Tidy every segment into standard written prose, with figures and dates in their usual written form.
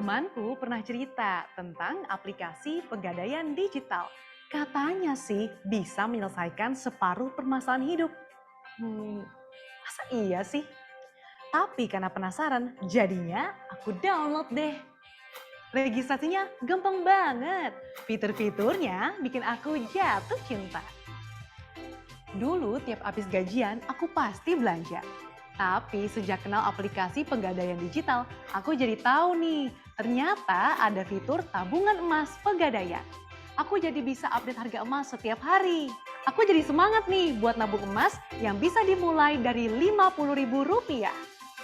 Temanku pernah cerita tentang aplikasi pegadaian digital. Katanya sih bisa menyelesaikan separuh permasalahan hidup. Masa iya sih? Tapi karena penasaran, jadinya aku download deh. Registrasinya gampang banget. Fitur-fiturnya bikin aku jatuh cinta. Dulu tiap habis gajian aku pasti belanja. Tapi sejak kenal aplikasi pegadaian digital, aku jadi tahu nih, ternyata ada fitur tabungan emas pegadaian. Aku jadi bisa update harga emas setiap hari. Aku jadi semangat nih buat nabung emas yang bisa dimulai dari Rp50.000.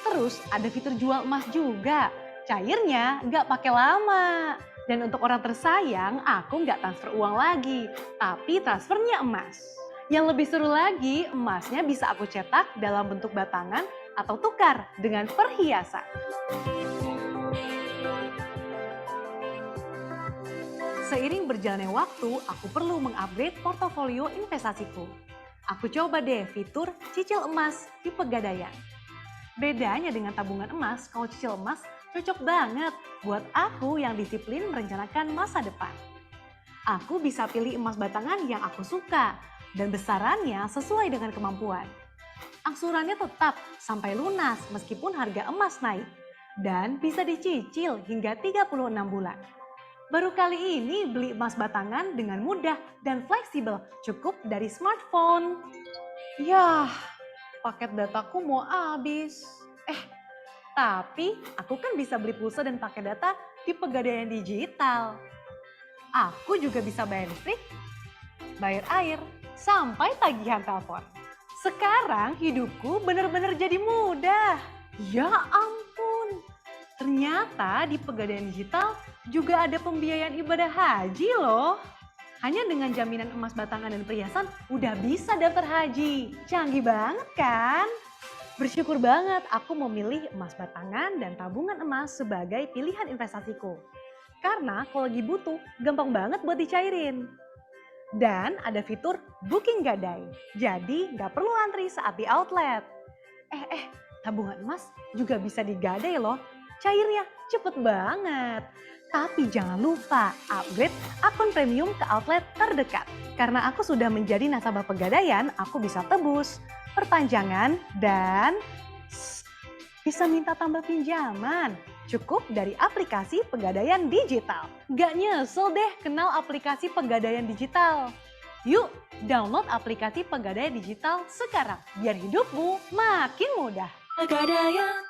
Terus ada fitur jual emas juga. Cairnya nggak pakai lama. Dan untuk orang tersayang, aku nggak transfer uang lagi, tapi transfernya emas. Yang lebih seru lagi, emasnya bisa aku cetak dalam bentuk batangan atau tukar dengan perhiasan. Seiring berjalannya waktu, aku perlu mengupgrade portofolio investasiku. Aku coba deh fitur cicil emas di Pegadaian. Bedanya dengan tabungan emas, kalau cicil emas cocok banget buat aku yang disiplin merencanakan masa depan. Aku bisa pilih emas batangan yang aku suka dan besarannya sesuai dengan kemampuan. Angsurannya tetap sampai lunas meskipun harga emas naik dan bisa dicicil hingga 36 bulan. Baru kali ini beli emas batangan dengan mudah dan fleksibel, cukup dari smartphone. Yah, paket dataku mau habis. Tapi aku kan bisa beli pulsa dan paket data di Pegadaian digital. Aku juga bisa bayar listrik, bayar air, sampai tagihan telepon. Sekarang hidupku benar-benar jadi mudah. Ya ampun, ternyata di Pegadaian digital juga ada pembiayaan ibadah haji loh. Hanya dengan jaminan emas batangan dan perhiasan udah bisa daftar haji. Canggih banget kan? Bersyukur banget aku memilih emas batangan dan tabungan emas sebagai pilihan investasiku. Karena kalau lagi butuh, gampang banget buat dicairin. Dan ada fitur booking gadai, jadi nggak perlu antri saat di outlet. Tabungan emas juga bisa digadai loh, cairnya cepet banget. Tapi jangan lupa upgrade akun premium ke outlet terdekat. Karena aku sudah menjadi nasabah Pegadaian, aku bisa tebus, perpanjangan, dan bisa minta tambah pinjaman. Cukup dari aplikasi Pegadaian digital. Gak nyesel deh kenal aplikasi Pegadaian digital. Yuk, download aplikasi Pegadaian digital sekarang, biar hidupmu makin mudah. Pegadaian.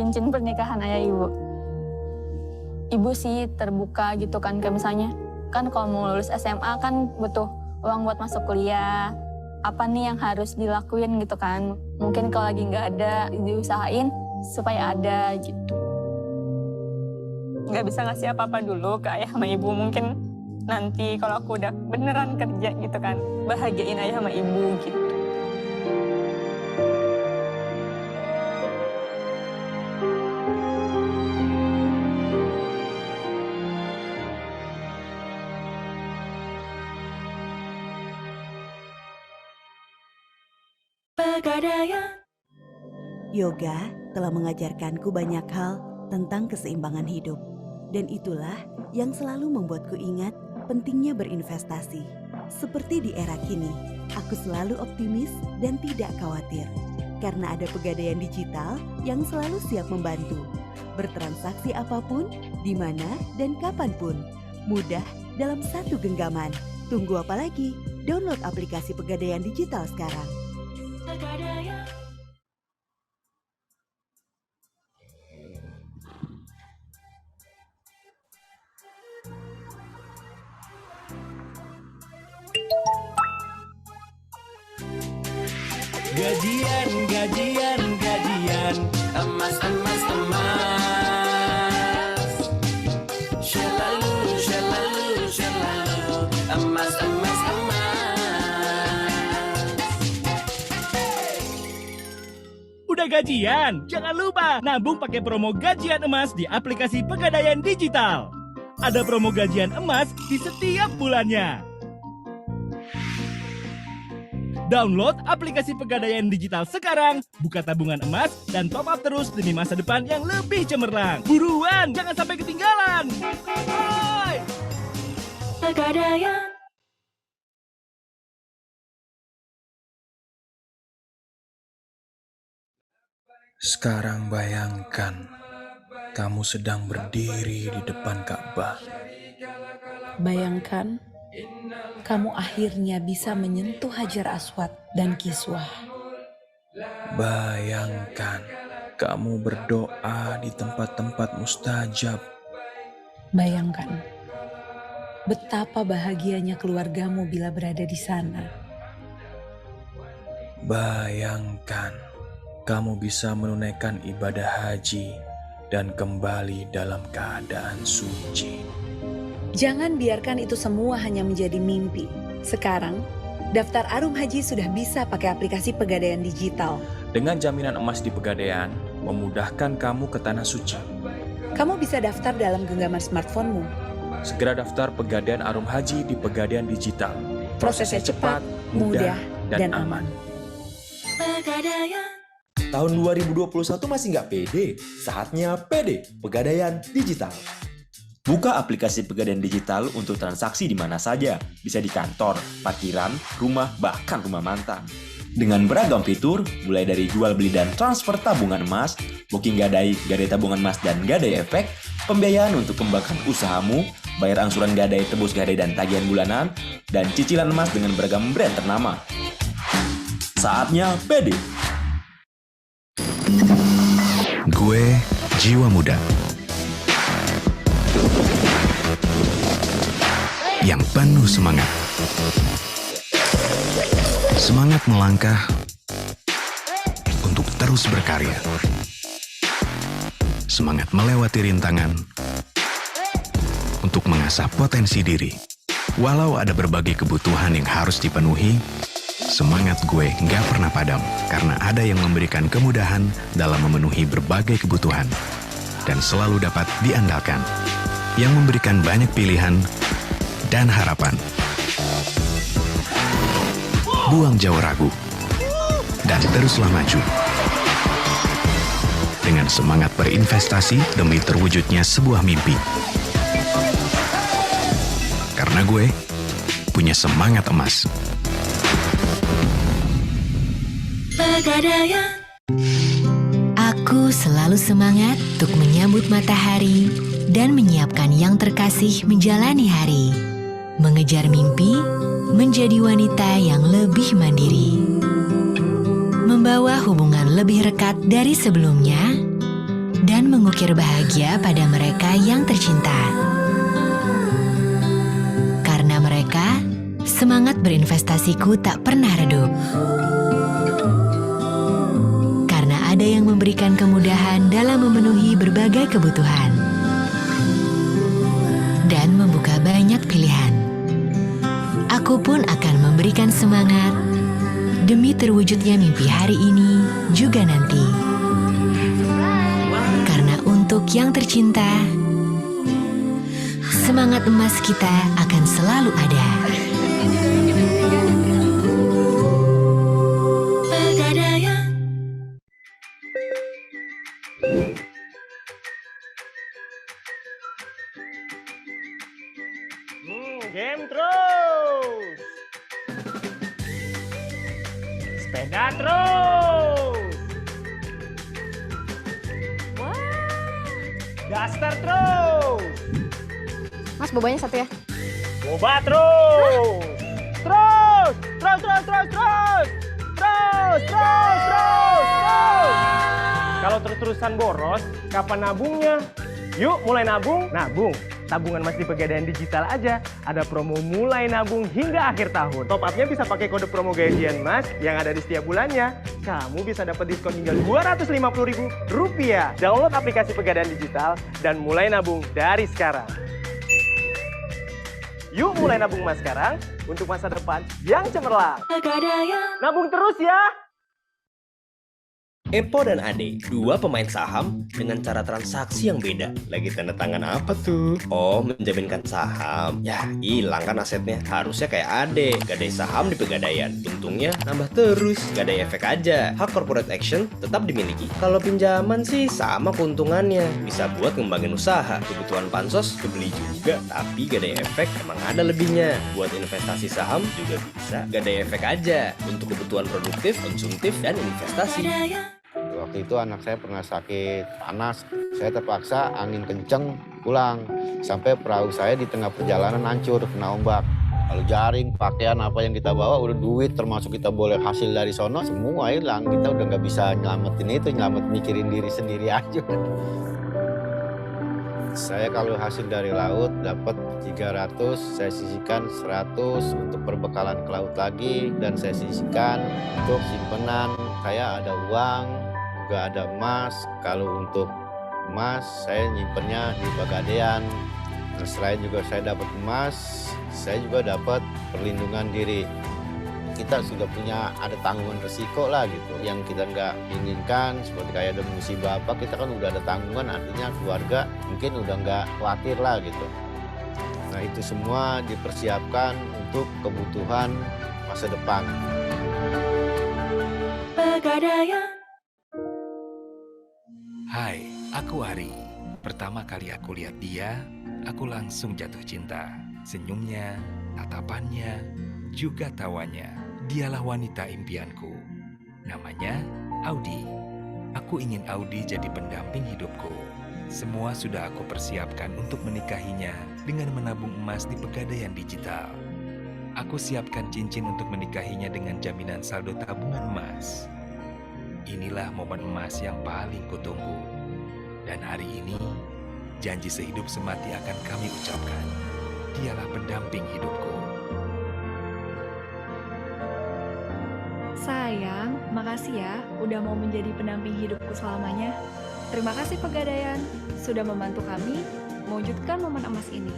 Cincin pernikahan ayah ibu. Ibu sih terbuka gitu kan, kayak misalnya kan kalau mau lulus SMA kan butuh uang buat masuk kuliah. Apa nih yang harus dilakuin gitu kan. Mungkin kalau lagi nggak ada, diusahain supaya ada gitu. Nggak bisa ngasih apa-apa dulu ke ayah sama ibu. Mungkin nanti kalau aku udah beneran kerja gitu kan, bahagiain ayah sama ibu gitu. Yoga telah mengajarkanku banyak hal tentang keseimbangan hidup. Dan itulah yang selalu membuatku ingat pentingnya berinvestasi. Seperti di era kini, aku selalu optimis dan tidak khawatir. Karena ada Pegadaian Digital yang selalu siap membantu. Bertransaksi apapun, di mana dan kapanpun. Mudah dalam satu genggaman. Tunggu apa lagi? Download aplikasi Pegadaian Digital sekarang. Gajian, emas, Selalu, emas. Udah gajian? Jangan lupa nabung pakai promo gajian emas di aplikasi Pegadaian Digital. Ada promo gajian emas di setiap bulannya. Download aplikasi Pegadaian Digital sekarang, buka tabungan emas, dan top up terus demi masa depan yang lebih cemerlang. Buruan, jangan sampai ketinggalan. Hai! Pegadaian. Sekarang bayangkan, kamu sedang berdiri di depan Ka'bah. Bayangkan, kamu akhirnya bisa menyentuh Hajar Aswad dan Kiswah. Bayangkan, kamu berdoa di tempat-tempat mustajab. Bayangkan, betapa bahagianya keluargamu bila berada di sana. Bayangkan, kamu bisa menunaikan ibadah haji dan kembali dalam keadaan suci. Jangan biarkan itu semua hanya menjadi mimpi. Sekarang, daftar Arum Haji sudah bisa pakai aplikasi Pegadaian Digital. Dengan jaminan emas di Pegadaian, memudahkan kamu ke tanah suci. Kamu bisa daftar dalam genggaman smartphone-mu. Segera daftar Pegadaian Arum Haji di Pegadaian Digital. Prosesnya cepat, mudah, dan aman. Tahun 2021 masih nggak pede? Saatnya pede, Pegadaian Digital. Buka aplikasi Pegadaian Digital untuk transaksi di mana saja. Bisa di kantor, parkiran, rumah, bahkan rumah mantan. Dengan beragam fitur, mulai dari jual beli dan transfer tabungan emas, booking gadai, gadai tabungan emas dan gadai efek, pembiayaan untuk kembangkan usahamu, bayar angsuran gadai, tebus gadai dan tagihan bulanan, dan cicilan emas dengan beragam brand ternama. Saatnya pede. Gue jiwa muda yang penuh semangat. Semangat melangkah untuk terus berkarya. Semangat melewati rintangan untuk mengasah potensi diri. Walau ada berbagai kebutuhan yang harus dipenuhi, semangat gue nggak pernah padam karena ada yang memberikan kemudahan dalam memenuhi berbagai kebutuhan dan selalu dapat diandalkan, yang memberikan banyak pilihan dan harapan. Buang jauh ragu dan teruslah maju dengan semangat berinvestasi demi terwujudnya sebuah mimpi. Karena gue punya semangat emas. Aku selalu semangat untuk menyambut matahari dan menyiapkan yang terkasih menjalani hari. Mengejar mimpi, menjadi wanita yang lebih mandiri. Membawa hubungan lebih rekat dari sebelumnya dan mengukir bahagia pada mereka yang tercinta. Karena mereka, semangat berinvestasiku tak pernah redup. Karena ada yang memberikan kemudahan dalam memenuhi berbagai kebutuhan dan membuka banyak pilihan. Aku pun akan memberikan semangat demi terwujudnya mimpi hari ini juga nanti. Karena untuk yang tercinta, semangat emas kita akan selalu ada. terus. Sepeda terus. Daster terus. Mas, bobanya satu ya. Boba terus. Terus. Kalau terus-terusan boros, kapan nabungnya? Yuk mulai nabung. Nabung. Tabungan Emas di Pegadaian Digital aja. Ada promo mulai nabung hingga akhir tahun. Top up-nya bisa pakai kode promo Gajian Mas yang ada di setiap bulannya. Kamu bisa dapat diskon hingga Rp250.000. Download aplikasi Pegadaian Digital dan mulai nabung dari sekarang. Yuk mulai nabung Mas sekarang untuk masa depan yang cemerlang. Nabung terus ya! Epo dan Ade, dua pemain saham dengan cara transaksi yang beda. Lagi tanda tangan apa tuh? Oh, menjaminkan saham. Ya, hilang kan asetnya. Harusnya kayak Ade, gadai saham di Pegadaian. Untungnya nambah terus, gadai efek aja. Hak corporate action tetap dimiliki. Kalau pinjaman sih sama keuntungannya. Bisa buat ngembangin usaha. Kebutuhan pansos kebeli juga. Tapi gadai efek emang ada lebihnya. Buat investasi saham juga bisa. Gadai efek aja. Untuk kebutuhan produktif, konsumtif, dan investasi. Waktu itu anak saya pernah sakit panas, saya terpaksa angin kenceng pulang. Sampai perahu saya di tengah perjalanan hancur, kena ombak. Kalau jaring, pakaian, apa yang kita bawa, udah duit, termasuk kita boleh hasil dari sono, semua hilang. Kita udah nggak bisa nyelamatin itu, mikirin diri sendiri aja. Saya kalau hasil dari laut dapat 300, saya sisihkan 100 untuk perbekalan ke laut lagi. Dan saya sisihkan untuk simpenan, saya ada uang, juga ada emas. Kalau untuk emas saya nyimpennya di Pegadaian. Nah, selain juga saya dapat emas, saya juga dapat perlindungan diri. Kita sudah punya ada tanggungan resiko lah gitu yang kita nggak inginkan, seperti kayak ada musibah apa, kita kan udah ada tanggungan, artinya keluarga mungkin udah nggak khawatir lah gitu. Nah itu semua dipersiapkan untuk kebutuhan masa depan. Pegadaian. Hai, aku Ari. Pertama kali aku lihat dia, aku langsung jatuh cinta. Senyumnya, tatapannya, juga tawanya. Dialah wanita impianku. Namanya Audi. Aku ingin Audi jadi pendamping hidupku. Semua sudah aku persiapkan untuk menikahinya dengan menabung emas di Pegadaian Digital. Aku siapkan cincin untuk menikahinya dengan jaminan saldo tabungan emas. Inilah momen emas yang paling kutunggu. Dan hari ini, janji sehidup semati akan kami ucapkan. Dialah pendamping hidupku. Sayang, makasih ya udah mau menjadi pendamping hidupku selamanya. Terima kasih Pegadaian, sudah membantu kami mewujudkan momen emas ini.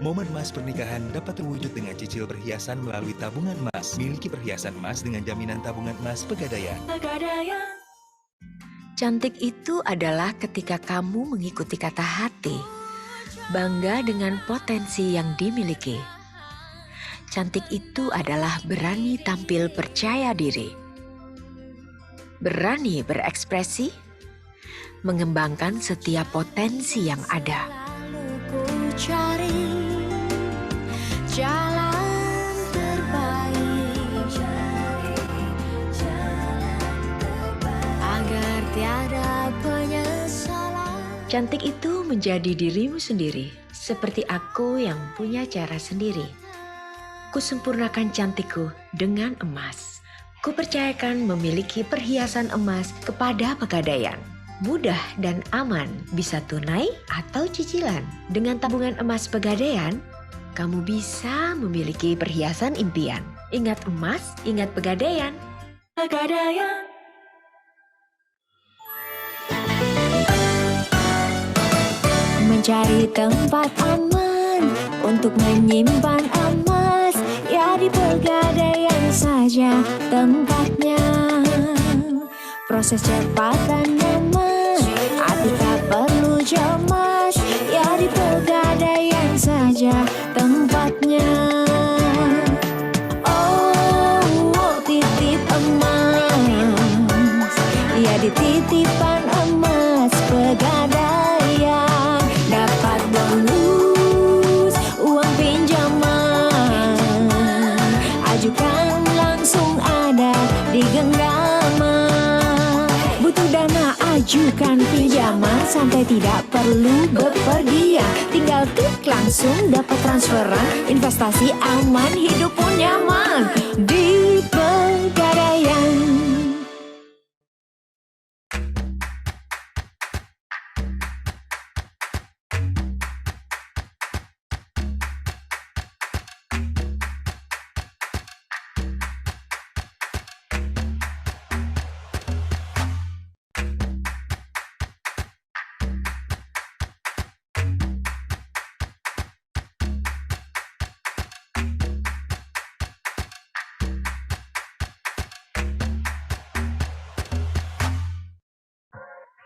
Momen emas pernikahan dapat terwujud dengan cicil perhiasan melalui tabungan emas. Miliki perhiasan emas dengan jaminan tabungan emas Pegadaian. Cantik itu adalah ketika kamu mengikuti kata hati, bangga dengan potensi yang dimiliki. Cantik itu adalah berani tampil percaya diri, berani berekspresi, mengembangkan setiap potensi yang ada. Jalan terbaik agar tiada penyesalan. Cantik itu menjadi dirimu sendiri, seperti aku yang punya cara sendiri. Kusempurnakan cantikku dengan emas. Kupercayakan memiliki perhiasan emas kepada Pegadaian. Mudah dan aman, bisa tunai atau cicilan. Dengan tabungan emas Pegadaian, kamu bisa memiliki perhiasan impian. Ingat emas, ingat Pegadaian. Pegadaian. Mencari tempat aman untuk menyimpan emas, ya di Pegadaian saja tempatnya. Proses cepat dan nyaman, hati tak perlu cemas, ya di Pegadaian saja tempatnya. Oh, titip emas, ya di titipan emas Pegadaian. Dapat bonus uang pinjaman santai tidak perlu bepergian. Tinggal klik langsung dapat transferan. Investasi aman, hidup pun nyaman di Pegadaian.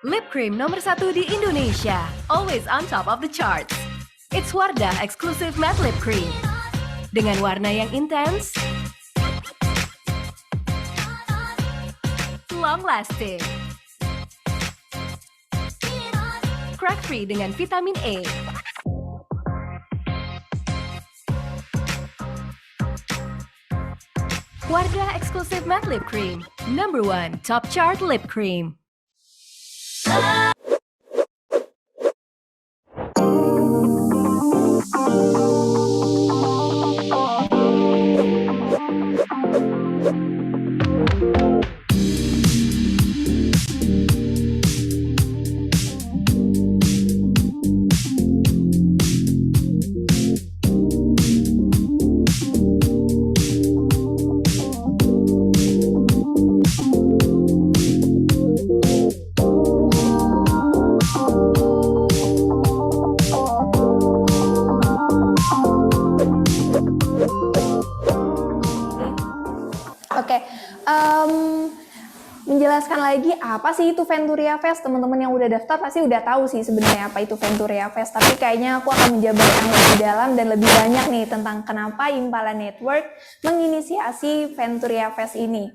Lip cream nomor 1 di Indonesia, always on top of the charts. It's Wardah Exclusive Matte Lip Cream. Dengan warna yang intens, long lasting, crack free dengan vitamin A. Wardah Exclusive Matte Lip Cream, number 1 top chart lip cream. Oke, menjelaskan lagi apa sih itu Venturia Fest. Teman-teman yang udah daftar pasti udah tahu sih sebenarnya apa itu Venturia Fest. Tapi kayaknya aku akan menjabarkan lebih dalam dan lebih banyak nih tentang kenapa Impala Network menginisiasi Venturia Fest ini.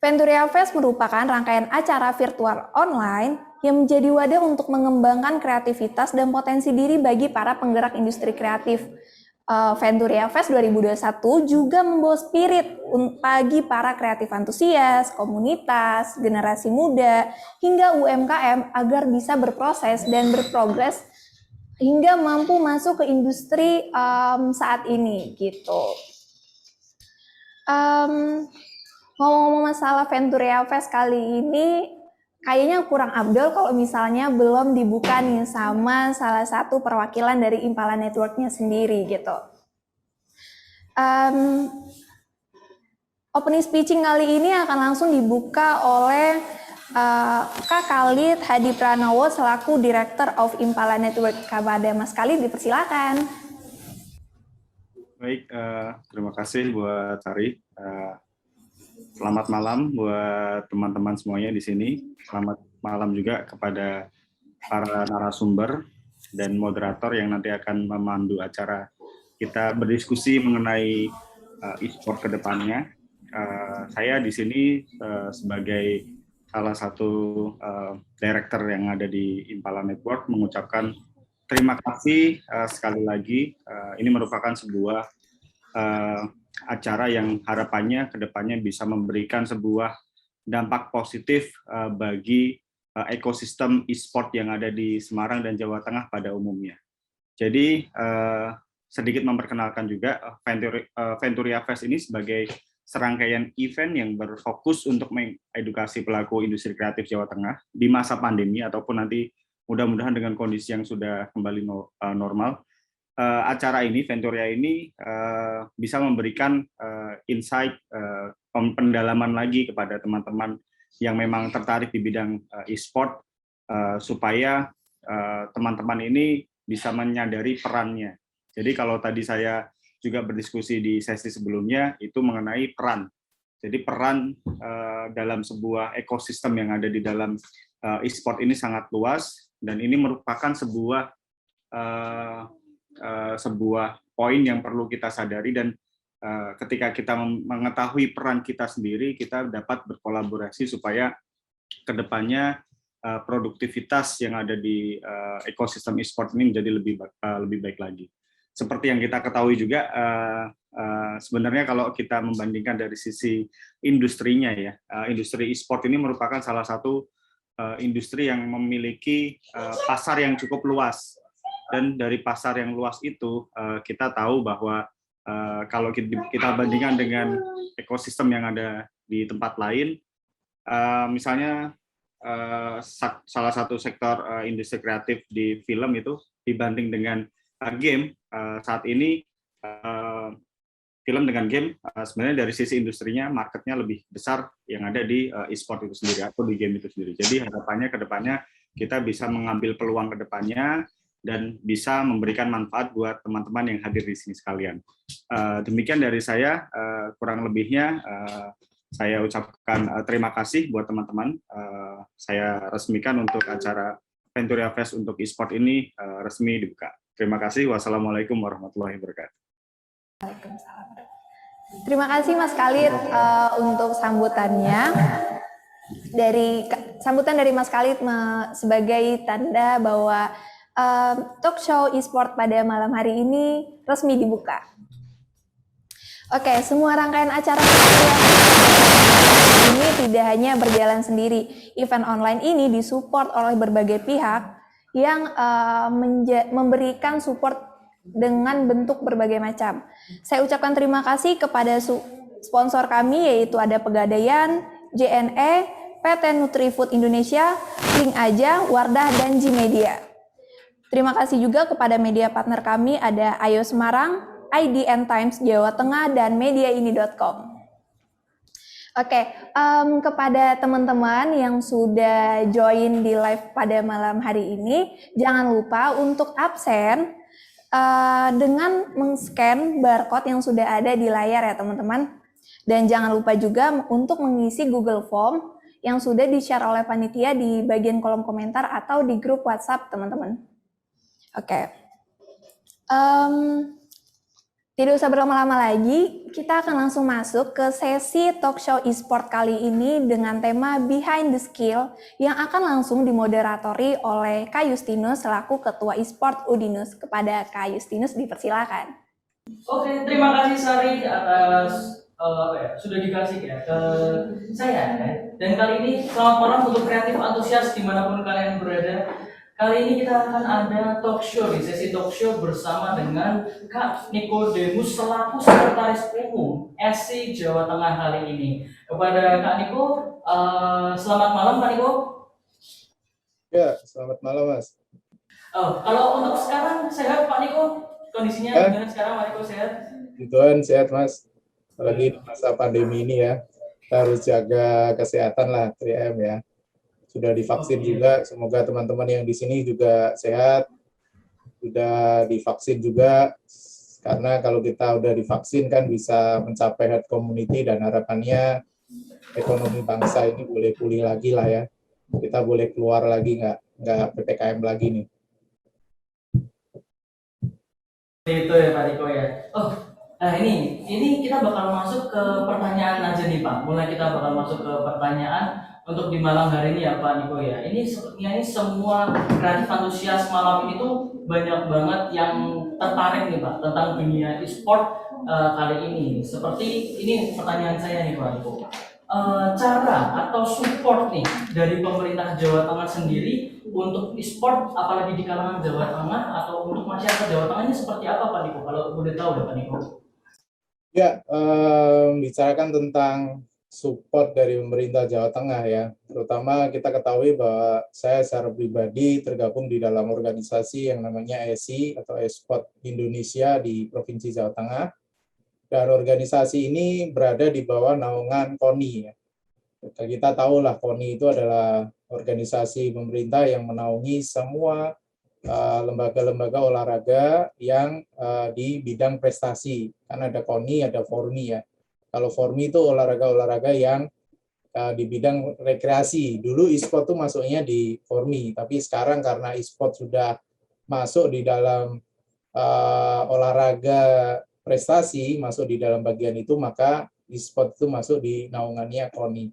Venturia Fest merupakan rangkaian acara virtual online yang menjadi wadah untuk mengembangkan kreativitas dan potensi diri bagi para penggerak industri kreatif. Venturia Fest 2021 juga membawa spirit bagi para kreatif antusias, komunitas, generasi muda, hingga UMKM agar bisa berproses dan berprogres hingga mampu masuk ke industri saat ini gitu. Ngomong-ngomong masalah Venturia Fest kali ini, kayaknya kurang abdol kalau misalnya belum dibuka nih sama salah satu perwakilan dari Impala Network-nya sendiri gitu. Opening speeching kali ini akan langsung dibuka oleh Kak Khalid Hadi Pranowo selaku Director of Impala Network. Kepada Mas Khalid dipersilakan. Baik, terima kasih buat Sari. Selamat malam buat teman-teman semuanya di sini. Selamat malam juga kepada para narasumber dan moderator yang nanti akan memandu acara kita berdiskusi mengenai e-sport ke depannya. Saya di sini sebagai salah satu director yang ada di Impala Network mengucapkan terima kasih sekali lagi. Ini merupakan sebuah acara yang harapannya ke depannya bisa memberikan sebuah dampak positif bagi ekosistem e-sport yang ada di Semarang dan Jawa Tengah pada umumnya. Jadi sedikit memperkenalkan juga Venturia Fest ini sebagai serangkaian event yang berfokus untuk mengedukasi pelaku industri kreatif Jawa Tengah di masa pandemi ataupun nanti mudah-mudahan dengan kondisi yang sudah kembali normal. Acara ini, Venturia ini bisa memberikan insight, pendalaman lagi kepada teman-teman yang memang tertarik di bidang e-sport, supaya teman-teman ini bisa menyadari perannya. Jadi kalau tadi saya juga berdiskusi di sesi sebelumnya, itu mengenai peran. Jadi peran dalam sebuah ekosistem yang ada di dalam e-sport ini sangat luas, dan ini merupakan sebuah poin yang perlu kita sadari, dan ketika kita mengetahui peran kita sendiri, kita dapat berkolaborasi supaya kedepannya produktivitas yang ada di ekosistem e-sport ini menjadi lebih baik lagi. Seperti yang kita ketahui juga, sebenarnya kalau kita membandingkan dari sisi industrinya ya, industri e-sport ini merupakan salah satu industri yang memiliki pasar yang cukup luas. Dan dari pasar yang luas itu, kita tahu bahwa kalau kita bandingkan dengan ekosistem yang ada di tempat lain, misalnya salah satu sektor industri kreatif di film itu dibanding dengan game, saat ini film dengan game sebenarnya dari sisi industrinya marketnya lebih besar yang ada di e-sport itu sendiri atau di game itu sendiri. Jadi harapannya ke depannya kita bisa mengambil peluang ke depannya dan bisa memberikan manfaat buat teman-teman yang hadir di sini sekalian. Demikian dari saya, kurang lebihnya saya ucapkan terima kasih buat teman-teman. Saya resmikan untuk acara Venturia Fest untuk e-sport ini resmi dibuka. Terima kasih. Wassalamualaikum warahmatullahi wabarakatuh. Terima kasih Mas Khalid untuk sambutannya. Sambutan dari Mas Khalid sebagai tanda bahwa talk show e-sport pada malam hari ini resmi dibuka. Oke, semua rangkaian acara ini tidak hanya berjalan sendiri. Event online ini disupport oleh berbagai pihak yang memberikan support dengan bentuk berbagai macam. Saya ucapkan terima kasih kepada sponsor kami, yaitu ada Pegadaian, JNE, PT Nutrifood Indonesia, Link Aja, Wardah, dan G-Media. Terima kasih juga kepada media partner kami, ada Ayo Semarang, IDN Times Jawa Tengah, dan mediaini.com. Oke, kepada teman-teman yang sudah join di live pada malam hari ini, jangan lupa untuk absen dengan men-scan barcode yang sudah ada di layar ya teman-teman. Dan jangan lupa juga untuk mengisi Google Form yang sudah di-share oleh panitia di bagian kolom komentar atau di grup WhatsApp teman-teman. Oke. Tidak usah berlama-lama lagi, kita akan langsung masuk ke sesi talk show e-sport kali ini dengan tema Behind the Skill yang akan langsung dimoderatori oleh Kak Justinus selaku Ketua e-sport Udinus. Kepada Kak Justinus dipersilakan. Oke, terima kasih Sari atas sudah dikasih ya ke saya. Dan kali ini selamat malam untuk kreatif antusias dimanapun kalian berada. Kali ini kita akan ada talk show di sesi talk show bersama dengan Kak Nikodemus selaku Sekretaris Umum SC Jawa Tengah kali ini. Kepada Kak Niko, selamat malam Kak Niko. Ya, selamat malam Mas. Kalau untuk sekarang sehat Pak Niko? Kondisinya gimana sekarang Pak Niko, sehat? Gituan sehat Mas. Apalagi di masa pandemi ini ya, kita harus jaga kesehatan lah 3M ya. Sudah divaksin juga, semoga teman-teman yang di sini juga sehat, sudah divaksin juga, karena kalau kita udah divaksin kan bisa mencapai herd immunity dan harapannya ekonomi bangsa ini boleh pulih lagi lah ya, kita boleh keluar lagi, nggak PPKM lagi nih. Itu ya Pak Niko ya. Nah ini kita bakal masuk ke pertanyaan aja nih Pak. Mulai kita bakal masuk ke pertanyaan untuk di malam hari ini ya Pak Niko ya. Ini sepertinya ini semua kreatif antusias malam ini tuh banyak banget yang tertarik nih Pak tentang dunia e-sport kali ini. Seperti ini pertanyaan saya nih Pak Niko. Cara atau support nih dari pemerintah Jawa Tengah sendiri untuk e-sport apalagi di kalangan Jawa Tengah atau untuk masyarakat Jawa Tengah ini seperti apa Pak Niko? Kalau boleh tahu ya Pak Niko. Ya, bicarakan tentang support dari pemerintah Jawa Tengah ya, terutama kita ketahui bahwa saya secara pribadi tergabung di dalam organisasi yang namanya ESI atau e-sport Indonesia di Provinsi Jawa Tengah, dan organisasi ini berada di bawah naungan KONI ya. Kita tahu lah KONI itu adalah organisasi pemerintah yang menaungi semua lembaga-lembaga olahraga yang di bidang prestasi. Kan ada KONI, ada FORMI ya. Kalau FORMI itu olahraga-olahraga yang di bidang rekreasi. Dulu e-sport itu masuknya di FORMI, tapi sekarang karena e-sport sudah masuk di dalam olahraga prestasi, masuk di dalam bagian itu, maka e-sport itu masuk di naungannya KONI.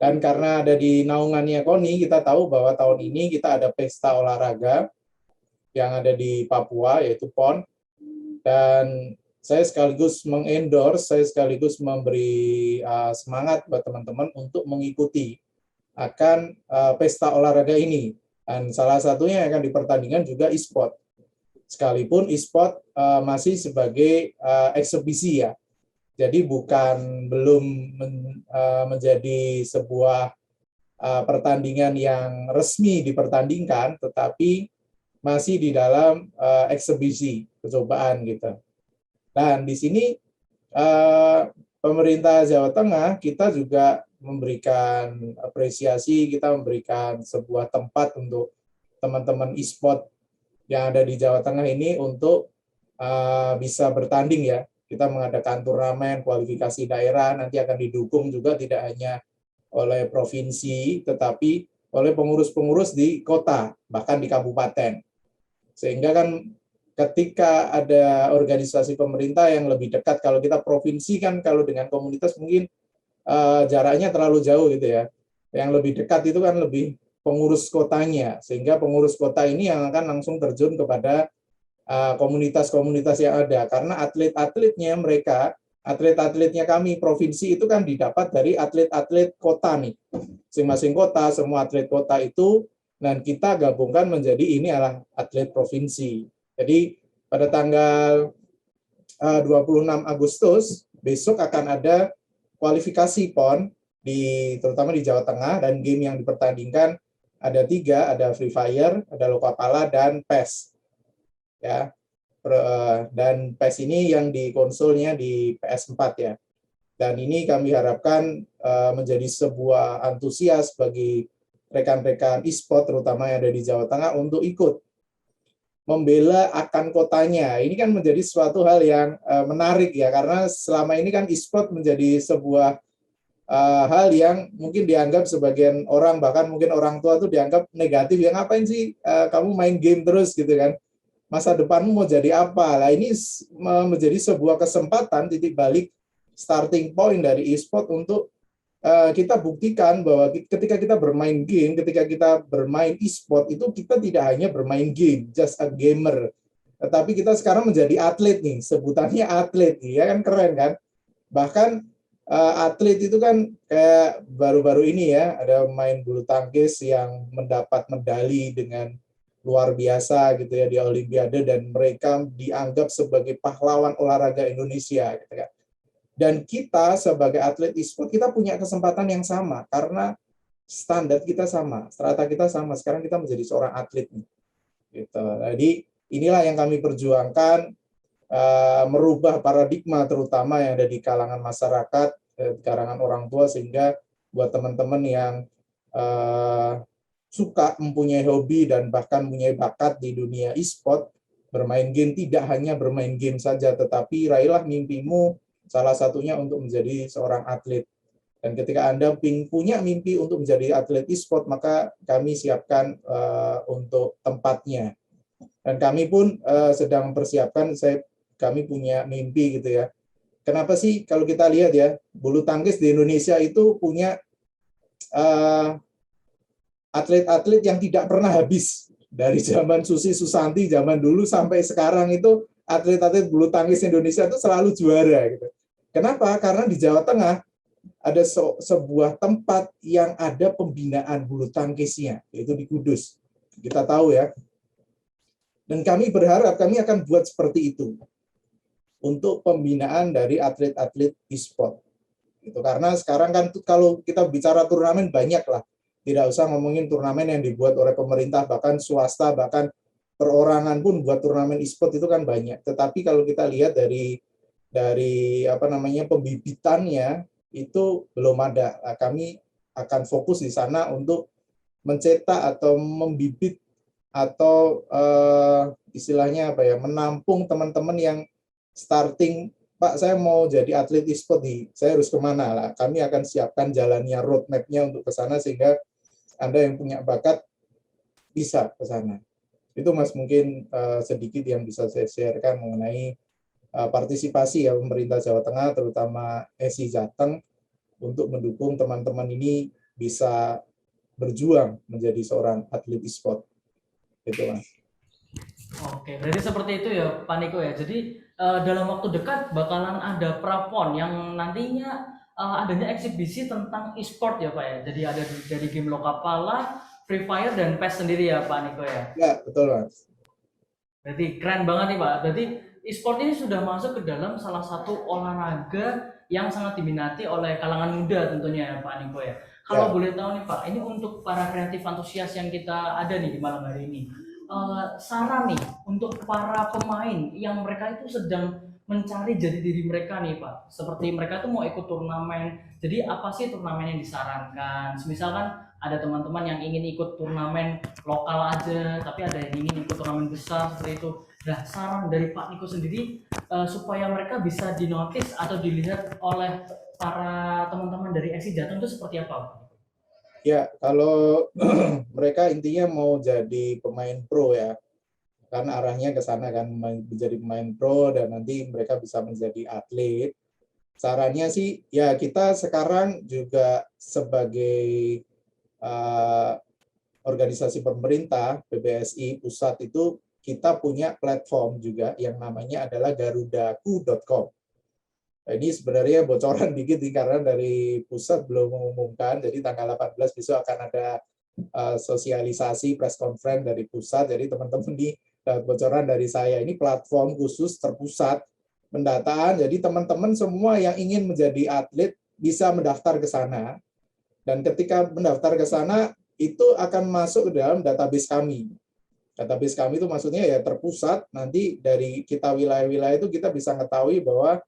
Dan karena ada di naungannya KONI, kita tahu bahwa tahun ini kita ada pesta olahraga yang ada di Papua, yaitu PON. Dan saya sekaligus mengendorse, saya sekaligus memberi semangat buat teman-teman untuk mengikuti. akan pesta olahraga ini. Dan salah satunya yang akan dipertandingkan juga e-sport. Sekalipun e-sport masih sebagai eksebisi ya. Jadi belum menjadi sebuah pertandingan yang resmi dipertandingkan, tetapi masih di dalam eksebisi, percobaan gitu. Dan di sini pemerintah Jawa Tengah, kita juga memberikan apresiasi, kita memberikan sebuah tempat untuk teman-teman e-sport yang ada di Jawa Tengah ini untuk bisa bertanding ya. Kita mengadakan turnamen, kualifikasi daerah, nanti akan didukung juga tidak hanya oleh provinsi, tetapi oleh pengurus-pengurus di kota, bahkan di kabupaten. Sehingga kan ketika ada organisasi pemerintah yang lebih dekat, kalau kita provinsi kan kalau dengan komunitas mungkin jaraknya terlalu jauh gitu ya. Yang lebih dekat itu kan lebih pengurus kotanya, sehingga pengurus kota ini yang akan langsung terjun kepada komunitas-komunitas yang ada, karena atlet-atletnya kami provinsi itu kan didapat dari atlet-atlet kota nih, masing-masing kota, semua atlet kota itu, dan kita gabungkan menjadi ini adalah atlet provinsi. Jadi pada tanggal 26 Agustus besok akan ada kualifikasi PON terutama di Jawa Tengah, dan game yang dipertandingkan ada 3, ada Free Fire, ada Lokapala, dan PES. Ya, dan PES ini yang di konsolnya di PS4 ya. Dan ini kami harapkan menjadi sebuah antusias bagi rekan-rekan e-sport terutama yang ada di Jawa Tengah untuk ikut membela akan kotanya. Ini kan menjadi suatu hal yang menarik ya, karena selama ini kan e-sport menjadi sebuah hal yang mungkin dianggap sebagian orang, bahkan mungkin orang tua tuh dianggap negatif, ya ngapain sih kamu main game terus gitu kan, masa depanmu mau jadi apa. Nah ini menjadi sebuah kesempatan, titik balik, starting point dari e-sport untuk kita buktikan bahwa ketika kita bermain game, ketika kita bermain e-sport itu kita tidak hanya bermain game, just a gamer, tetapi kita sekarang menjadi atlet nih, sebutannya atlet, ya kan, keren kan. Bahkan atlet itu kan kayak baru-baru ini ya, ada main bulu tangkis yang mendapat medali dengan luar biasa gitu ya di Olimpiade, dan mereka dianggap sebagai pahlawan olahraga Indonesia gitu kan. Dan kita sebagai atlet e-sport kita punya kesempatan yang sama karena standar kita sama, strata kita sama. Sekarang kita menjadi seorang atlet nih. Gitu. Jadi inilah yang kami perjuangkan, merubah paradigma terutama yang ada di kalangan masyarakat, kalangan orang tua, sehingga buat teman-teman yang suka, mempunyai hobi dan bahkan mempunyai bakat di dunia e-sport, bermain game, tidak hanya bermain game saja, tetapi raihlah mimpimu, salah satunya untuk menjadi seorang atlet. Dan ketika Anda punya mimpi untuk menjadi atlet e-sport, maka kami siapkan untuk tempatnya. Dan kami pun sedang mempersiapkan, kami punya mimpi gitu ya. Kenapa sih kalau kita lihat ya, bulu tangkis di Indonesia itu punya atlet-atlet yang tidak pernah habis. Dari zaman Susi Susanti zaman dulu sampai sekarang itu atlet-atlet bulu tangkis Indonesia itu selalu juara gitu. Kenapa? Karena di Jawa Tengah ada sebuah tempat yang ada pembinaan bulu tangkisnya, yaitu di Kudus. Kita tahu ya. Dan kami berharap kami akan buat seperti itu untuk pembinaan dari atlet-atlet e-sport. Gitu. Karena sekarang kan kalau kita bicara turnamen banyak lah. Tidak usah ngomongin turnamen yang dibuat oleh pemerintah, bahkan swasta, bahkan perorangan pun buat turnamen e-sport itu kan banyak. Tetapi kalau kita lihat dari pembibitannya itu belum ada. Kami akan fokus di sana untuk mencetak atau membibit atau istilahnya menampung teman-teman yang starting, Pak saya mau jadi atlet e-sport nih, saya harus kemana lah. Kami akan siapkan jalannya, roadmap-nya untuk ke sana, sehingga Anda yang punya bakat bisa ke sana. Itu Mas mungkin sedikit yang bisa saya sharekan mengenai partisipasi ya pemerintah Jawa Tengah, terutama SI Jateng, untuk mendukung teman-teman ini bisa berjuang menjadi seorang atlet e-sport. Itu Mas. Oke, berarti seperti itu ya Pak Niko ya. Jadi dalam waktu dekat bakalan ada prapon yang nantinya adanya eksibisi tentang e-sport ya Pak ya. Jadi ada dari game Lokapala, Free Fire dan PES sendiri ya Pak Niko ya. Ya, betul Mas. Berarti keren banget nih Pak. Berarti e-sport ini sudah masuk ke dalam salah satu olahraga yang sangat diminati oleh kalangan muda tentunya ya Pak Niko ya. Kalau boleh tahu nih Pak, ini untuk para kreatif antusias yang kita ada nih di malam hari ini. Saran nih untuk para pemain yang mereka itu sedang mencari jati diri mereka nih Pak. Seperti mereka tuh mau ikut turnamen. Jadi apa sih turnamen yang disarankan? Misalkan ada teman-teman yang ingin ikut turnamen lokal aja, tapi ada yang ingin ikut turnamen besar seperti itu. Nah, saran dari Pak Niko sendiri supaya mereka bisa dinotis atau dilihat oleh para teman-teman dari SI Jateng itu seperti apa Pak? Ya, kalau mereka intinya mau jadi pemain pro ya, kan arahnya ke sana kan, menjadi pemain pro dan nanti mereka bisa menjadi atlet. Sarannya sih, ya kita sekarang juga sebagai organisasi pemerintah, PBSI pusat itu kita punya platform juga yang namanya adalah garudaku.com. Nah, ini sebenarnya bocoran dikit nih, karena dari pusat belum mengumumkan, jadi tanggal 18 besok akan ada sosialisasi press conference dari pusat, jadi teman-teman di bocoran dari saya, ini platform khusus terpusat pendataan, jadi teman-teman semua yang ingin menjadi atlet bisa mendaftar ke sana, dan ketika mendaftar ke sana, itu akan masuk ke dalam database kami. Database kami itu maksudnya ya terpusat, nanti dari kita wilayah-wilayah itu kita bisa mengetahui bahwa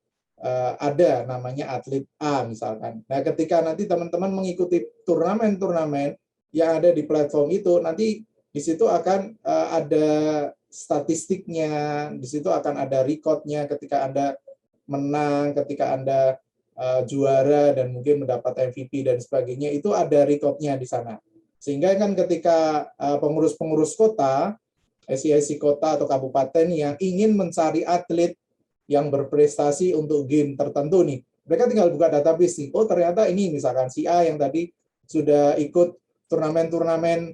ada namanya atlet A misalkan. Nah, ketika nanti teman-teman mengikuti turnamen-turnamen yang ada di platform itu, nanti di situ akan ada statistiknya, di situ akan ada recordnya ketika Anda menang, ketika Anda juara dan mungkin mendapat MVP dan sebagainya, itu ada recordnya di sana. Sehingga kan ketika pengurus-pengurus kota, SI kota atau kabupaten yang ingin mencari atlet yang berprestasi untuk game tertentu nih, mereka tinggal buka database nih. Oh, ternyata ini misalkan si A yang tadi sudah ikut turnamen-turnamen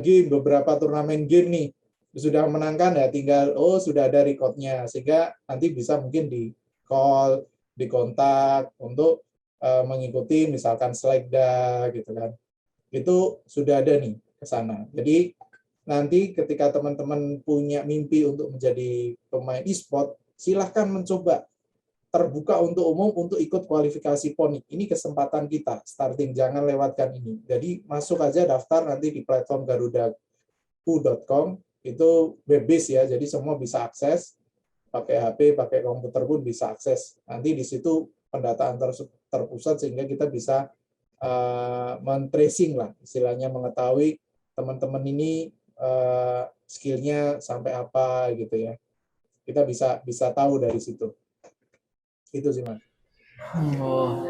game, beberapa turnamen game nih, sudah menangkan ya, tinggal sudah ada recordnya, sehingga nanti bisa mungkin di call, dikontak untuk mengikuti misalkan selekda gitu kan. Itu sudah ada nih ke sana. Jadi nanti ketika teman-teman punya mimpi untuk menjadi pemain e-sport, silahkan mencoba, terbuka untuk umum untuk ikut kualifikasi PON. Ini kesempatan kita, starting, jangan lewatkan ini. Jadi masuk aja daftar nanti di platform garudaku.com, itu web-based ya, jadi semua bisa akses, pakai HP, pakai komputer pun bisa akses. Nanti di situ pendataan terpusat sehingga kita bisa men-tracing lah, istilahnya mengetahui teman-teman ini skill-nya sampai apa gitu ya. Kita bisa tahu dari situ. Itu sih, Mas. Oh,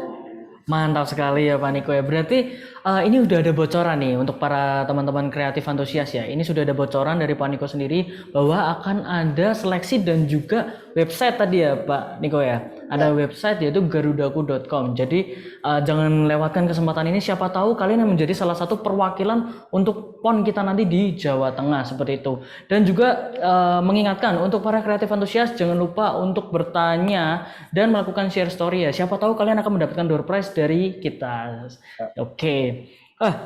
mantap sekali ya Pak Niko ya. Berarti ini udah ada bocoran nih untuk para teman-teman kreatif antusias ya. Ini sudah ada bocoran dari Pak Niko sendiri bahwa akan ada seleksi dan juga website tadi ya Pak Niko ya. Ada website yaitu garudaku.com. Jadi jangan lewatkan kesempatan ini, siapa tahu kalian yang menjadi salah satu perwakilan untuk PON kita nanti di Jawa Tengah seperti itu. Dan juga mengingatkan untuk para kreatif antusias, jangan lupa untuk bertanya dan melakukan share story ya. Siapa tahu kalian akan mendapatkan door prize dari kita. Oke.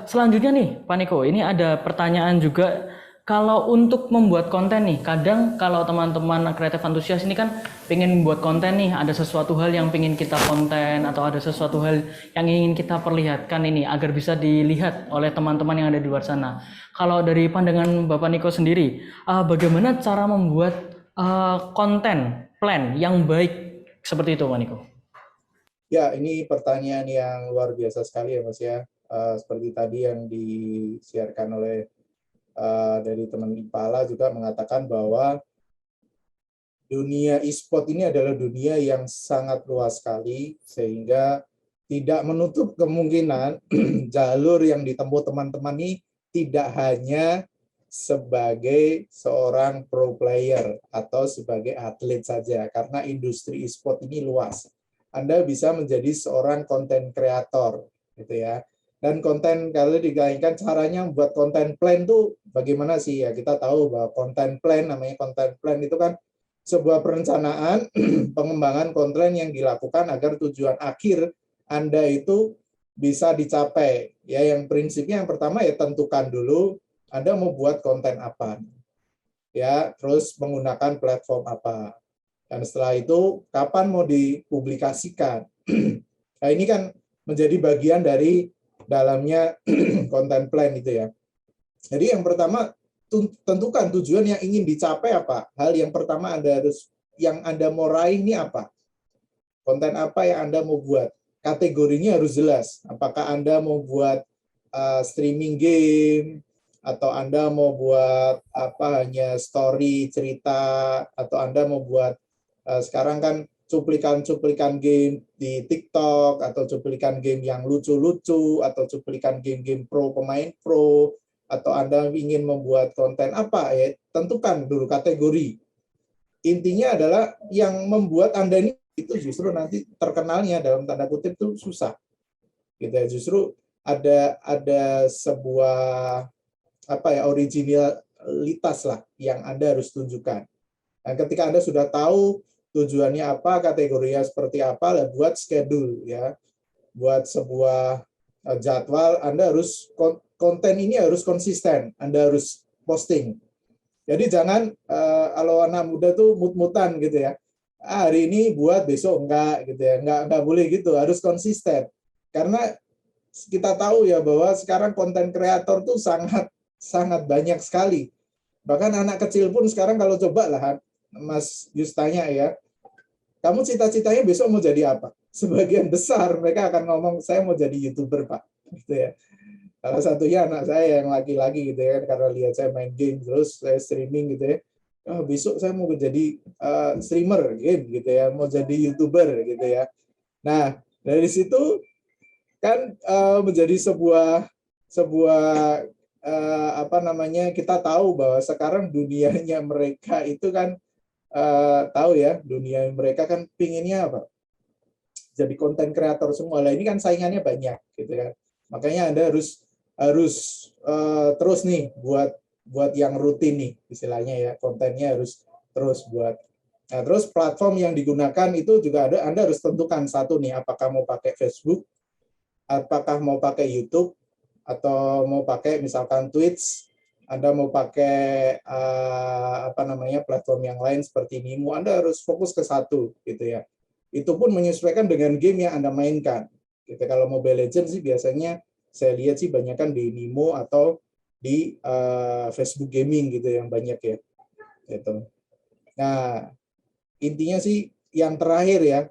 Selanjutnya nih Pak Niko, ini ada pertanyaan juga. Kalau untuk membuat konten nih, kadang kalau teman-teman kreatif antusias ini kan pengen membuat konten nih, ada sesuatu hal yang pengen kita konten atau ada sesuatu hal yang ingin kita perlihatkan ini agar bisa dilihat oleh teman-teman yang ada di luar sana. Kalau dari pandangan Bapak Niko sendiri, bagaimana cara membuat konten plan yang baik seperti itu Pak Niko? Ya, ini pertanyaan yang luar biasa sekali ya Mas ya. Seperti tadi yang disiarkan oleh dari teman Ipala juga mengatakan bahwa dunia e-sport ini adalah dunia yang sangat luas sekali, sehingga tidak menutup kemungkinan jalur yang ditempuh teman-teman ini tidak hanya sebagai seorang pro player atau sebagai atlet saja, karena industri e-sport ini luas. Anda bisa menjadi seorang konten kreator gitu ya. Dan konten, kalau dikaitkan caranya membuat konten plan itu bagaimana sih ya, kita tahu bahwa konten plan, namanya konten plan itu kan sebuah perencanaan pengembangan konten yang dilakukan agar tujuan akhir Anda itu bisa dicapai. Ya, yang prinsipnya yang pertama ya tentukan dulu Anda mau buat konten apa. Ya, terus menggunakan platform apa. Dan setelah itu kapan mau dipublikasikan. Nah, ini kan menjadi bagian dari dalamnya content plan itu ya. Jadi yang pertama tentukan tujuan yang ingin dicapai apa. Hal yang pertama yang Anda mau raih ini apa? Konten apa yang Anda mau buat? Kategorinya harus jelas. Apakah Anda mau buat streaming game, atau Anda mau buat hanya story cerita, atau Anda mau buat sekarang kan cuplikan-cuplikan game di TikTok, atau cuplikan game yang lucu-lucu, atau cuplikan game-game pemain pro, atau Anda ingin membuat konten apa ya, tentukan dulu kategori. Intinya adalah yang membuat Anda ini itu justru nanti terkenalnya dalam tanda kutip itu susah. Gitu ya, justru ada sebuah originalitas lah yang Anda harus tunjukkan. Nah, ketika Anda sudah tahu tujuannya apa, kategorinya seperti apa, buat schedule ya. Buat sebuah jadwal, Anda harus konten ini harus konsisten, Anda harus posting. Jadi jangan kalau anak muda tuh mut-mutan gitu ya. Hari ini buat, besok enggak gitu ya. Enggak boleh gitu, harus konsisten. Karena kita tahu ya bahwa sekarang konten kreator tuh sangat banyak sekali. Bahkan anak kecil pun sekarang kalau coba lah Mas Yus tanya ya, kamu cita-citanya besok mau jadi apa? Sebagian besar mereka akan ngomong, saya mau jadi YouTuber, Pak. Gitu ya. Salah satunya anak saya yang laki-laki gitu ya, karena lihat saya main game terus saya streaming gitu ya. Besok saya mau jadi streamer game gitu ya, mau jadi YouTuber gitu ya. Nah, dari situ kan menjadi sebuah kita tahu bahwa sekarang dunianya mereka itu kan tahu ya, dunia mereka kan pinginnya apa? Jadi konten kreator semua. Lah ini kan saingannya banyak gitu kan. Makanya Anda harus terus nih buat yang rutin nih istilahnya ya, kontennya harus terus buat. Nah, terus platform yang digunakan itu juga Anda harus tentukan satu nih, apakah mau pakai Facebook, apakah mau pakai YouTube, atau mau pakai misalkan Twitch, Anda mau pakai platform yang lain seperti Nimo, Anda harus fokus ke satu gitu ya. Itu pun menyesuaikan dengan game yang Anda mainkan. Gitu. Kalau Mobile Legends sih biasanya saya lihat sih banyakkan di Nimo atau di Facebook Gaming gitu yang banyak ya. Gitu. Nah, intinya sih yang terakhir ya,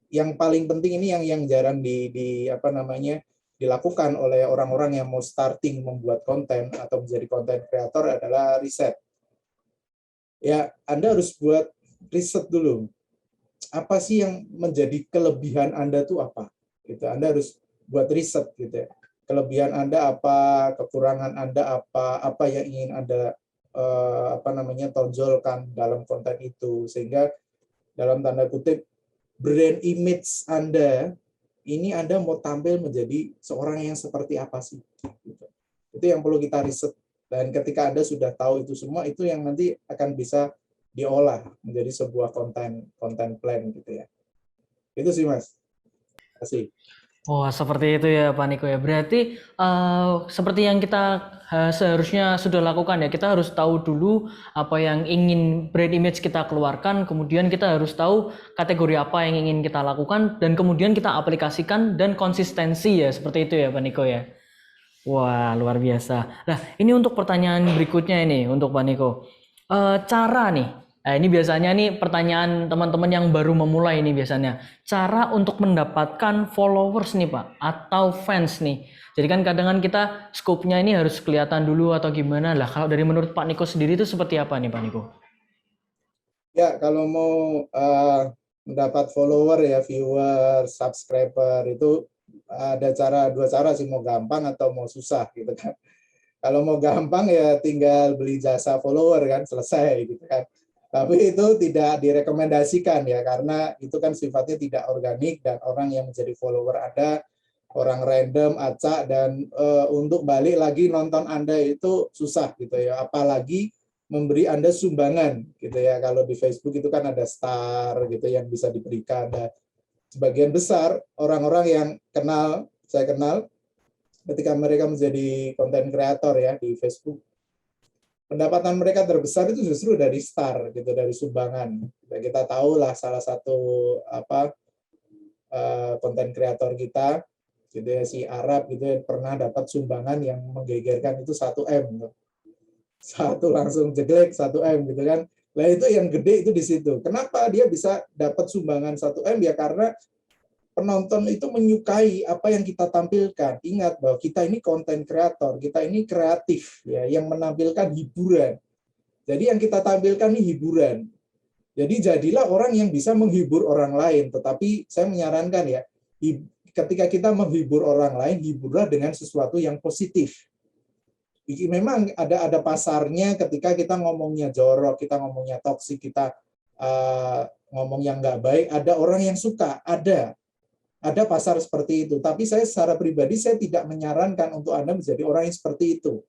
yang paling penting ini yang jarang dilakukan oleh orang-orang yang mau starting membuat konten atau menjadi konten kreator adalah riset. Ya, Anda harus buat riset dulu. Apa sih yang menjadi kelebihan Anda tuh apa? Gitu. Anda harus buat riset gitu ya. Kelebihan Anda apa, kekurangan Anda apa yang ingin Anda tonjolkan dalam konten itu, sehingga dalam tanda kutip brand image Anda ini Anda mau tampil menjadi seorang yang seperti apa sih? Gitu. Itu yang perlu kita riset. Dan ketika Anda sudah tahu itu semua, itu yang nanti akan bisa diolah menjadi sebuah konten plan gitu ya. Itu sih Mas. Terima kasih. Oh, seperti itu ya Pak Niko ya. Berarti seperti yang kita seharusnya sudah lakukan ya. Kita harus tahu dulu apa yang ingin brand image kita keluarkan, kemudian kita harus tahu kategori apa yang ingin kita lakukan, dan kemudian kita aplikasikan dan konsistensi ya. Seperti itu ya Pak Niko ya. Wah, luar biasa. Nah, ini untuk pertanyaan berikutnya ini untuk Pak Niko. Cara nih. Nah, ini biasanya nih pertanyaan teman-teman yang baru memulai ini biasanya. Cara untuk mendapatkan followers nih Pak, atau fans nih. Jadi kan kadang kita scope-nya ini harus kelihatan dulu atau gimana lah. Kalau dari menurut Pak Niko sendiri itu seperti apa nih Pak Niko? Ya, kalau mau mendapat follower ya, viewer, subscriber itu ada dua cara sih, mau gampang atau mau susah gitu kan. Kalau mau gampang ya tinggal beli jasa follower kan, selesai gitu kan. Tapi itu tidak direkomendasikan ya, karena itu kan sifatnya tidak organik dan orang yang menjadi follower Anda orang random, acak, dan untuk balik lagi nonton Anda itu susah gitu ya. Apalagi memberi Anda sumbangan gitu ya. Kalau di Facebook itu kan ada star gitu yang bisa diberikan, ada sebagian besar orang-orang yang saya kenal, ketika mereka menjadi konten kreator ya di Facebook, pendapatan mereka terbesar itu justru dari star, gitu, dari sumbangan. Kita tahu lah salah satu konten kreator kita, gitu ya, si Arab gitu ya, pernah dapat sumbangan yang menggegerkan itu 1 M. Satu langsung jeglek 1 M gitu kan. Lah itu yang gede itu di situ. Kenapa dia bisa dapat sumbangan 1 M? Ya karena penonton itu menyukai apa yang kita tampilkan. Ingat bahwa kita ini konten kreator, kita ini kreatif ya, yang menampilkan hiburan. Jadi yang kita tampilkan ini hiburan. Jadi jadilah orang yang bisa menghibur orang lain. Tetapi saya menyarankan ya, ketika kita menghibur orang lain, hiburlah dengan sesuatu yang positif. Memang ada pasarnya ketika kita ngomongnya jorok, kita ngomongnya toksik, kita ngomong yang nggak baik, ada orang yang suka, ada pasar seperti itu. Tapi saya secara pribadi saya tidak menyarankan untuk Anda menjadi orang yang seperti itu.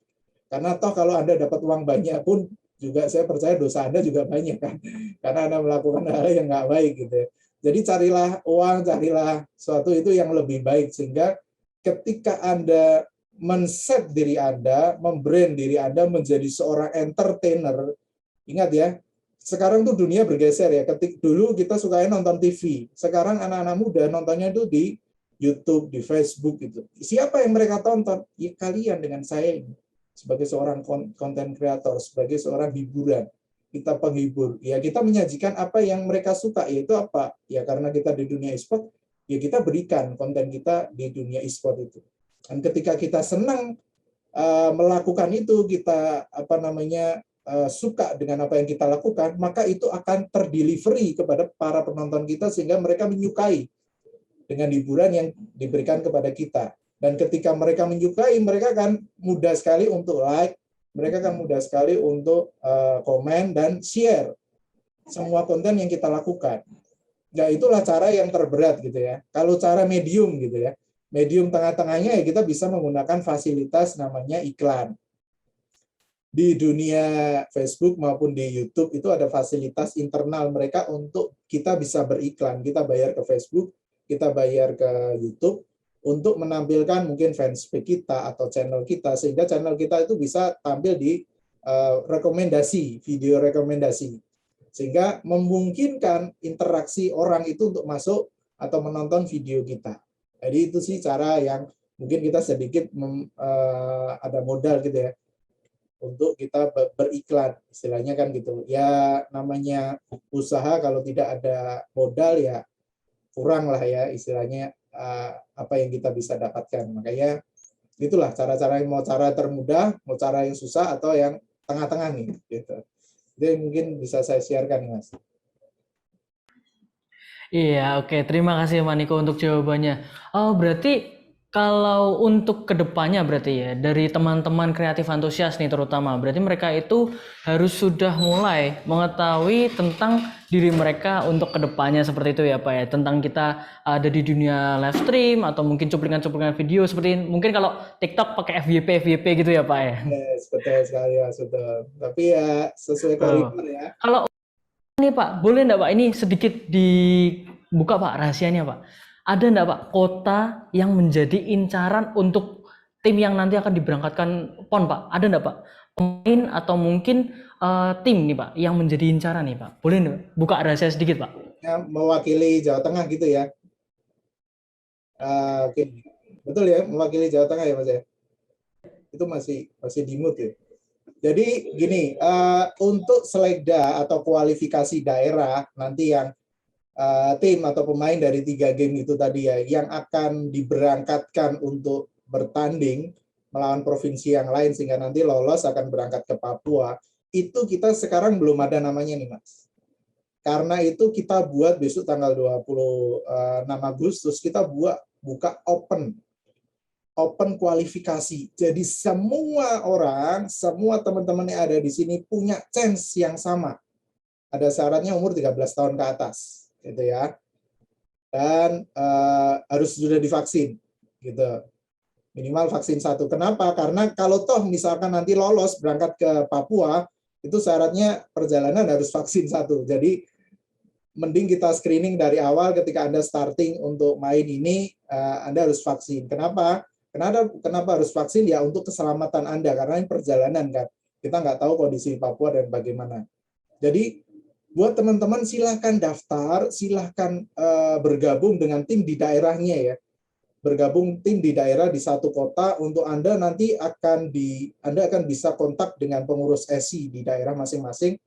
Karena toh kalau Anda dapat uang banyak pun juga saya percaya dosa Anda juga banyak kan. Karena Anda melakukan hal yang nggak baik gitu. Jadi carilah uang, carilah sesuatu itu yang lebih baik sehingga ketika Anda men-set diri Anda, membrand diri Anda menjadi seorang entertainer. Ingat ya, sekarang tuh dunia bergeser ya. Dulu kita sukanya nonton TV. Sekarang anak-anak muda nontonnya itu di YouTube, di Facebook gitu. Siapa yang mereka tonton? Ya kalian dengan saya ini. Sebagai seorang konten kreator, sebagai seorang hiburan. Kita penghibur. Ya kita menyajikan apa yang mereka suka. Yaitu apa? Ya karena kita di dunia e-sport, ya kita berikan konten kita di dunia e-sport itu. Dan ketika kita senang melakukan itu, kita suka dengan apa yang kita lakukan, maka itu akan terdelivery kepada para penonton kita sehingga mereka menyukai dengan hiburan yang diberikan kepada kita. Dan ketika mereka menyukai, mereka akan mudah sekali untuk like, mereka akan mudah sekali untuk komen dan share semua konten yang kita lakukan. Nah, itulah cara yang terberat gitu ya. Kalau cara medium gitu ya. Medium tengah-tengahnya ya kita bisa menggunakan fasilitas namanya iklan. Di dunia Facebook maupun di YouTube itu ada fasilitas internal mereka untuk kita bisa beriklan. Kita bayar ke Facebook, kita bayar ke YouTube untuk menampilkan mungkin fanspage kita atau channel kita sehingga channel kita itu bisa tampil di rekomendasi, video rekomendasi. Sehingga memungkinkan interaksi orang itu untuk masuk atau menonton video kita. Jadi itu sih cara yang mungkin kita sedikit ada modal gitu ya untuk kita beriklan, istilahnya kan gitu. Ya namanya usaha kalau tidak ada modal ya kurang lah ya istilahnya apa yang kita bisa dapatkan. Makanya itulah cara-cara yang mau cara termudah, mau cara yang susah atau yang tengah-tengah nih gitu. Jadi mungkin bisa saya sharekan Mas. Iya, oke. Terima kasih Mas Niko untuk jawabannya. Oh, berarti kalau untuk kedepannya berarti ya, dari teman-teman kreatif antusias nih terutama, berarti mereka itu harus sudah mulai mengetahui tentang diri mereka untuk kedepannya seperti itu ya Pak ya. Tentang kita ada di dunia live stream atau mungkin cuplikan-cuplikan video seperti mungkin kalau TikTok pakai FYP gitu ya Pak ya. Yes, betul sekali ya, sudah. Tapi ya sesuai koridor ya. Kalau ini Pak, boleh enggak Pak ini sedikit dibuka Pak rahasianya Pak. Ada enggak Pak kota yang menjadi incaran untuk tim yang nanti akan diberangkatkan PON Pak? Ada enggak Pak pemain atau mungkin tim nih Pak yang menjadi incaran nih Pak? Boleh enggak buka rahasia sedikit Pak? Ya, mewakili Jawa Tengah gitu ya. Oke. Betul ya, mewakili Jawa Tengah ya Mas ya. Itu masih di mute ya. Jadi gini, untuk selekda atau kualifikasi daerah nanti yang tim atau pemain dari 3 game itu tadi ya, yang akan diberangkatkan untuk bertanding melawan provinsi yang lain sehingga nanti lolos akan berangkat ke Papua, itu kita sekarang belum ada namanya nih Mas. Karena itu kita buat besok tanggal 26 Agustus, kita buka open kualifikasi. Jadi semua orang, semua teman-teman yang ada di sini punya chance yang sama. Ada syaratnya umur 13 tahun ke atas, gitu ya. Dan harus sudah divaksin, gitu. Minimal vaksin 1. Kenapa? Karena kalau toh misalkan nanti lolos berangkat ke Papua, itu syaratnya perjalanan harus vaksin 1. Jadi mending kita screening dari awal ketika Anda starting untuk main ini, Anda harus vaksin. Kenapa? Kenapa harus vaksin? Ya untuk keselamatan Anda, karena ini perjalanan kan. Kita nggak tahu kondisi Papua dan bagaimana. Jadi buat teman-teman silahkan daftar, silahkan bergabung dengan tim di daerahnya ya. Bergabung tim di daerah di satu kota untuk Anda nanti Anda akan bisa kontak dengan pengurus SI di daerah masing-masing,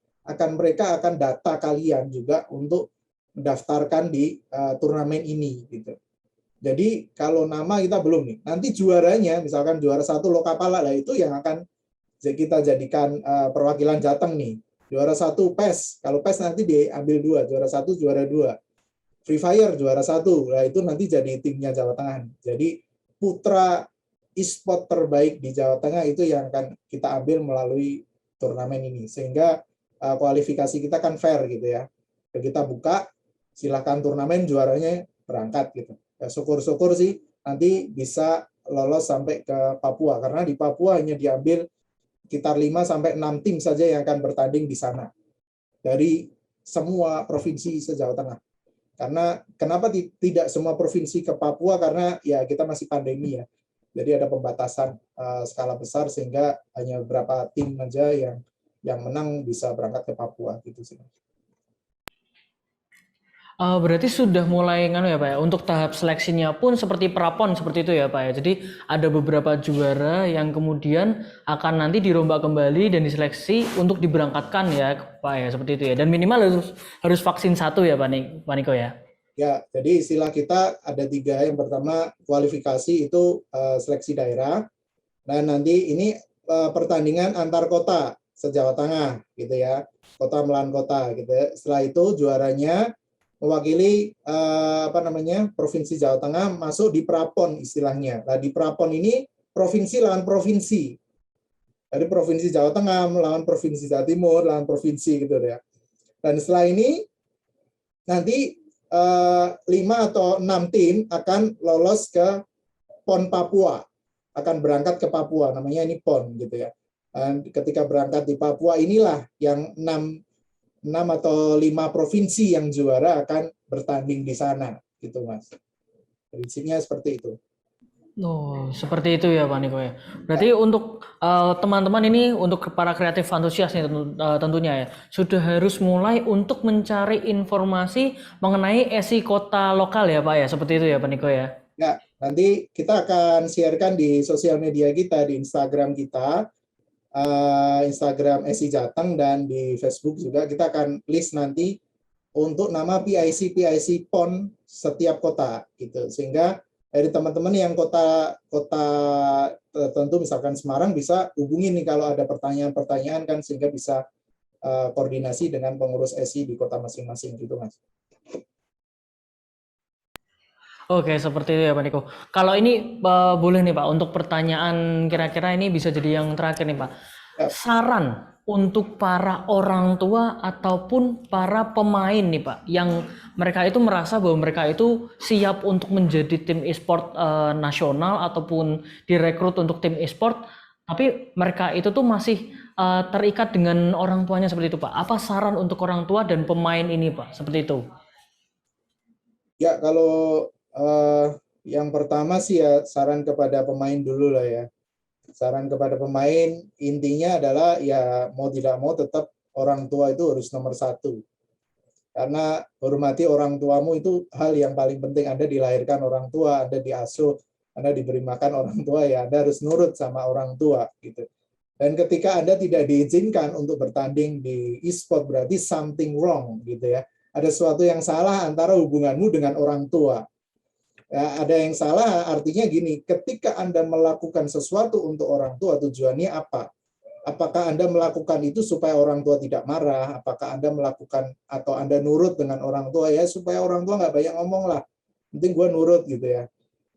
mereka akan data kalian juga untuk mendaftarkan di turnamen ini gitu. Jadi kalau nama kita belum nih, nanti juaranya misalkan juara 1 Lokapala lah itu yang akan kita jadikan perwakilan Jateng nih. Juara 1 PES, kalau PES nanti diambil 2, juara 1, juara 2. Free Fire juara 1, nah itu nanti jadi timnya Jawa Tengah. Jadi putra e-sport terbaik di Jawa Tengah itu yang akan kita ambil melalui turnamen ini. Sehingga kualifikasi kita kan fair gitu ya. Kita buka, silakan turnamen juaranya berangkat gitu. Ya, syukur-syukur sih nanti bisa lolos sampai ke Papua, karena di Papua hanya diambil sekitar 5-6 tim saja yang akan bertanding di sana dari semua provinsi se-Jawa Tengah. Karena kenapa tidak semua provinsi ke Papua, karena ya kita masih pandemi ya, jadi ada pembatasan skala besar sehingga hanya beberapa tim aja yang menang bisa berangkat ke Papua gitu sih. Berarti sudah mulai ya Pak ya, untuk tahap seleksinya pun seperti prapon seperti itu ya Pak ya. Jadi ada beberapa juara yang kemudian akan nanti dirombak kembali dan diseleksi untuk diberangkatkan ya Pak ya, seperti itu ya. Dan minimal harus vaksin 1 ya Pak Niko ya. Ya, jadi istilah kita ada 3. Yang pertama kualifikasi itu seleksi daerah. Nah nanti ini pertandingan antar kota se-Jawa Tengah gitu ya, kota melawan kota gitu ya. Setelah itu juaranya mewakili provinsi Jawa Tengah masuk di prapon istilahnya. Nah di prapon ini provinsi lawan provinsi. Jadi provinsi Jawa Tengah melawan provinsi Jawa Timur, lawan provinsi gitu ya. Dan setelah ini nanti 5 atau 6 tim akan lolos ke PON Papua, akan berangkat ke Papua, namanya ini PON gitu ya. Dan ketika berangkat di Papua inilah yang 6 atau 5 provinsi yang juara akan bertanding di sana gitu Mas. Prinsipnya seperti itu. Oh, seperti itu ya Pak Niko ya. Berarti untuk teman-teman ini, untuk para kreatif antusias nih tentunya ya, sudah harus mulai untuk mencari informasi mengenai SI kota lokal ya Pak ya, seperti itu ya Pak Niko ya. Ya, nanti kita akan sharekan di sosial media kita, di Instagram kita, Instagram SI Jateng, dan di Facebook juga kita akan list nanti untuk nama PIC PON setiap kota gitu, sehingga dari teman-teman yang kota tertentu misalkan Semarang bisa hubungi nih kalau ada pertanyaan-pertanyaan kan, sehingga bisa koordinasi dengan pengurus SI di kota masing-masing gitu Mas. Oke, seperti itu ya Pak Niko. Kalau ini boleh nih Pak, untuk pertanyaan kira-kira ini bisa jadi yang terakhir nih Pak. Saran untuk para orang tua ataupun para pemain nih Pak, yang mereka itu merasa bahwa mereka itu siap untuk menjadi tim e-sport nasional ataupun direkrut untuk tim e-sport, tapi mereka itu tuh masih terikat dengan orang tuanya seperti itu Pak. Apa saran untuk orang tua dan pemain ini Pak, seperti itu? Ya, kalau yang pertama sih ya saran kepada pemain dulu lah ya. Saran kepada pemain intinya adalah ya mau tidak mau tetap orang tua itu harus nomor 1. Karena hormati orang tuamu itu hal yang paling penting. Anda dilahirkan orang tua, Anda diasuh, Anda diberi makan orang tua, ya Anda harus nurut sama orang tua gitu. Dan ketika Anda tidak diizinkan untuk bertanding di e-sport, berarti something wrong gitu ya. Ada sesuatu yang salah antara hubunganmu dengan orang tua. Ya, ada yang salah artinya gini, ketika Anda melakukan sesuatu untuk orang tua, tujuannya apa? Apakah Anda melakukan itu supaya orang tua tidak marah? Apakah Anda melakukan atau Anda nurut dengan orang tua ya supaya orang tua nggak banyak ngomong lah. Penting gue nurut gitu ya.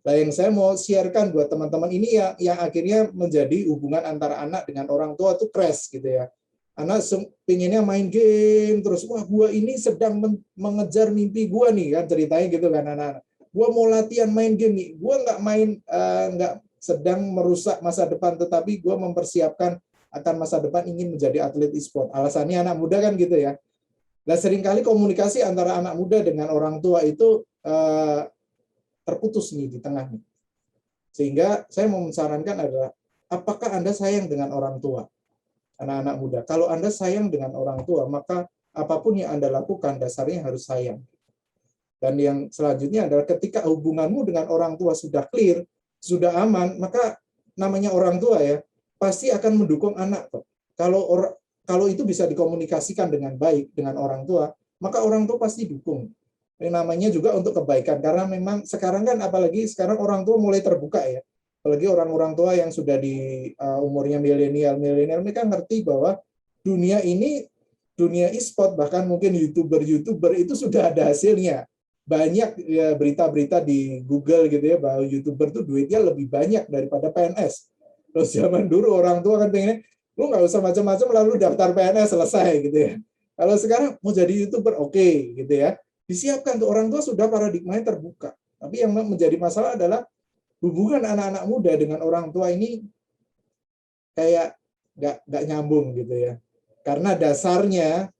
Nah, yang saya mau sharekan buat teman-teman ini yang akhirnya menjadi hubungan antara anak dengan orang tua itu crash gitu ya. Anak pinginnya main game terus, wah gue ini sedang mengejar mimpi gue nih kan, ceritanya gitu kan anak-anak. Gue mau latihan main game nih, gue nggak sedang merusak masa depan, tetapi gue mempersiapkan akan masa depan ingin menjadi atlet e-sport. Alasannya anak muda kan gitu ya. Nah, seringkali komunikasi antara anak muda dengan orang tua itu terputus nih di tengah nih. Sehingga saya mau menyarankan adalah, apakah Anda sayang dengan orang tua? Anak-anak muda, kalau Anda sayang dengan orang tua, maka apapun yang Anda lakukan dasarnya harus sayang. Dan yang selanjutnya adalah ketika hubunganmu dengan orang tua sudah clear, sudah aman, maka namanya orang tua ya, pasti akan mendukung anak kok. Kalau itu bisa dikomunikasikan dengan baik dengan orang tua, maka orang tua pasti dukung. Ini namanya juga untuk kebaikan, karena memang sekarang kan, apalagi sekarang orang tua mulai terbuka ya. Apalagi orang-orang tua yang sudah di umurnya milenial, mereka ngerti bahwa dunia ini, dunia e-sport, bahkan mungkin YouTuber itu sudah ada hasilnya. Banyak ya, berita-berita di Google gitu ya, bahwa YouTuber tuh duitnya lebih banyak daripada PNS. Terus zaman dulu orang tua kan pengennya, lu nggak usah macam-macam lalu daftar PNS selesai gitu ya. Kalau sekarang mau jadi YouTuber oke, gitu ya. Disiapkan tuh, orang tua sudah paradigmanya terbuka. Tapi yang menjadi masalah adalah hubungan anak-anak muda dengan orang tua ini kayak nggak nyambung gitu ya. Karena dasarnya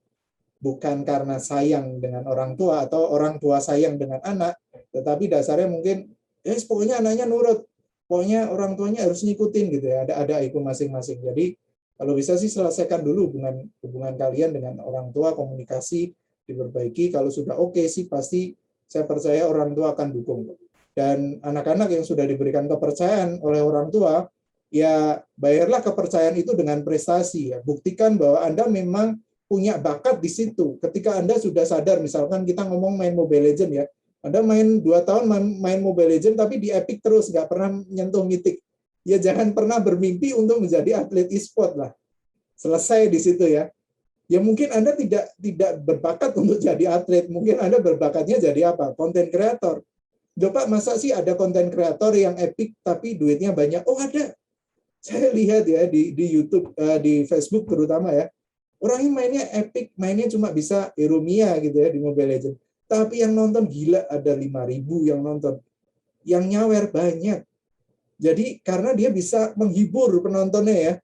bukan karena sayang dengan orang tua atau orang tua sayang dengan anak, tetapi dasarnya mungkin pokoknya anaknya nurut, pokoknya orang tuanya harus ngikutin gitu ya. Ada itu masing-masing. Jadi kalau bisa sih selesaikan dulu hubungan kalian dengan orang tua, komunikasi diperbaiki. Kalau sudah oke sih pasti saya percaya orang tua akan dukung. Dan anak-anak yang sudah diberikan kepercayaan oleh orang tua, ya bayarlah kepercayaan itu dengan prestasi. Ya. Buktikan bahwa Anda memang punya bakat di situ. Ketika Anda sudah sadar, misalkan kita ngomong main Mobile Legends ya, Anda main 2 tahun main Mobile Legends tapi di Epic terus, nggak pernah nyentuh Mythic. Ya jangan pernah bermimpi untuk menjadi atlet e-sport lah. Selesai di situ ya. Ya mungkin Anda tidak berbakat untuk jadi atlet, mungkin Anda berbakatnya jadi apa? Content creator. Pak, masa sih ada content creator yang epic tapi duitnya banyak? Oh ada. Saya lihat ya di YouTube, di Facebook terutama ya. Orang ini mainnya epic, mainnya cuma bisa Erumia gitu ya di Mobile Legends. Tapi yang nonton gila, ada 5.000 yang nonton. Yang nyawer banyak. Jadi karena dia bisa menghibur penontonnya ya.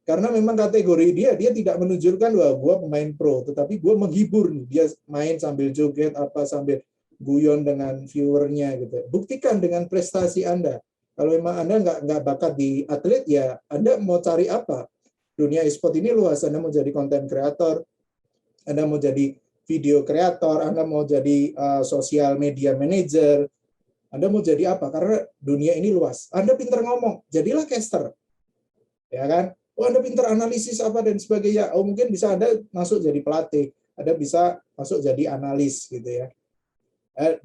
Karena memang kategori dia tidak menunjukkan bahwa gue pemain pro, tetapi gue menghibur nih. Dia main sambil joget sambil guyon dengan viewernya gitu. Buktikan dengan prestasi Anda. Kalau memang Anda nggak bakat di atlet ya Anda mau cari apa? Dunia e-sport ini luas. Anda mau jadi content creator, Anda mau jadi video creator, Anda mau jadi social media manager, Anda mau jadi apa? Karena dunia ini luas. Anda pintar ngomong, jadilah caster. Ya kan? Oh, Anda pintar analisis apa dan sebagainya. Oh, mungkin bisa Anda masuk jadi pelatih. Anda bisa masuk jadi analis gitu ya.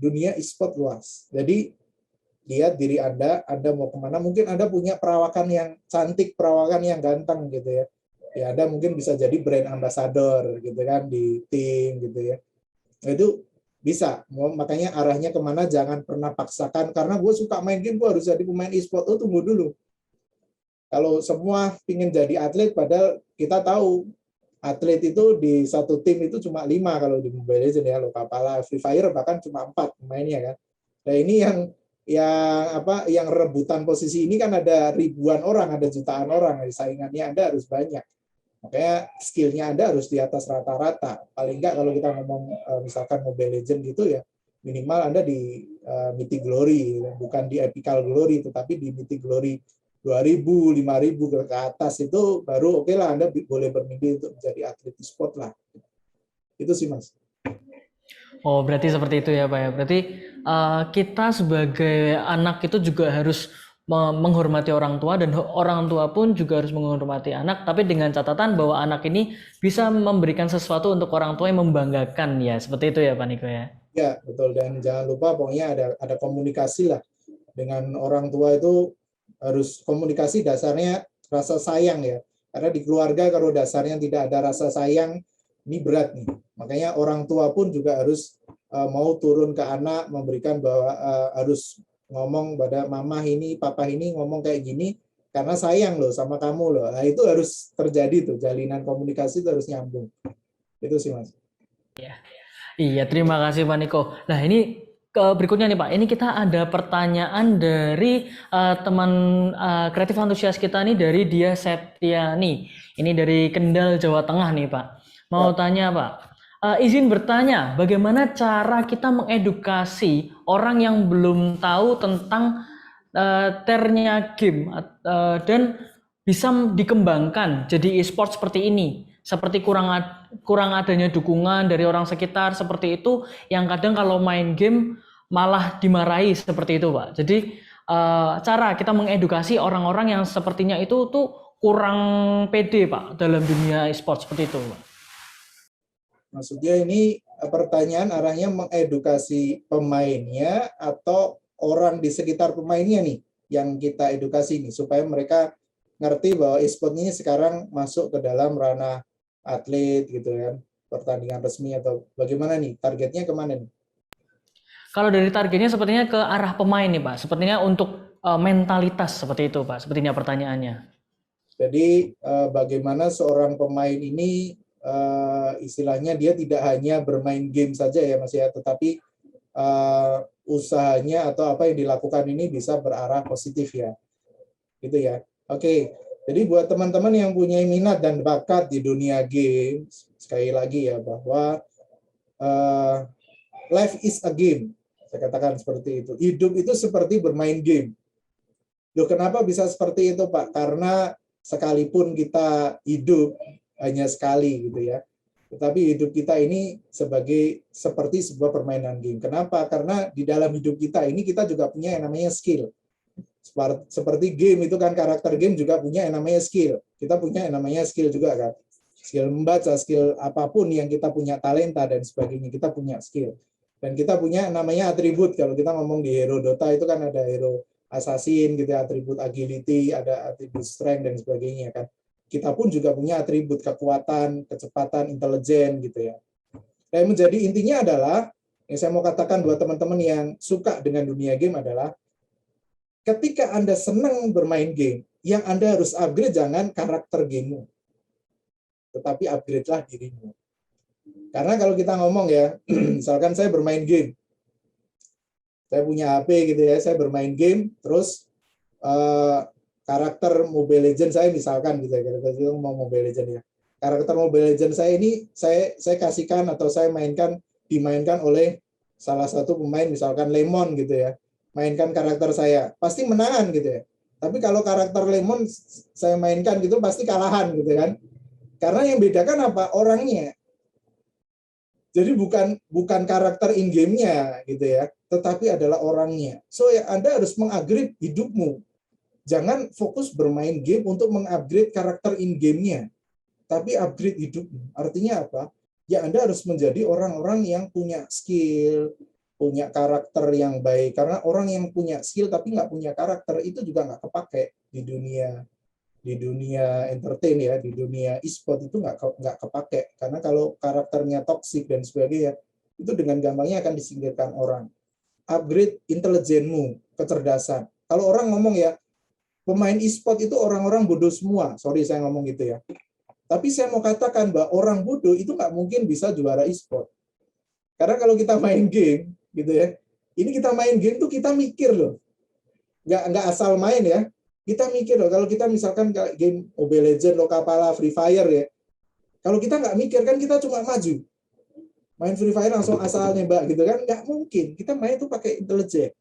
Dunia e-sport luas. Jadi lihat diri Anda mau kemana. Mungkin Anda punya perawakan yang cantik, perawakan yang ganteng gitu ya. Ya Anda mungkin bisa jadi brand ambassador gitu kan di tim gitu ya. Itu bisa. Makanya arahnya kemana jangan pernah paksakan. Karena gue suka main game, gue harus jadi pemain e-sport. Oh tunggu dulu. Kalau semua ingin jadi atlet, padahal kita tahu atlet itu di satu tim itu cuma 5 kalau di Mobile Legends ya, Lokapala, Free Fire bahkan cuma 4 pemainnya kan. Nah ini yang rebutan posisi ini kan ada ribuan orang, ada jutaan orang, saingannya Anda harus banyak. Makanya skillnya Anda harus di atas rata-rata. Paling enggak kalau kita ngomong misalkan Mobile Legends gitu ya, minimal Anda di Mythic Glory, bukan di Epical Glory, tetapi di Mythic Glory 2.000, 5.000 ke atas itu baru oke lah Anda boleh bermimpi untuk menjadi atlet e-sport lah. Itu sih Mas. Oh berarti seperti itu ya Pak ya. Berarti kita sebagai anak itu juga harus menghormati orang tua dan orang tua pun juga harus menghormati anak. Tapi dengan catatan bahwa anak ini bisa memberikan sesuatu untuk orang tua yang membanggakan ya. Seperti itu ya Pak Niko ya. Ya betul, dan jangan lupa pokoknya ada komunikasi lah dengan orang tua itu. Harus komunikasi, dasarnya rasa sayang ya. Karena di keluarga kalau dasarnya tidak ada rasa sayang, ini berat nih. Makanya orang tua pun juga harus mau turun ke anak, memberikan bahwa harus ngomong pada mama ini, papa ini ngomong kayak gini, karena sayang loh sama kamu loh. Nah itu harus terjadi tuh, jalinan komunikasi itu harus nyambung. Itu sih Mas. Iya, terima kasih Pak Niko. Nah ini berikutnya nih Pak, ini kita ada pertanyaan dari teman kreatif antusias kita nih, dari Dia Septiani. Ini dari Kendal, Jawa Tengah nih Pak. Mau tanya Pak, izin bertanya, bagaimana cara kita mengedukasi orang yang belum tahu tentang ternya game dan bisa dikembangkan jadi e-sport seperti ini? Seperti kurang adanya dukungan dari orang sekitar seperti itu, yang kadang kalau main game malah dimarahi seperti itu, Pak. Jadi cara kita mengedukasi orang-orang yang sepertinya itu tuh kurang pede, Pak, dalam dunia e-sport seperti itu, Pak. Maksudnya ini pertanyaan arahnya mengedukasi pemainnya atau orang di sekitar pemainnya nih yang kita edukasi nih supaya mereka ngerti bahwa e-sport ini sekarang masuk ke dalam ranah atlet gitu kan, pertandingan resmi atau bagaimana nih, targetnya kemana nih? Kalau dari targetnya sepertinya ke arah pemain nih, Pak. Sepertinya untuk mentalitas seperti itu, Pak. Sepertinya pertanyaannya. Jadi bagaimana seorang pemain ini istilahnya dia tidak hanya bermain game saja ya Mas ya, tetapi usahanya atau apa yang dilakukan ini bisa berarah positif ya, gitu ya. Oke, jadi buat teman-teman yang punya minat dan bakat di dunia game, sekali lagi ya bahwa life is a game, saya katakan seperti itu. Hidup itu seperti bermain game. Loh, kenapa bisa seperti itu Pak? Karena sekalipun kita hidup hanya sekali gitu ya, tetapi hidup kita ini seperti sebuah permainan game. Kenapa? Karena di dalam hidup kita ini kita juga punya yang namanya skill. Seperti game itu kan, karakter game juga punya yang namanya skill. Kita punya yang namanya skill juga kan. Skill membaca, skill apapun yang kita punya, talenta dan sebagainya, kita punya skill. Dan kita punya yang namanya atribut. Kalau kita ngomong di Hero Dota itu kan ada hero assassin gitu, atribut agility, ada atribut strength dan sebagainya kan. Kita pun juga punya atribut kekuatan, kecepatan, intelijen gitu ya. Dan menjadi intinya adalah, yang saya mau katakan buat teman-teman yang suka dengan dunia game adalah, ketika Anda senang bermain game, yang Anda harus upgrade jangan karakter gamemu, tetapi upgrade-lah dirimu. Karena kalau kita ngomong ya, misalkan saya bermain game, saya punya HP gitu ya, saya bermain game, terus karakter Mobile Legends saya misalkan gitu ya, kita mau Mobile Legends ya. Karakter Mobile Legends saya ini saya kasihkan atau saya dimainkan oleh salah satu pemain misalkan Lemon gitu ya. Mainkan karakter saya, pasti menangan gitu ya. Tapi kalau karakter Lemon saya mainkan gitu pasti kalahan gitu kan. Karena yang bedakan apa? Orangnya. Jadi bukan karakter in game-nya gitu ya, tetapi adalah orangnya. So ya Anda harus mengupgrade hidupmu. Jangan fokus bermain game untuk mengupgrade karakter in-game-nya, tapi upgrade hidupmu. Artinya apa? Ya Anda harus menjadi orang-orang yang punya skill, punya karakter yang baik. Karena orang yang punya skill tapi nggak punya karakter, itu juga nggak kepake di dunia entertain ya, di dunia e-sport itu nggak kepake. Karena kalau karakternya toksik dan sebagainya, itu dengan gampangnya akan disingkirkan orang. Upgrade intelijenmu, kecerdasan. Kalau orang ngomong ya, pemain e-sport itu orang-orang bodoh semua. Sorry saya ngomong gitu ya. Tapi saya mau katakan bahwa orang bodoh itu nggak mungkin bisa juara e-sport. Karena kalau kita main game, gitu ya, ini kita main game tuh kita mikir loh. Nggak asal main ya. Kita mikir loh, kalau kita misalkan game Mobile Legends, Lokapala, Free Fire ya. Kalau kita nggak mikir kan kita cuma maju. Main Free Fire langsung asal nembak gitu kan. Nggak mungkin. Kita main tuh pakai intelijen,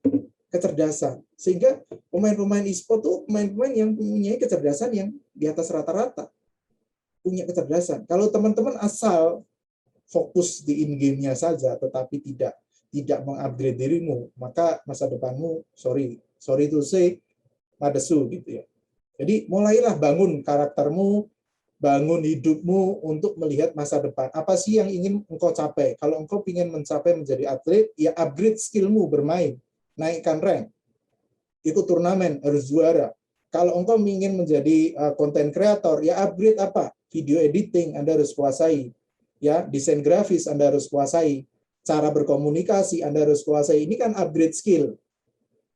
kecerdasan. Sehingga pemain-pemain e-sport tuh pemain-pemain yang punya kecerdasan yang di atas rata-rata. Punya kecerdasan. Kalau teman-teman asal fokus di in-game-nya saja, tetapi tidak mengupgrade dirimu, maka masa depanmu, sorry to say, madesu gitu ya. Jadi mulailah bangun karaktermu, bangun hidupmu untuk melihat masa depan. Apa sih yang ingin engkau capai? Kalau engkau ingin mencapai menjadi atlet, ya upgrade skillmu bermain. Naikkan rank, ikut turnamen, harus juara. Kalau engkau ingin menjadi content creator, ya upgrade apa? Video editing Anda harus kuasai, ya desain grafis Anda harus kuasai, cara berkomunikasi Anda harus kuasai. Ini kan upgrade skill,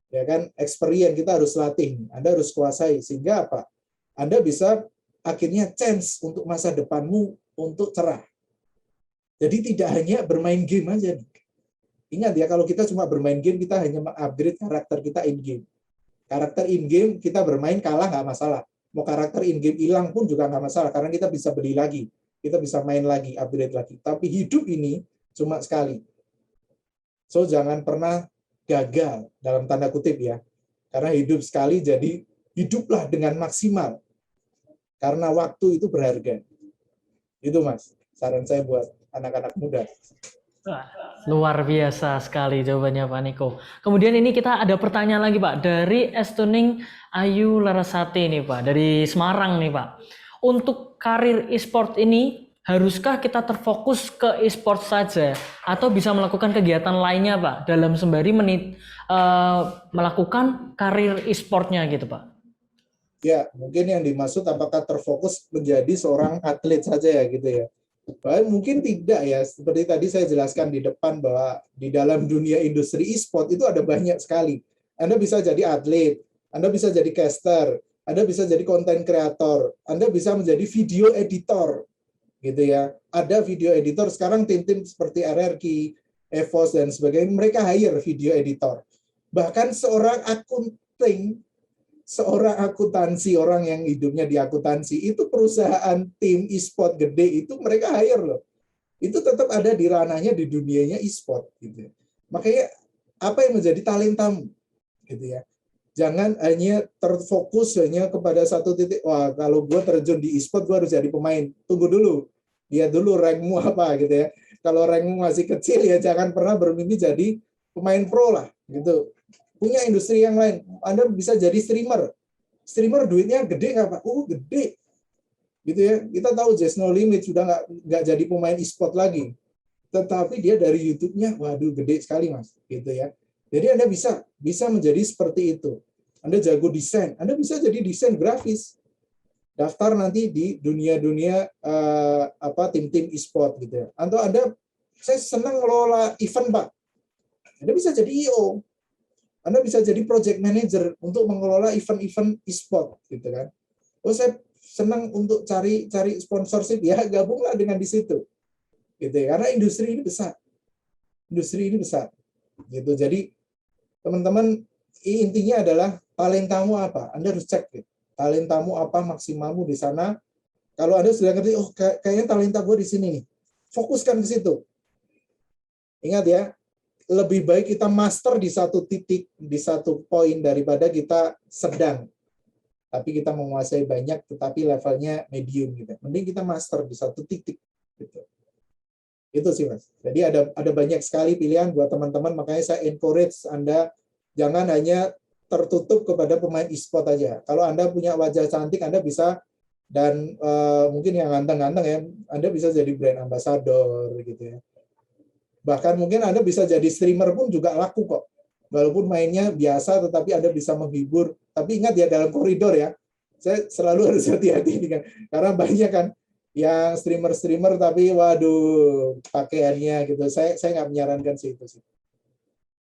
ya kan? Experience kita harus latih, Anda harus kuasai sehingga apa? Anda bisa akhirnya chance untuk masa depanmu untuk cerah. Jadi tidak hanya bermain game aja nih. Ingat ya, kalau kita cuma bermain game, kita hanya mengupgrade karakter kita in-game. Karakter in-game kita bermain kalah nggak masalah. Mau karakter in-game hilang pun juga nggak masalah, karena kita bisa beli lagi. kita bisa main lagi, upgrade lagi. Tapi hidup ini cuma sekali. So jangan pernah gagal dalam tanda kutip ya. Karena hidup sekali, jadi hiduplah dengan maksimal. Karena waktu itu berharga. Itu Mas, saran saya buat anak-anak muda. Luar biasa sekali jawabannya Pak Niko. Kemudian ini kita ada pertanyaan lagi Pak dari Estuning Ayu Larasati nih Pak, dari Semarang nih Pak. Untuk karir e-sport ini, haruskah kita terfokus ke e-sport saja atau bisa melakukan kegiatan lainnya Pak dalam sembari melakukan karir e-sportnya gitu Pak? Ya, mungkin yang dimaksud apakah terfokus menjadi seorang atlet saja ya gitu ya. Mungkin tidak ya, seperti tadi saya jelaskan di depan bahwa di dalam dunia industri e-sport itu ada banyak sekali. Anda bisa jadi atlet, Anda bisa jadi caster, Anda bisa jadi content creator, Anda bisa menjadi video editor, gitu ya. Ada video editor, sekarang tim-tim seperti RRQ, EVOS, dan sebagainya, mereka hire video editor. Bahkan seorang akunting, seorang akuntansi, orang yang hidupnya di akuntansi, itu perusahaan tim e-sport gede itu mereka hire loh. Itu tetap ada di ranahnya di dunianya e-sport gitu. Makanya apa yang menjadi talentamu gitu ya. Jangan hanya terfokus hanya kepada satu titik. Wah, kalau gue terjun di e-sport gue harus jadi pemain. Tunggu dulu. Lihat dulu rankmu apa gitu ya. Kalau rankmu masih kecil ya jangan pernah bermimpi jadi pemain pro lah gitu. Punya industri yang lain. Anda bisa jadi streamer. Streamer duitnya gede nggak Pak? Gede. Gitu ya. Kita tahu Just No Limit sudah nggak jadi pemain e-sport lagi. Tetapi dia dari YouTube-nya, waduh gede sekali Mas. Gitu ya. Jadi Anda bisa menjadi seperti itu. Anda jago desain. Anda bisa jadi desain grafis. Daftar nanti di dunia-dunia tim-tim e-sport gitu ya. Atau saya senang ngelola event Pak. Anda bisa jadi IO. Anda bisa jadi project manager untuk mengelola event-event e-sport gitu kan. Saya senang untuk cari sponsorship ya, gabunglah dengan di situ. Gitu ya. Karena industri ini besar. Industri ini besar. Gitu. Jadi teman-teman intinya adalah talentamu apa? Anda harus cek gitu. Talentamu apa, maksimalmu di sana. Kalau Anda sudah ngerti, kayaknya talenta gue di sini nih. Fokuskan ke situ. Ingat ya, lebih baik kita master di satu titik, di satu poin daripada kita sedang. Tapi kita menguasai banyak, tetapi levelnya medium gitu. Mending kita master di satu titik. Gitu. Itu sih Mas. Jadi ada banyak sekali pilihan buat teman-teman, makanya saya encourage Anda jangan hanya tertutup kepada pemain e-sport aja. Kalau Anda punya wajah cantik, Anda bisa, dan mungkin yang ganteng-ganteng ya, Anda bisa jadi brand ambassador gitu ya. Bahkan mungkin Anda bisa jadi streamer pun juga laku kok. Walaupun mainnya biasa, tetapi Anda bisa menghibur. Tapi ingat ya, dalam koridor ya, saya selalu harus hati-hati kan. Karena banyak kan yang streamer tapi waduh pakaiannya gitu. Saya nggak menyarankan sih itu sih.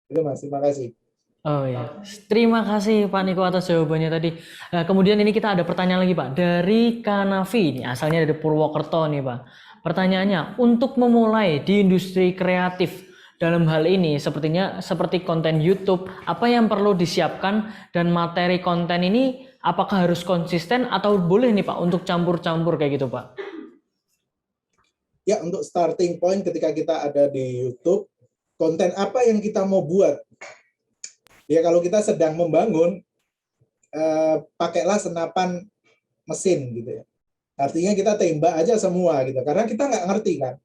Itu Mas, terima kasih. Oh ya, terima kasih Pak Niko atas jawabannya tadi. Nah, kemudian ini kita ada pertanyaan lagi Pak dari Kanavi, ini asalnya dari Purwokerto nih Pak. Pertanyaannya, untuk memulai di industri kreatif dalam hal ini seperti konten YouTube, apa yang perlu disiapkan dan materi konten ini apakah harus konsisten atau boleh nih Pak untuk campur-campur kayak gitu Pak? Ya, untuk starting point ketika kita ada di YouTube, konten apa yang kita mau buat? Ya kalau kita sedang membangun, pakailah senapan mesin gitu ya. Artinya kita tembak aja semua gitu, karena kita nggak ngerti kan.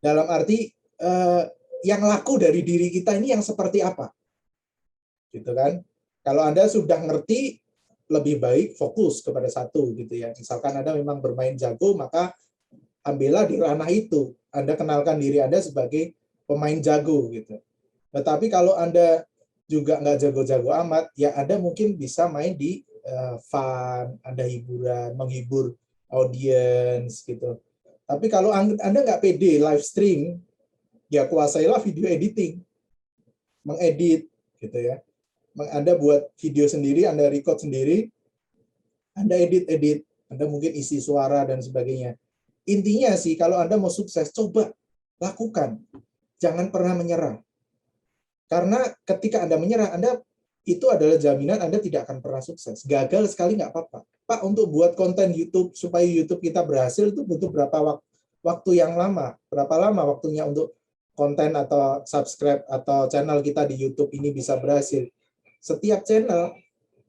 Dalam arti yang laku dari diri kita ini yang seperti apa, gitu kan? Kalau Anda sudah ngerti, lebih baik fokus kepada satu gitu ya. Misalkan Anda memang bermain jago, maka ambillah di ranah itu. Anda kenalkan diri Anda sebagai pemain jago gitu. Tetapi kalau Anda juga nggak jago-jago amat, ya Anda mungkin bisa main di fun, Anda hiburan, menghibur audience gitu. Tapi kalau Anda nggak pede live stream, ya kuasailah video editing, mengedit gitu ya. Anda buat video sendiri, Anda record sendiri, Anda edit, Anda mungkin isi suara dan sebagainya. Intinya sih kalau Anda mau sukses, coba lakukan, jangan pernah menyerah. Karena ketika Anda menyerah, itu adalah jaminan Anda tidak akan pernah sukses. Gagal sekali nggak apa-apa. Pak, untuk buat konten YouTube supaya YouTube kita berhasil itu butuh berapa waktu yang lama? Berapa lama waktunya untuk konten atau subscribe atau channel kita di YouTube ini bisa berhasil? Setiap channel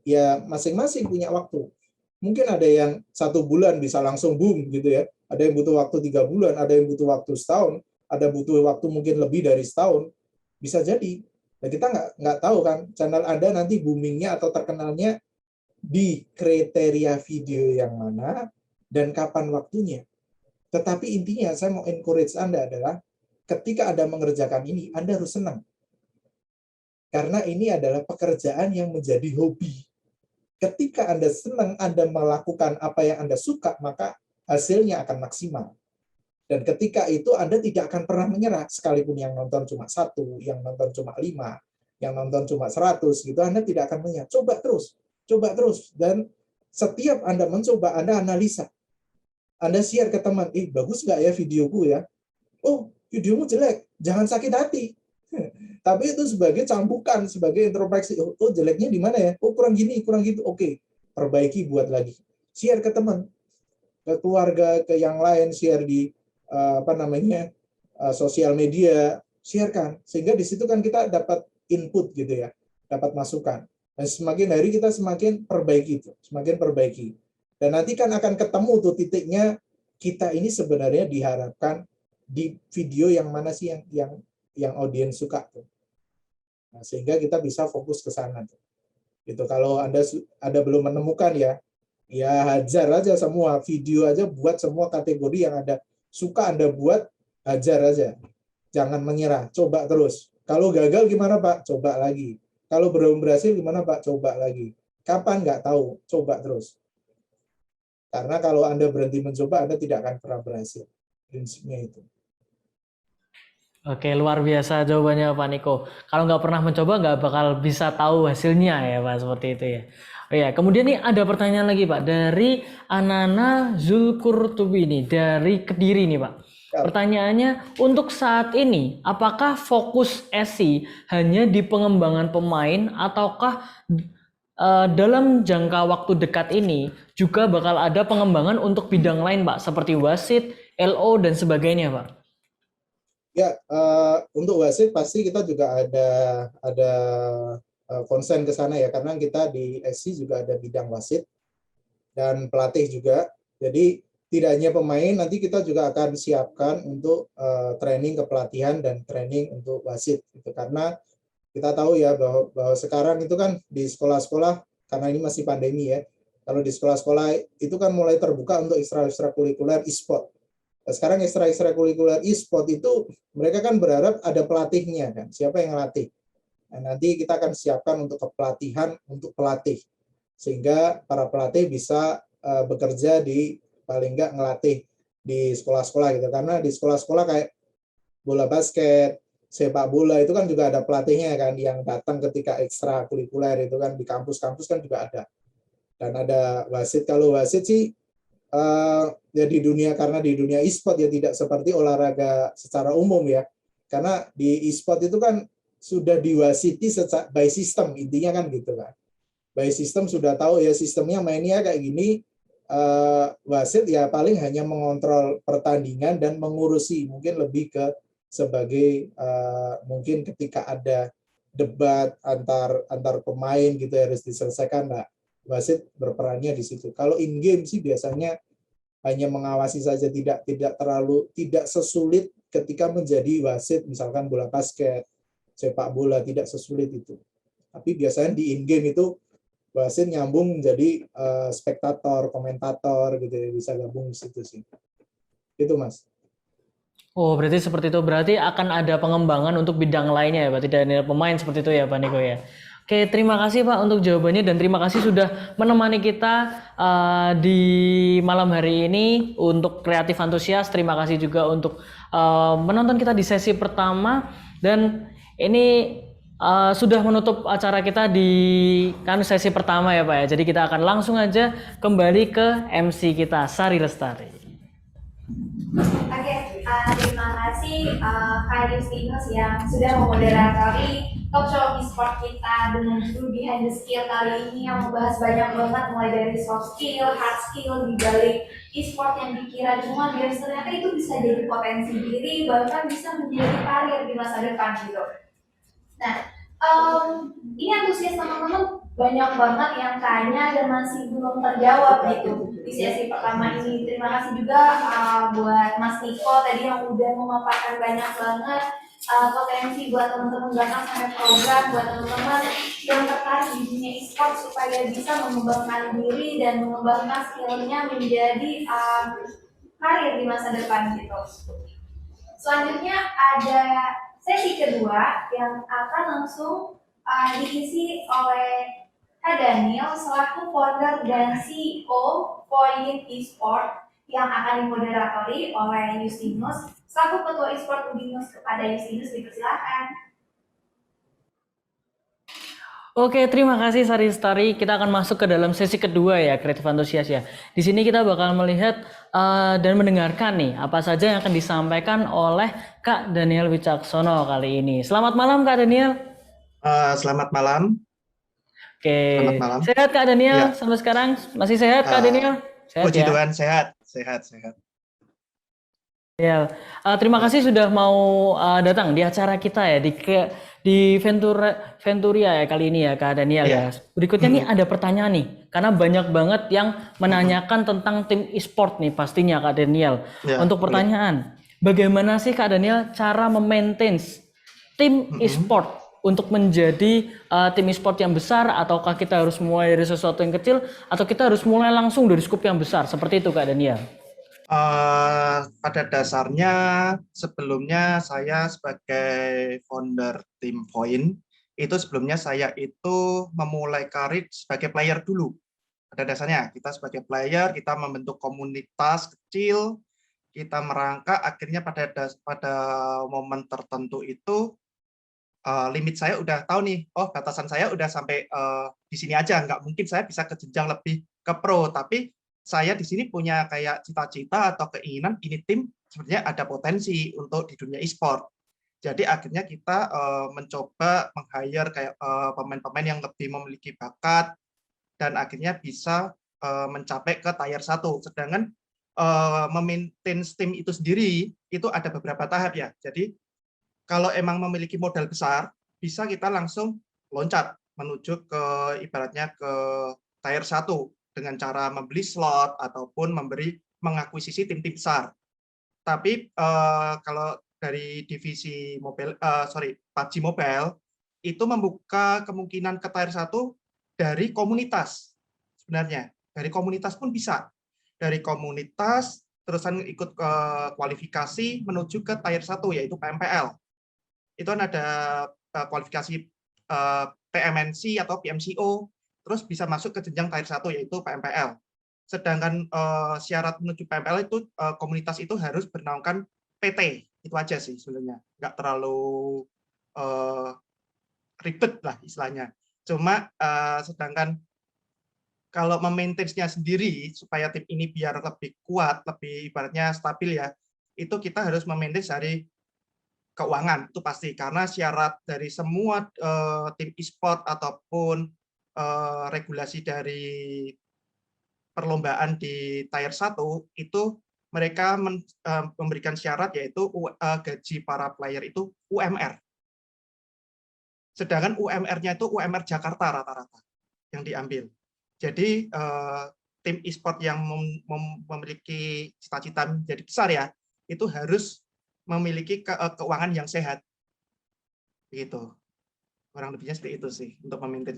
ya masing-masing punya waktu. Mungkin ada yang 1 bulan bisa langsung boom gitu ya. Ada yang butuh waktu 3 bulan, ada yang butuh waktu setahun, ada butuh waktu mungkin lebih dari setahun. Bisa jadi. Nah, kita nggak tahu kan channel Anda nanti boomingnya atau terkenalnya di kriteria video yang mana dan kapan waktunya. Tetapi intinya saya mau encourage Anda adalah ketika Anda mengerjakan ini, Anda harus senang. Karena ini adalah pekerjaan yang menjadi hobi. Ketika Anda senang, Anda melakukan apa yang Anda suka, maka hasilnya akan maksimal. Dan ketika itu Anda tidak akan pernah menyerah, sekalipun yang nonton cuma 1, yang nonton cuma 5, yang nonton cuma 100, gitu, Anda tidak akan menyerah. Coba terus. Dan setiap Anda mencoba, Anda analisa. Anda share ke teman, bagus nggak ya videoku ya? Oh, videomu jelek, jangan sakit hati. Tapi itu sebagai cambukan, sebagai introspeksi. Oh, jeleknya di mana ya? Oh, kurang gini, kurang gitu. Oke, perbaiki, buat lagi. Share ke teman, ke keluarga, ke yang lain, share di sosial media, sharekan. Sehingga di situ kan kita dapat input gitu ya, dapat masukan. Dan semakin hari kita semakin perbaiki itu, semakin perbaiki. Dan nanti kan akan ketemu tuh titiknya, kita ini sebenarnya diharapkan di video yang mana sih yang audiens suka tuh. Nah, sehingga kita bisa fokus ke sana tuh. Gitu. Kalau Anda belum menemukan ya hajar aja semua video aja, buat semua kategori yang Anda suka, Anda buat, hajar aja. Jangan menyerah, coba terus. Kalau gagal gimana Pak? Coba lagi. Kalau belum berhasil gimana Pak? Coba lagi. Kapan? Nggak tahu. Coba terus. Karena kalau Anda berhenti mencoba, Anda tidak akan pernah berhasil. Prinsipnya itu. Oke, luar biasa jawabannya Pak Niko. Kalau nggak pernah mencoba, nggak bakal bisa tahu hasilnya ya Pak, seperti itu ya. Oh ya, kemudian nih ada pertanyaan lagi Pak, dari Anana Zulkurtubi ini, dari Kediri nih Pak. Pertanyaannya, untuk saat ini, apakah fokus ESI hanya di pengembangan pemain, ataukah dalam jangka waktu dekat ini juga bakal ada pengembangan untuk bidang lain Pak, seperti wasit, LO, dan sebagainya Pak? Ya, untuk wasit pasti kita juga ada konsen ke sana ya, karena kita di ESI juga ada bidang wasit dan pelatih juga. Jadi tidak hanya pemain, nanti kita juga akan siapkan untuk training kepelatihan dan training untuk wasit. Gitu. Karena kita tahu ya bahwa sekarang itu kan di sekolah-sekolah, karena ini masih pandemi ya, kalau di sekolah-sekolah itu kan mulai terbuka untuk ekstrakurikuler e-sport. Nah, sekarang ekstrakurikuler e-sport itu mereka kan berharap ada pelatihnya kan, siapa yang ngelatih. Nah, nanti kita akan siapkan untuk kepelatihan untuk pelatih, sehingga para pelatih bisa bekerja di paling nggak ngelatih di sekolah-sekolah gitu. Karena di sekolah-sekolah kayak bola basket, sepak bola itu kan juga ada pelatihnya kan, yang datang ketika ekstrakurikuler itu kan, di kampus-kampus kan juga ada. Dan ada wasit. Kalau wasit sih ya di dunia, karena di dunia e-sport ya tidak seperti olahraga secara umum ya. Karena di e-sport itu kan sudah diwasiti by system, intinya kan gitu kan. By system sudah tahu ya sistemnya mainnya kayak gini. Wasit ya paling hanya mengontrol pertandingan dan mengurusi, mungkin lebih ke sebagai mungkin ketika ada debat antar pemain gitu harus diselesaikan, nah wasit berperannya di situ. Kalau in game sih biasanya hanya mengawasi saja, tidak sesulit ketika menjadi wasit misalkan bola basket, sepak bola, tidak sesulit itu. Tapi biasanya di in game itu wasit nyambung menjadi spektator, komentator gitu ya, bisa gabung di situ sih. Itu Mas. Oh, berarti seperti itu. Berarti akan ada pengembangan untuk bidang lainnya ya Pak, tidak hanya pemain seperti itu ya Pak Niko ya. Oke, terima kasih Pak untuk jawabannya, dan terima kasih sudah menemani kita di malam hari ini untuk kreatif antusias. Terima kasih juga untuk menonton kita di sesi pertama, dan ini sudah menutup acara kita di sesi pertama ya Pak ya. Jadi kita akan langsung aja kembali ke MC kita, Sari Lestari. Oke, terima kasih Kak Justinus yang sudah memoderatori talk show e-sport kita dengan behind the skill kali ini yang membahas banyak banget mulai dari soft skill, hard skill di balik e-sport yang dikira cuma games ternyata itu bisa jadi potensi diri bahkan bisa menjadi karir di masa depan gitu. Nah, ini antusias teman-teman banyak banget yang tanya dan masih belum terjawab gitu di sesi pertama ini. Terima kasih juga buat Mas Niko tadi yang udah memaparkan banyak banget potensi buat teman-teman bahkan sampai program buat teman-teman yang tertarik di dunia e-sport supaya bisa mengembangkan diri dan mengembangkan skillnya menjadi karir di masa depan gitu. Selanjutnya ada sesi kedua yang akan langsung diisi oleh Kak Daniel selaku founder dan CEO Point Esport yang akan dimoderatori oleh Justinus selaku ketua e-sport Udinus. Kepada Justinus dipersilakan. Oke, terima kasih Saristari. Kita akan masuk ke dalam sesi kedua ya, Kreatif Antusias ya. Di sini kita bakal melihat dan mendengarkan nih apa saja yang akan disampaikan oleh Kak Daniel Wicaksono kali ini. Selamat malam Kak Daniel. Selamat malam. Oke, Selamat malam. sehat Kak Daniel Ya. sampai sekarang? Masih sehat Kak Daniel? Sehat Puji ya? Tuhan, sehat. Ya, terima kasih sudah mau datang di acara kita ya di Venturia ya kali ini ya Kak Daniel ya. Berikutnya nih ada pertanyaan nih karena banyak banget yang menanyakan tentang tim e-sport nih pastinya Kak Daniel. Ya, Untuk pertanyaan, bagaimana sih Kak Daniel cara memaintain tim e-sport untuk menjadi tim e-sport yang besar, ataukah kita harus mulai dari sesuatu yang kecil atau kita harus mulai langsung dari skup yang besar seperti itu Kak Daniel? Pada dasarnya sebelumnya saya sebagai founder tim Point itu sebelumnya saya itu memulai karir sebagai player dulu. Pada dasarnya kita sebagai player kita membentuk komunitas kecil, kita merangkak akhirnya pada momen tertentu itu limit saya udah tahu nih, oh batasan saya udah sampai di sini aja, nggak mungkin saya bisa ke jenjang lebih ke pro, tapi saya di sini punya kayak cita-cita atau keinginan ini tim sebenarnya ada potensi untuk di dunia e-sport. Jadi akhirnya kita mencoba meng-hire kayak pemain-pemain yang lebih memiliki bakat dan akhirnya bisa mencapai ke tier 1. Sedangkan memaintain tim itu sendiri itu ada beberapa tahap ya. Jadi kalau emang memiliki modal besar, bisa kita langsung loncat menuju ke ibaratnya ke tier 1 dengan cara membeli slot ataupun mengakuisisi tim-tim besar. Tapi kalau dari divisi PUBG Mobile itu membuka kemungkinan ke tier 1 dari komunitas sebenarnya. Dari komunitas pun bisa. Dari komunitas terusan ikut ke kualifikasi menuju ke tier 1 yaitu PMPL. Itu kan ada kualifikasi PMNC atau PMCO, terus bisa masuk ke jenjang tier 1 yaitu PMPL. Sedangkan syarat menuju PMPL itu komunitas itu harus bernaungkan PT, itu aja sih sebenarnya. Nggak terlalu ribet lah istilahnya. Cuma sedangkan kalau memaintain-nya sendiri supaya tim ini biar lebih kuat, lebih ibaratnya stabil ya, itu kita harus memaintain dari keuangan, itu pasti. Karena syarat dari semua tim e-sport ataupun regulasi dari perlombaan di tier 1 itu mereka memberikan syarat yaitu gaji para player itu UMR. Sedangkan UMR-nya itu UMR Jakarta rata-rata yang diambil. Jadi tim e-sport yang memiliki cita-cita menjadi besar ya, itu harus memiliki keuangan yang sehat. Begitu. Kurang lebihnya seperti itu sih untuk memaintain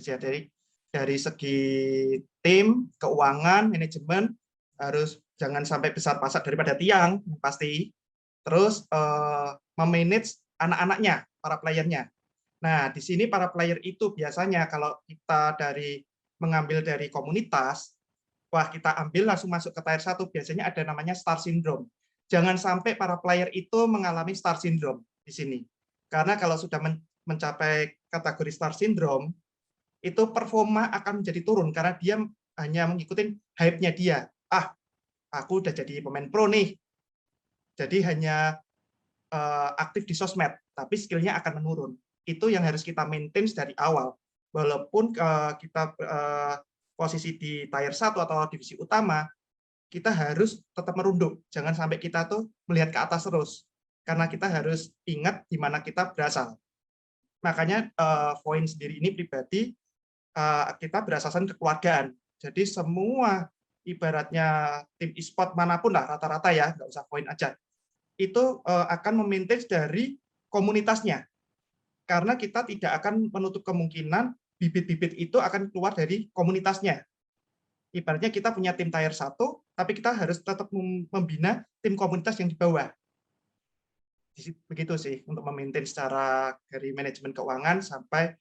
dari segi tim, keuangan, manajemen harus jangan sampai besar-pasak daripada tiang pasti. Terus memanage anak-anaknya, para playernya. Nah, di sini para player itu biasanya kalau kita mengambil dari komunitas, wah kita ambil langsung masuk ke tier 1, biasanya ada namanya star syndrome. Jangan sampai para player itu mengalami star syndrome di sini. Karena kalau sudah mencapai kategori star syndrome, itu performa akan menjadi turun karena dia hanya mengikuti hype-nya dia. Aku udah jadi pemain pro nih. Jadi hanya aktif di sosmed, tapi skill-nya akan menurun. itu yang harus kita maintain dari awal. Walaupun kita posisi di tier 1 atau divisi utama, kita harus tetap merunduk. Jangan sampai kita tuh melihat ke atas terus. Karena kita harus ingat di mana kita berasal. Makanya Voin sendiri ini pribadi, kita berasaskan kekeluargaan. Jadi semua ibaratnya tim e-sport manapun lah, rata-rata ya, nggak usah Voin aja, itu akan memaintain dari komunitasnya. Karena kita tidak akan menutup kemungkinan bibit-bibit itu akan keluar dari komunitasnya. Ibaratnya kita punya tim tier 1, tapi kita harus tetap membina tim komunitas yang di bawah. Begitu sih untuk memaintain secara dari manajemen keuangan sampai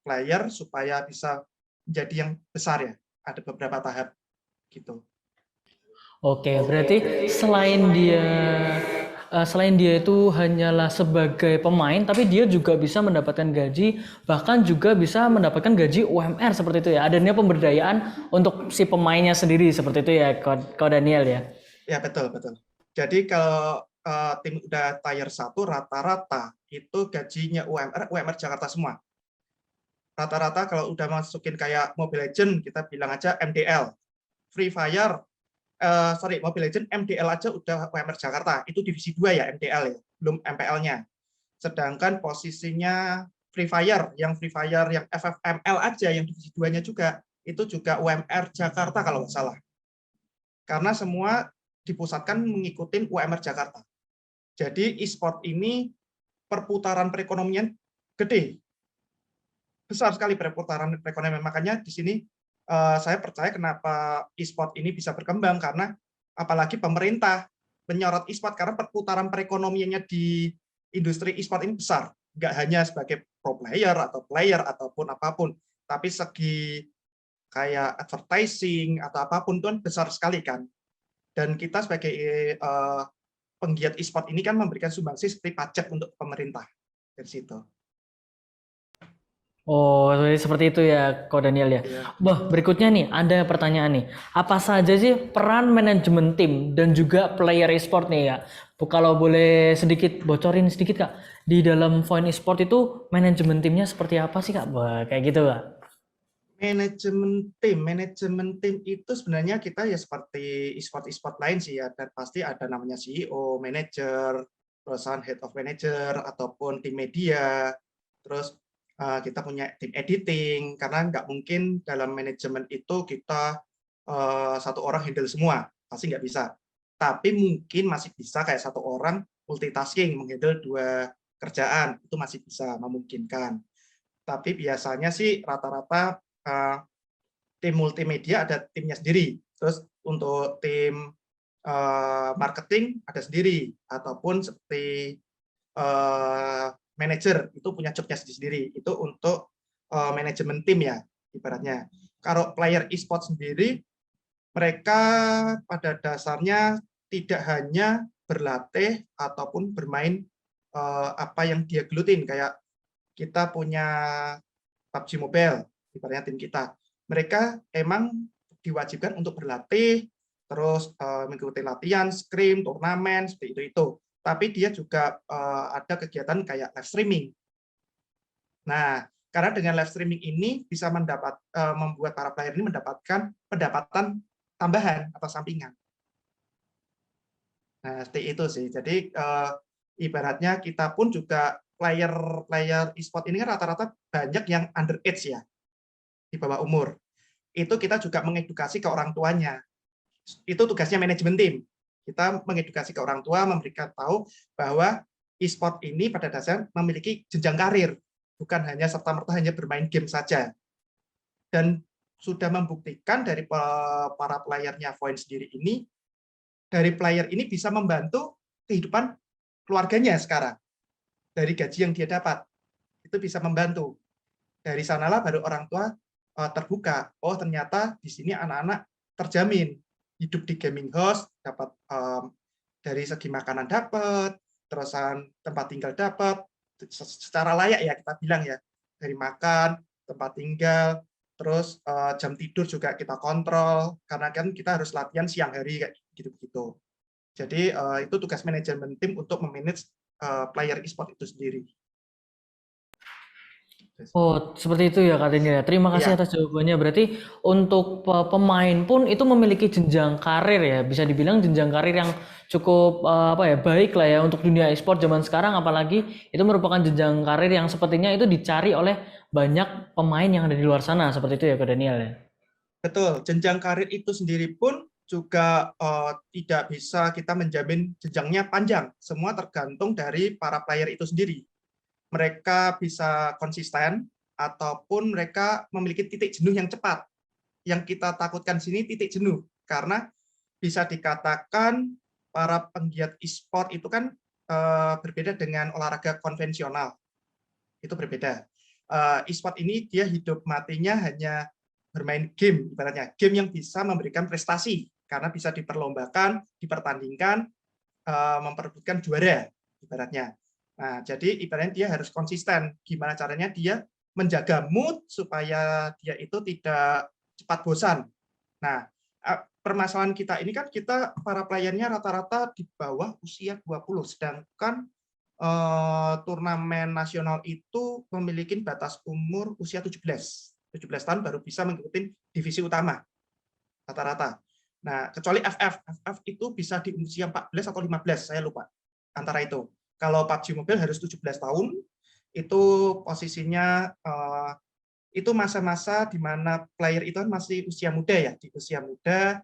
player supaya bisa menjadi yang besar ya. Ada beberapa tahap gitu. Oke, berarti selain dia itu hanyalah sebagai pemain, tapi dia juga bisa mendapatkan gaji, bahkan juga bisa mendapatkan gaji UMR seperti itu ya. Adanya pemberdayaan untuk si pemainnya sendiri seperti itu ya, Ko Daniel ya. Ya betul. Jadi kalau tim udah tier 1 rata-rata itu gajinya UMR Jakarta semua. Rata-rata kalau udah masukin kayak Mobile Legends, kita bilang aja MDL. Free Fire, Mobile Legends MDL aja udah UMR Jakarta, itu divisi 2 ya MDL ya, belum MPL-nya. Sedangkan posisinya Free Fire yang FFML aja yang divisi 2-nya juga, itu juga UMR Jakarta kalau nggak salah. Karena semua dipusatkan mengikuti UMR Jakarta. Jadi e-sport ini perputaran perekonomian gede. Besar sekali perputaran perekonomian. Makanya di sini saya percaya kenapa e-sport ini bisa berkembang, karena apalagi pemerintah menyorot e-sport karena perputaran perekonomiannya di industri e-sport ini besar. Nggak hanya sebagai pro player atau player ataupun apapun, tapi segi kayak advertising atau apapun itu kan besar sekali kan. Dan kita sebagai penggiat e-sport ini kan memberikan sumbangsi seperti pajak untuk pemerintah dari situ. Oh, seperti itu ya, Ko Daniel ya. Bah, berikutnya nih, ada pertanyaan nih. Apa saja sih peran manajemen tim dan juga player e-sport nih ya? Kalau boleh sedikit bocorin sedikit Kak, di dalam Voin e-sport itu manajemen timnya seperti apa sih Kak? Bah, kayak gitu Kak. Manajemen tim itu sebenarnya kita ya seperti e-sport lain sih ya, dan pasti ada namanya CEO, manager, perusahaan head of manager ataupun tim media, terus kita punya tim editing, karena nggak mungkin dalam manajemen itu kita satu orang handle semua, pasti nggak bisa. Tapi mungkin masih bisa kayak satu orang multitasking, menghandle 2 kerjaan, itu masih bisa memungkinkan. Tapi biasanya sih rata-rata tim multimedia ada timnya sendiri, terus untuk tim marketing ada sendiri, ataupun seperti manager itu punya jobnya sendiri, itu untuk manajemen tim ya ibaratnya. Kalau player e-sport sendiri, mereka pada dasarnya tidak hanya berlatih ataupun bermain apa yang dia gelutin, kayak kita punya PUBG Mobile, ibaratnya tim kita. Mereka emang diwajibkan untuk berlatih, terus mengikuti latihan, scrim, turnamen, seperti itu. Tapi dia juga ada kegiatan kayak live streaming. Nah, karena dengan live streaming ini bisa membuat para player ini mendapatkan pendapatan tambahan atau sampingan. Nah, seperti itu sih. Jadi ibaratnya kita pun juga player e-sport ini kan rata-rata banyak yang underage ya, di bawah umur. Itu kita juga mengedukasi ke orang tuanya. Itu tugasnya manajemen tim. Kita mengedukasi ke orang tua, memberikan tahu bahwa e-sport ini pada dasarnya memiliki jenjang karir, bukan hanya serta-merta hanya bermain game saja. Dan sudah membuktikan dari para playernya Voin sendiri ini, dari player ini bisa membantu kehidupan keluarganya sekarang. Dari gaji yang dia dapat, itu bisa membantu. Dari sanalah baru orang tua terbuka, oh ternyata di sini anak-anak terjamin. Hidup di gaming house, dapat dari segi makanan dapat, terusan tempat tinggal dapat, secara layak ya kita bilang ya, dari makan, tempat tinggal, terus jam tidur juga kita kontrol, karena kan kita harus latihan siang hari kayak gitu-gitu. Jadi itu tugas manajemen tim untuk memanage player e-sport itu sendiri. Oh, seperti itu ya Kak Daniel ya. Terima kasih Iya. atas jawabannya. Berarti untuk pemain pun itu memiliki jenjang karir ya. Bisa dibilang jenjang karir yang cukup apa ya, baik lah ya untuk dunia e-sport zaman sekarang, apalagi itu merupakan jenjang karir yang sepertinya itu dicari oleh banyak pemain yang ada di luar sana. Seperti itu ya Kak Daniel ya. Betul, jenjang karir itu sendiri pun juga tidak bisa kita menjamin jenjangnya panjang. Semua tergantung dari para player itu sendiri. Mereka bisa konsisten ataupun mereka memiliki titik jenuh yang cepat. Yang kita takutkan sini titik jenuh, karena bisa dikatakan para penggiat e-sport itu kan berbeda dengan olahraga konvensional. Itu berbeda. E-sport ini dia hidup matinya hanya bermain game, ibaratnya game yang bisa memberikan prestasi karena bisa diperlombakan, dipertandingkan, memperebutkan juara, ibaratnya. Nah, jadi ibaratnya dia harus konsisten. Gimana caranya dia menjaga mood supaya dia itu tidak cepat bosan. Nah, permasalahan kita ini kan kita para playernya rata-rata di bawah usia 20, sedangkan turnamen nasional itu memiliki batas umur usia 17 tahun baru bisa mengikuti divisi utama rata-rata. Nah, kecuali FF itu bisa di usia 14 atau 15, saya lupa antara itu. Kalau PUBG Mobile harus 17 tahun, itu posisinya itu masa-masa di mana player itu masih usia muda ya, di usia muda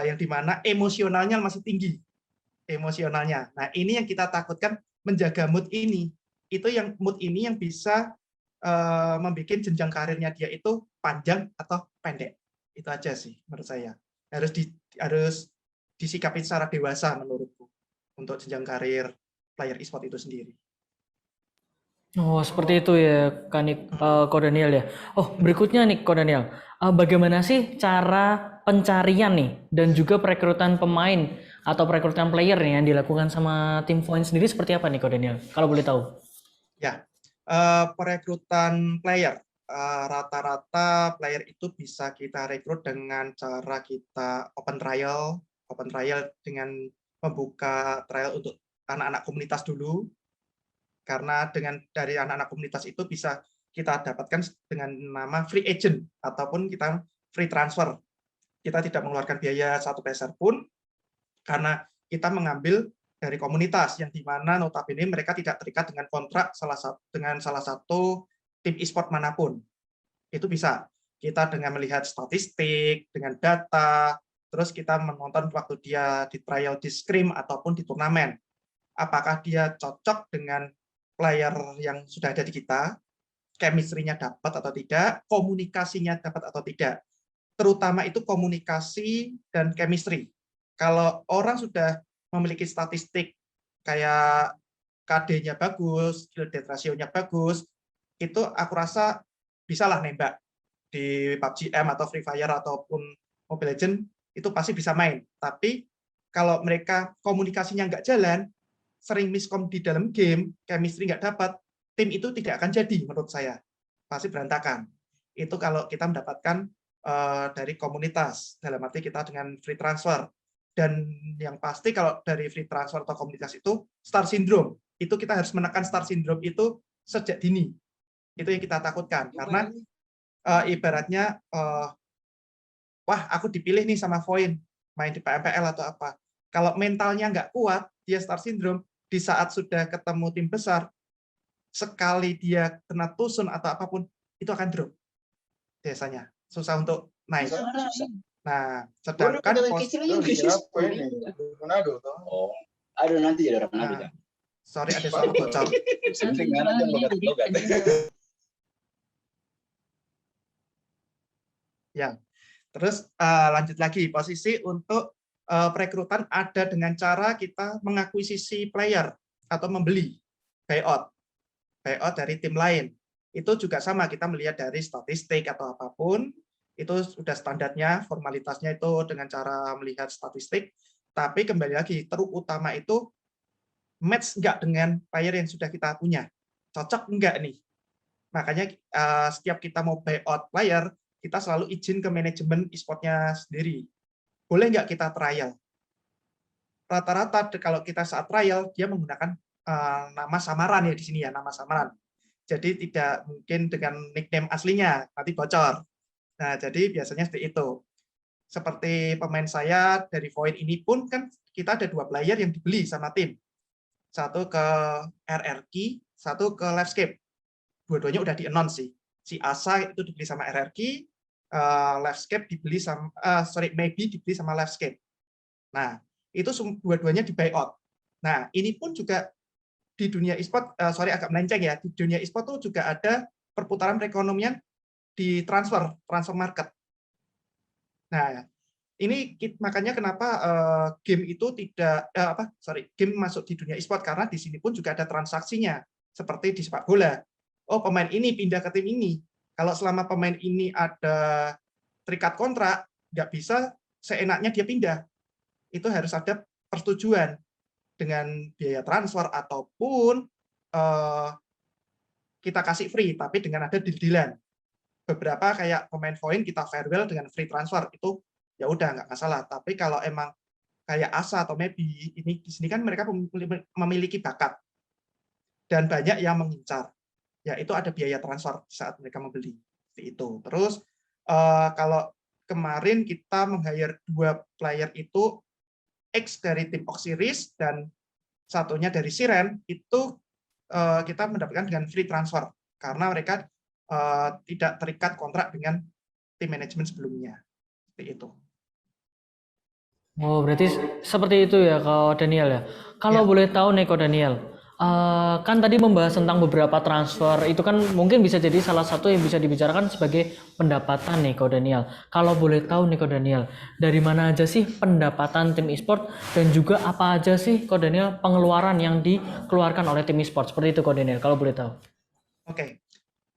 yang di mana emosionalnya masih tinggi, emosionalnya. Nah, ini yang kita takutkan, menjaga mood ini. Itu yang mood ini yang bisa membuat jenjang karirnya dia itu panjang atau pendek. Itu aja sih menurut saya. Harus disikapi secara dewasa menurutku untuk jenjang karir player e-sport itu sendiri. Oh, seperti itu ya Ko Daniel ya. Oh, berikutnya nih Ko Daniel. Bagaimana sih cara pencarian nih dan juga perekrutan pemain atau perekrutan player nih yang dilakukan sama tim Voin sendiri seperti apa nih Ko Daniel? Kalau boleh tahu. Ya, perekrutan player. Rata-rata player itu bisa kita rekrut dengan cara kita open trial dengan membuka trial untuk anak-anak komunitas dulu, karena dari anak-anak komunitas itu bisa kita dapatkan dengan nama free agent ataupun kita free transfer. Kita tidak mengeluarkan biaya 1 peser pun karena kita mengambil dari komunitas yang dimana notabene mereka tidak terikat dengan kontrak dengan salah satu tim e-sport manapun. Itu bisa kita dengan melihat statistik, dengan data, terus kita menonton waktu dia di trial di scrim ataupun di turnamen. Apakah dia cocok dengan player yang sudah ada di kita, chemistry-nya dapat atau tidak, komunikasinya dapat atau tidak. Terutama itu komunikasi dan chemistry. Kalau orang sudah memiliki statistik kayak KD-nya bagus, kill death ratio-nya bagus, itu aku rasa bisalah nembak di PUBG M atau Free Fire ataupun Mobile Legends, itu pasti bisa main. Tapi kalau mereka komunikasinya nggak jalan, sering miskom di dalam game, chemistry nggak dapat, tim itu tidak akan jadi menurut saya. Pasti berantakan. Itu kalau kita mendapatkan dari komunitas, dalam arti kita dengan free transfer. Dan yang pasti kalau dari free transfer atau komunitas itu, star syndrome. Itu kita harus menekan star syndrome itu sejak dini. Itu yang kita takutkan. Karena ibaratnya, wah aku dipilih nih sama Voin, main di PMPL atau apa. Kalau mentalnya nggak kuat, dia star syndrome, di saat sudah ketemu tim besar, sekali dia kena tusun atau apapun, itu akan drop. Biasanya. Susah untuk naik. Nah, sedangkan aduh nanti ya orang Manado. Sorry, ada suara bocor. Ya, terus lanjut lagi posisi untuk perekrutan ada dengan cara kita mengakuisisi player atau membeli buyout dari tim lain. Itu juga sama, kita melihat dari statistik atau apapun, itu sudah standarnya, formalitasnya itu dengan cara melihat statistik. Tapi kembali lagi, terutama itu match nggak dengan player yang sudah kita punya, cocok nggak nih. Makanya setiap kita mau buyout player, kita selalu izin ke manajemen e-sportnya sendiri. Boleh nggak kita trial? Rata-rata kalau kita saat trial, dia menggunakan nama samaran ya di sini ya, nama samaran. Jadi tidak mungkin dengan nickname aslinya, nanti bocor. Nah, jadi biasanya seperti itu. Seperti pemain saya dari Void ini pun kan kita ada 2 player yang dibeli sama tim. Satu ke RRQ, satu ke Lifescape. Dua-duanya udah di-announce sih. Si Asa itu dibeli sama RRQ, Lifescape dibeli sama, Maybe dibeli sama Lifescape. Nah, itu dua-duanya di buyout. Nah, ini pun juga di dunia e-sport, agak melenceng ya, di dunia e-sport tuh juga ada perputaran perekonomian di transfer market. Nah, ini makanya kenapa game itu game masuk di dunia e-sport, karena di sini pun juga ada transaksinya, seperti di sepak bola. Oh, pemain ini pindah ke tim ini. Kalau selama pemain ini ada terikat kontrak, nggak bisa seenaknya dia pindah. Itu harus ada persetujuan dengan biaya transfer ataupun kita kasih free, tapi dengan ada deal-dealan. Beberapa kayak pemain Void kita farewell dengan free transfer, itu ya udah nggak masalah. Tapi kalau emang kayak Asa atau Maybe ini di sini kan mereka memiliki bakat dan banyak yang mengincar, ya itu ada biaya transfer saat mereka membeli. Seperti itu. Terus kalau kemarin kita meng-hire 2 player itu, X dari tim Oxiris dan satunya dari Siren, itu kita mendapatkan dengan free transfer karena mereka tidak terikat kontrak dengan tim manajemen sebelumnya. Seperti itu. Oh, berarti seperti itu ya, Kak Daniel ya. Kalau boleh tahu nih, Kak Daniel, kan tadi membahas tentang beberapa transfer, itu kan mungkin bisa jadi salah satu yang bisa dibicarakan sebagai pendapatan nih, Kak Daniel. Kalau boleh tahu nih, Kak Daniel, dari mana aja sih pendapatan tim e-sport dan juga apa aja sih, Kak Daniel, pengeluaran yang dikeluarkan oleh tim e-sport? Seperti itu, Kak Daniel, kalau boleh tahu. Oke.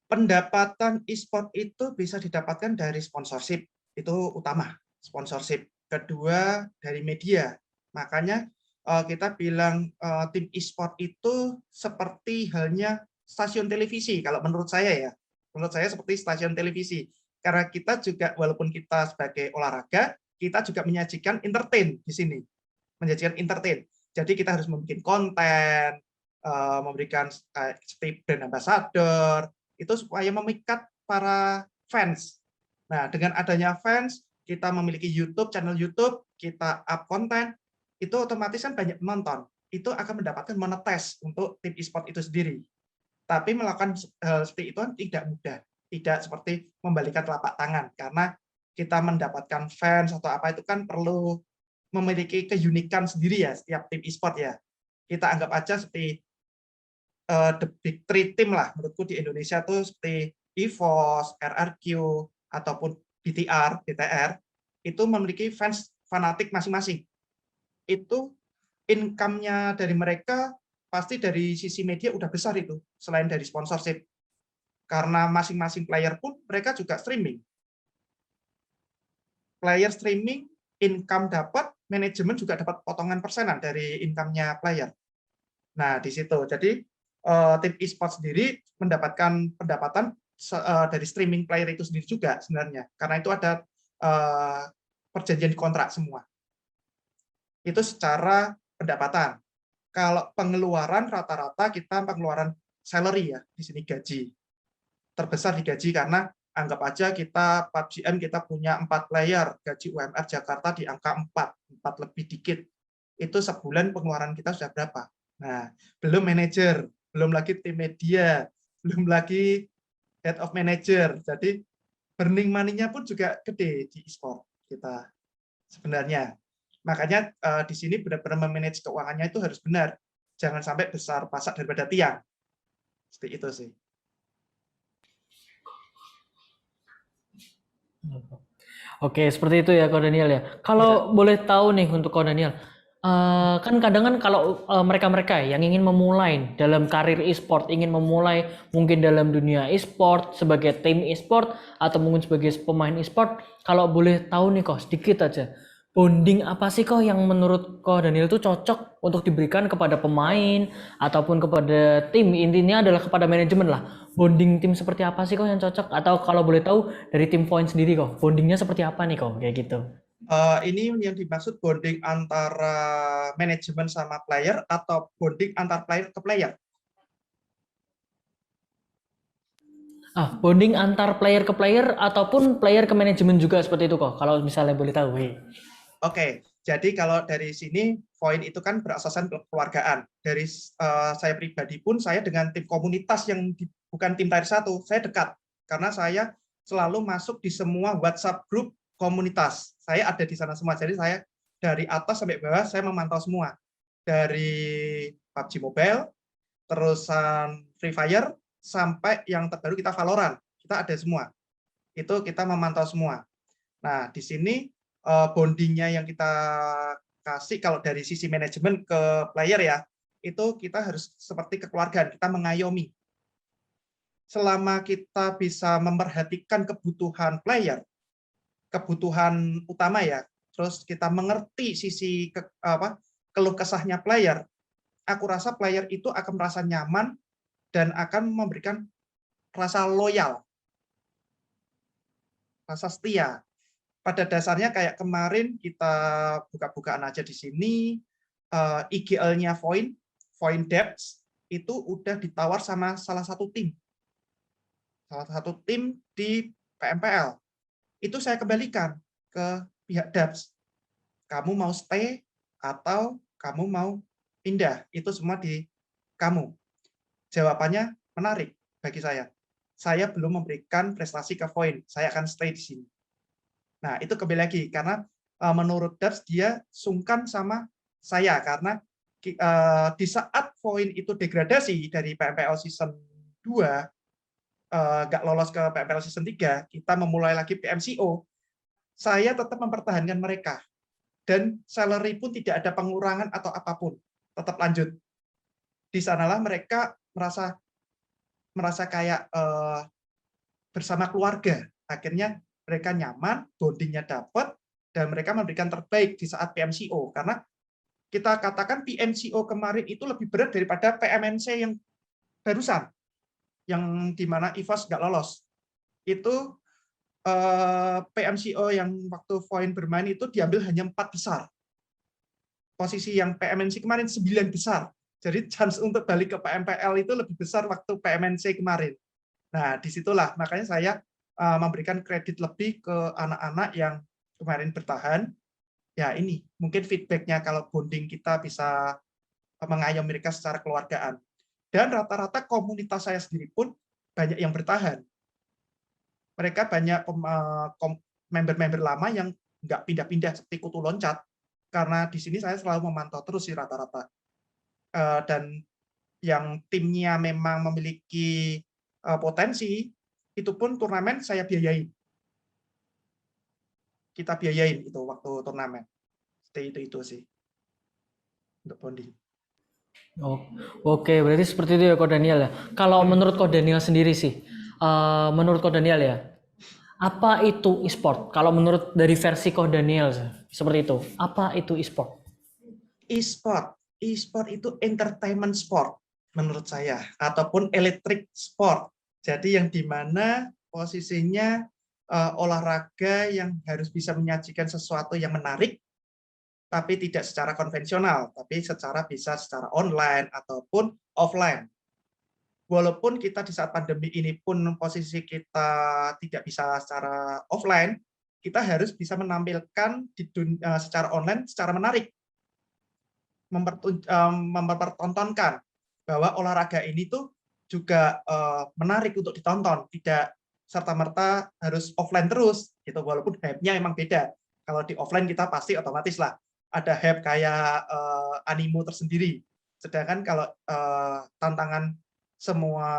Pendapatan e-sport itu bisa didapatkan dari sponsorship, itu utama, sponsorship. Kedua, dari media. Makanya kita bilang tim e-sport itu seperti halnya stasiun televisi, kalau menurut saya ya. Menurut saya seperti stasiun televisi. Karena kita juga, walaupun kita sebagai olahraga, kita juga menyajikan entertain di sini. Menyajikan entertain. Jadi kita harus membuat konten, memberikan seperti brand ambassador, itu supaya memikat para fans. Nah, dengan adanya fans, kita memiliki YouTube, channel YouTube, kita up konten, itu otomatis kan banyak penonton. Itu akan mendapatkan monetize untuk tim e-sport itu sendiri. Tapi melakukan hal seperti itu kan tidak mudah. Tidak seperti membalikan telapak tangan, karena kita mendapatkan fans atau apa itu kan perlu memiliki keunikan sendiri ya, setiap tim e-sport ya. Kita anggap aja seperti the big three team lah, menurutku di Indonesia tuh seperti EVOS, RRQ, ataupun BTR, itu memiliki fans fanatik masing-masing. Itu income-nya dari mereka pasti dari sisi media udah besar itu, selain dari sponsorship. Karena masing-masing player pun mereka juga streaming. Player streaming, income dapat, manajemen juga dapat potongan persenan dari income-nya player. Nah, di situ. Jadi tim e-sport sendiri mendapatkan pendapatan dari streaming player itu sendiri juga sebenarnya, karena itu ada perjanjian kontrak semua. Itu secara pendapatan. Kalau pengeluaran rata-rata kita pengeluaran salary ya, di sini gaji. Terbesar di gaji karena anggap aja kita PUBG-M kita punya 4 player, gaji UMR Jakarta di angka 4 lebih dikit. Itu sebulan pengeluaran kita sudah berapa? Nah, belum manajer, belum lagi tim media, belum lagi head of manager. Jadi burning money-nya pun juga gede di e-sport kita sebenarnya. Makanya di sini benar-benar memanage keuangannya itu harus benar. Jangan sampai besar pasak daripada tiang. Seperti itu sih. Oke, seperti itu ya, Kak Daniel ya. Kalau boleh tahu nih untuk Kak Daniel, kan kadang kan kalau mereka-mereka yang ingin memulai dalam karir e-sport, ingin memulai mungkin dalam dunia e-sport sebagai tim e-sport atau mungkin sebagai pemain e-sport, kalau boleh tahu nih kok sedikit aja, bonding apa sih kok yang menurut Kak Daniel itu cocok untuk diberikan kepada pemain ataupun kepada tim, intinya adalah kepada manajemen lah. Bonding tim seperti apa sih kok yang cocok? Atau kalau boleh tahu dari tim Void sendiri kok, bondingnya seperti apa nih kok kayak gitu? Ini yang dimaksud bonding antara manajemen sama player atau bonding antar player ke player? Bonding antar player ke player ataupun player ke manajemen juga seperti itu kok, kalau misalnya boleh tahu. Oke, jadi kalau dari sini Voin itu kan berasaskan kekeluargaan. Dari saya pribadi pun saya dengan tim komunitas yang bukan tim tier 1, saya dekat karena saya selalu masuk di semua WhatsApp grup komunitas. Saya ada di sana semua. Jadi saya dari atas sampai bawah saya memantau semua. Dari PUBG Mobile, terusan Free Fire, sampai yang terbaru kita Valorant. Kita ada semua. Itu kita memantau semua. Nah, di sini bondingnya yang kita kasih kalau dari sisi manajemen ke player ya, itu kita harus seperti kekeluargaan, kita mengayomi. Selama kita bisa memperhatikan kebutuhan player, kebutuhan utama ya, terus kita mengerti sisi keluh kesahnya player, aku rasa player itu akan merasa nyaman dan akan memberikan rasa loyal, rasa setia. Pada dasarnya kayak kemarin kita buka-bukaan aja di sini, IGL-nya Voin Depths, itu udah ditawar sama salah satu tim di PMPL. Itu saya kembalikan ke pihak Depths. Kamu mau stay atau kamu mau pindah? Itu semua di kamu. Jawabannya menarik bagi saya. Saya belum memberikan prestasi ke Voin, saya akan stay di sini. Nah, itu kembali lagi, karena menurut Depths dia sungkan sama saya, karena di saat Voin itu degradasi dari PMPL Season 2, nggak lolos ke PMPL Season 3, kita memulai lagi PMCO, saya tetap mempertahankan mereka. Dan salary pun tidak ada pengurangan atau apapun, tetap lanjut. Di sanalah mereka merasa kayak bersama keluarga. Akhirnya mereka nyaman, bondingnya dapat, dan mereka memberikan terbaik di saat PMCO. Karena kita katakan PMCO kemarin itu lebih berat daripada PMNC yang barusan, yang dimana EVOS nggak lolos. Itu PMCO yang waktu Voin bermain itu diambil hanya 4 besar. Posisi yang PMNC kemarin 9 besar. Jadi chance untuk balik ke PMPL itu lebih besar waktu PMNC kemarin. Nah, disitulah makanya saya memberikan kredit lebih ke anak-anak yang kemarin bertahan. Ya ini, mungkin feedback-nya kalau bonding kita bisa mengayomi mereka secara keluargaan. Dan rata-rata komunitas saya sendiri pun banyak yang bertahan. Mereka banyak member-member lama yang nggak pindah-pindah seperti kutu loncat. Karena di sini saya selalu memantau terus sih rata-rata. Dan yang timnya memang memiliki potensi, itu pun turnamen saya biayain. Kita biayain itu waktu turnamen. Seperti itu sih untuk bonding. Oke, berarti seperti itu ya Ko Daniel ya. Kalau menurut Ko Daniel sendiri sih, menurut Ko Daniel ya, apa itu e-sport? Kalau menurut dari versi Ko Daniel seperti itu, apa itu e-sport? E-sport itu entertainment sport menurut saya, ataupun electric sport. Jadi yang dimana posisinya olahraga yang harus bisa menyajikan sesuatu yang menarik, tapi tidak secara konvensional, tapi bisa secara online ataupun offline. Walaupun kita di saat pandemi ini pun posisi kita tidak bisa secara offline, kita harus bisa menampilkan secara online secara menarik, mempertontonkan bahwa olahraga ini tuh juga menarik untuk ditonton, tidak serta-merta harus offline terus, gitu. Walaupun hype-nya memang beda. Kalau di offline kita pasti otomatis lah ada hype kayak animo tersendiri. Sedangkan kalau tantangan semua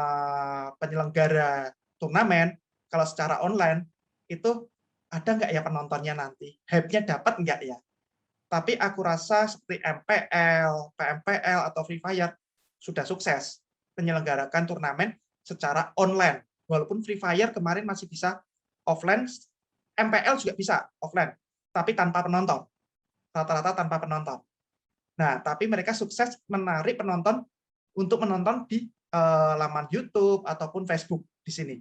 penyelenggara turnamen, kalau secara online itu ada nggak ya penontonnya nanti? Hype-nya dapat nggak ya? Tapi aku rasa seperti MPL, PMPL, atau Free Fire sudah sukses menyelenggarakan turnamen secara online. Walaupun Free Fire kemarin masih bisa offline, MPL juga bisa offline, tapi tanpa penonton. Rata-rata tanpa penonton. Nah, tapi mereka sukses menarik penonton untuk menonton di laman YouTube ataupun Facebook di sini.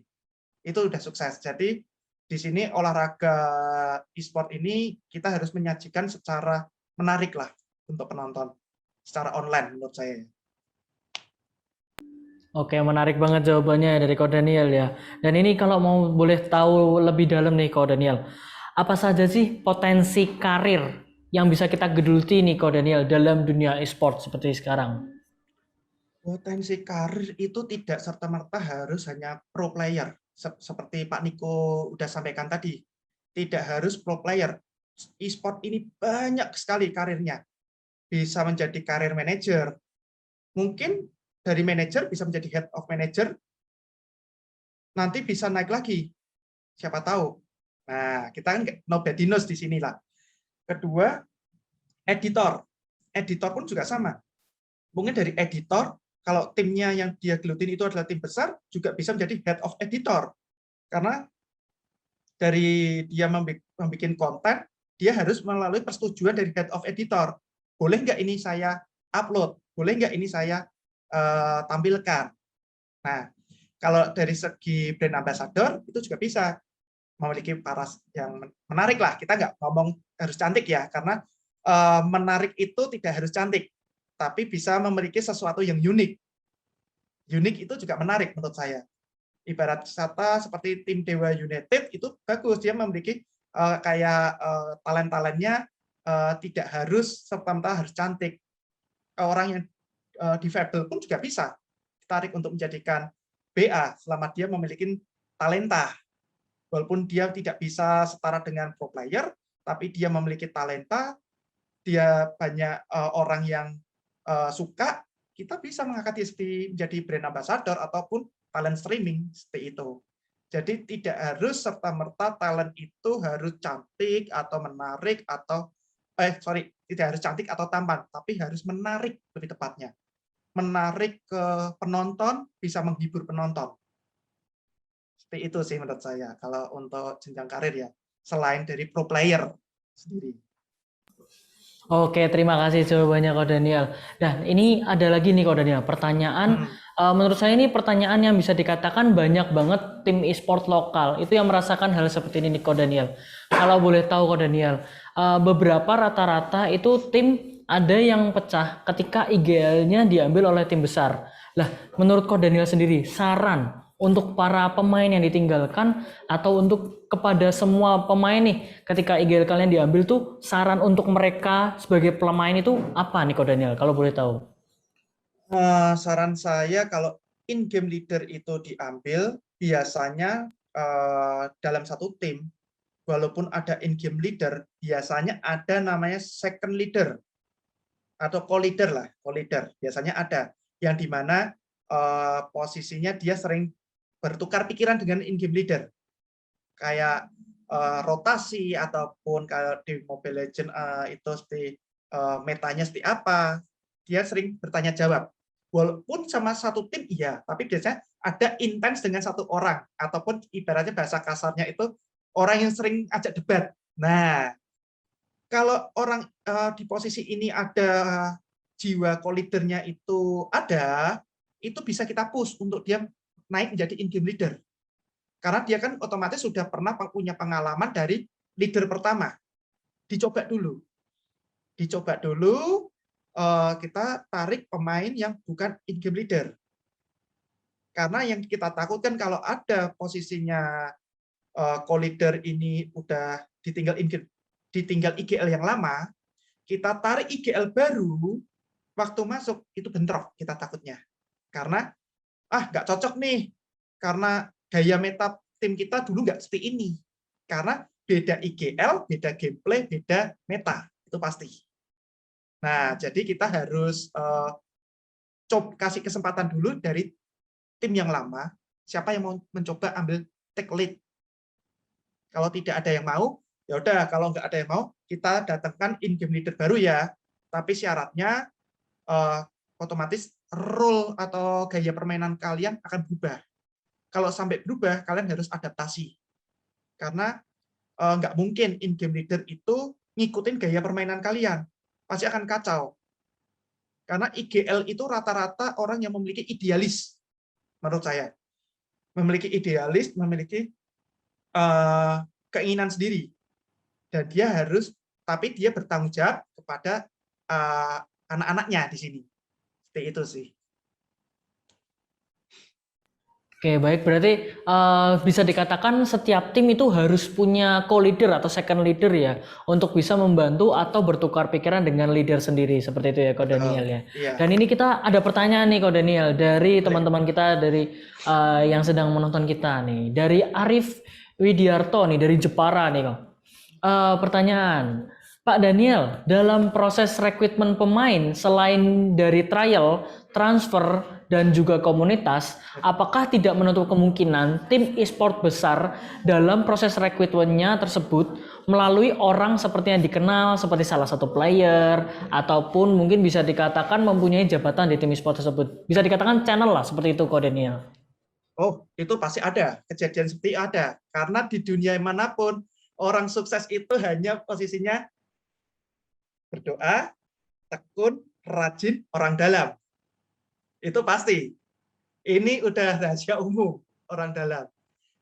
Itu sudah sukses. Jadi di sini olahraga e-sport ini kita harus menyajikan secara menarik lah untuk penonton secara online menurut saya. Oke, menarik banget jawabannya dari Ko Daniel ya. Dan ini kalau mau boleh tahu lebih dalam nih Ko Daniel, apa saja sih potensi karir yang bisa kita geluti nih Ko Daniel dalam dunia e-sport seperti sekarang? Potensi karir itu tidak serta-merta harus hanya pro player. Seperti Pak Niko udah sampaikan tadi, tidak harus pro player. E-sport ini banyak sekali karirnya. Bisa menjadi karir manager, mungkin dari manager bisa menjadi head of manager, nanti bisa naik lagi, siapa tahu. Nah, kita kan nobody knows di sinilah. Kedua, editor. Editor pun juga sama. Mungkin dari editor, kalau timnya yang dia gelutin itu adalah tim besar, juga bisa menjadi head of editor. Karena dari dia membuat konten, dia harus melalui persetujuan dari head of editor. Boleh nggak ini saya upload? Boleh nggak ini saya tampilkan? Nah, kalau dari segi brand ambassador, itu juga bisa memiliki paras yang menarik lah. Kita nggak ngomong harus cantik ya, karena menarik itu tidak harus cantik, tapi bisa memiliki sesuatu yang unik. Unik itu juga menarik menurut saya. Ibarat kata seperti tim Dewa United itu bagus, dia memiliki kayak talent-talentnya tidak harus serta-merta harus cantik. Orang yang difabel pun juga bisa ditarik untuk menjadikan BA selama dia memiliki talenta. Walaupun dia tidak bisa setara dengan pro player, tapi dia memiliki talenta, dia banyak orang yang suka, kita bisa mengangkat dia menjadi brand ambassador ataupun talent streaming seperti itu. Jadi tidak harus serta-merta talent itu harus cantik atau menarik atau tidak harus cantik atau tampan, tapi harus menarik lebih tepatnya. Menarik ke penonton, bisa menghibur penonton. Seperti itu sih menurut saya kalau untuk jenjang karir ya, selain dari pro player sendiri. Oke, terima kasih jawabannya Ko Daniel. Dan ini ada lagi nih Ko Daniel, pertanyaan menurut saya ini pertanyaan yang bisa dikatakan banyak banget tim e-sport lokal itu yang merasakan hal seperti ini nih Ko Daniel. Kalau boleh tahu Ko Daniel, beberapa rata-rata itu tim ada yang pecah ketika IGL-nya diambil oleh tim besar. Lah, menurut Ko Daniel sendiri, saran untuk para pemain yang ditinggalkan atau untuk kepada semua pemain nih ketika IGL kalian diambil tuh saran untuk mereka sebagai pemain itu apa nih Ko Daniel kalau boleh tahu? Saran saya kalau in-game leader itu diambil biasanya dalam satu tim walaupun ada in-game leader biasanya ada namanya second leader atau co-leader lah, co-leader biasanya ada yang dimana posisinya dia sering bertukar pikiran dengan in-game leader, kayak rotasi ataupun kalau di Mobile Legends itu seperti metanya seperti apa, dia sering bertanya jawab. Walaupun sama satu tim iya, tapi biasanya ada intens dengan satu orang ataupun ibaratnya bahasa kasarnya itu orang yang sering ajak debat. Nah, kalau orang di posisi ini ada jiwa co-leadernya itu ada, itu bisa kita push untuk dia naik menjadi in-game leader. Karena dia kan otomatis sudah pernah punya pengalaman dari leader pertama. Dicoba dulu. Dicoba dulu, kita tarik pemain yang bukan in-game leader. Karena yang kita takutkan kalau ada posisinya co-leader ini udah ditinggal IGL yang lama, kita tarik IGL baru, waktu masuk itu bentrok kita takutnya. Karena nggak cocok nih, karena gaya meta tim kita dulu nggak seperti ini. Karena beda IGL, beda gameplay, beda meta, itu pasti. Nah, jadi kita harus kasih kesempatan dulu dari tim yang lama, siapa yang mau mencoba ambil take lead. Kalau tidak ada yang mau, ya udah, kalau nggak ada yang mau, kita datangkan in-game leader baru ya. Tapi syaratnya otomatis role atau gaya permainan kalian akan berubah. Kalau sampai berubah, kalian harus adaptasi. Karena nggak mungkin in-game leader itu ngikutin gaya permainan kalian. Pasti akan kacau. Karena IGL itu rata-rata orang yang memiliki idealis, menurut saya. Memiliki idealis, memiliki keinginan sendiri. Dan dia harus, tapi dia bertanggung jawab kepada anak-anaknya di sini. Seperti itu sih. Oke, baik. Berarti bisa dikatakan setiap tim itu harus punya co-leader atau second leader ya, untuk bisa membantu atau bertukar pikiran dengan leader sendiri. Seperti itu ya, Ko Daniel ya. Iya. Dan ini kita ada pertanyaan nih, Ko Daniel, dari teman-teman kita dari yang sedang menonton kita nih. Dari Arif Widiarto nih, dari Jepara nih, Ko. Pertanyaan, Pak Daniel, dalam proses rekrutmen pemain selain dari trial, transfer, dan juga komunitas, apakah tidak menutup kemungkinan tim e-sport besar dalam proses rekrutmennya tersebut melalui orang seperti yang dikenal seperti salah satu player ataupun mungkin bisa dikatakan mempunyai jabatan di tim e-sport tersebut? Bisa dikatakan channel lah seperti itu, Ko Daniel. Oh, itu pasti ada. Kejadian seperti ada. Karena di dunia manapun, orang sukses itu hanya posisinya berdoa, tekun, rajin, orang dalam. Itu pasti. Ini udah rahasia umum, orang dalam.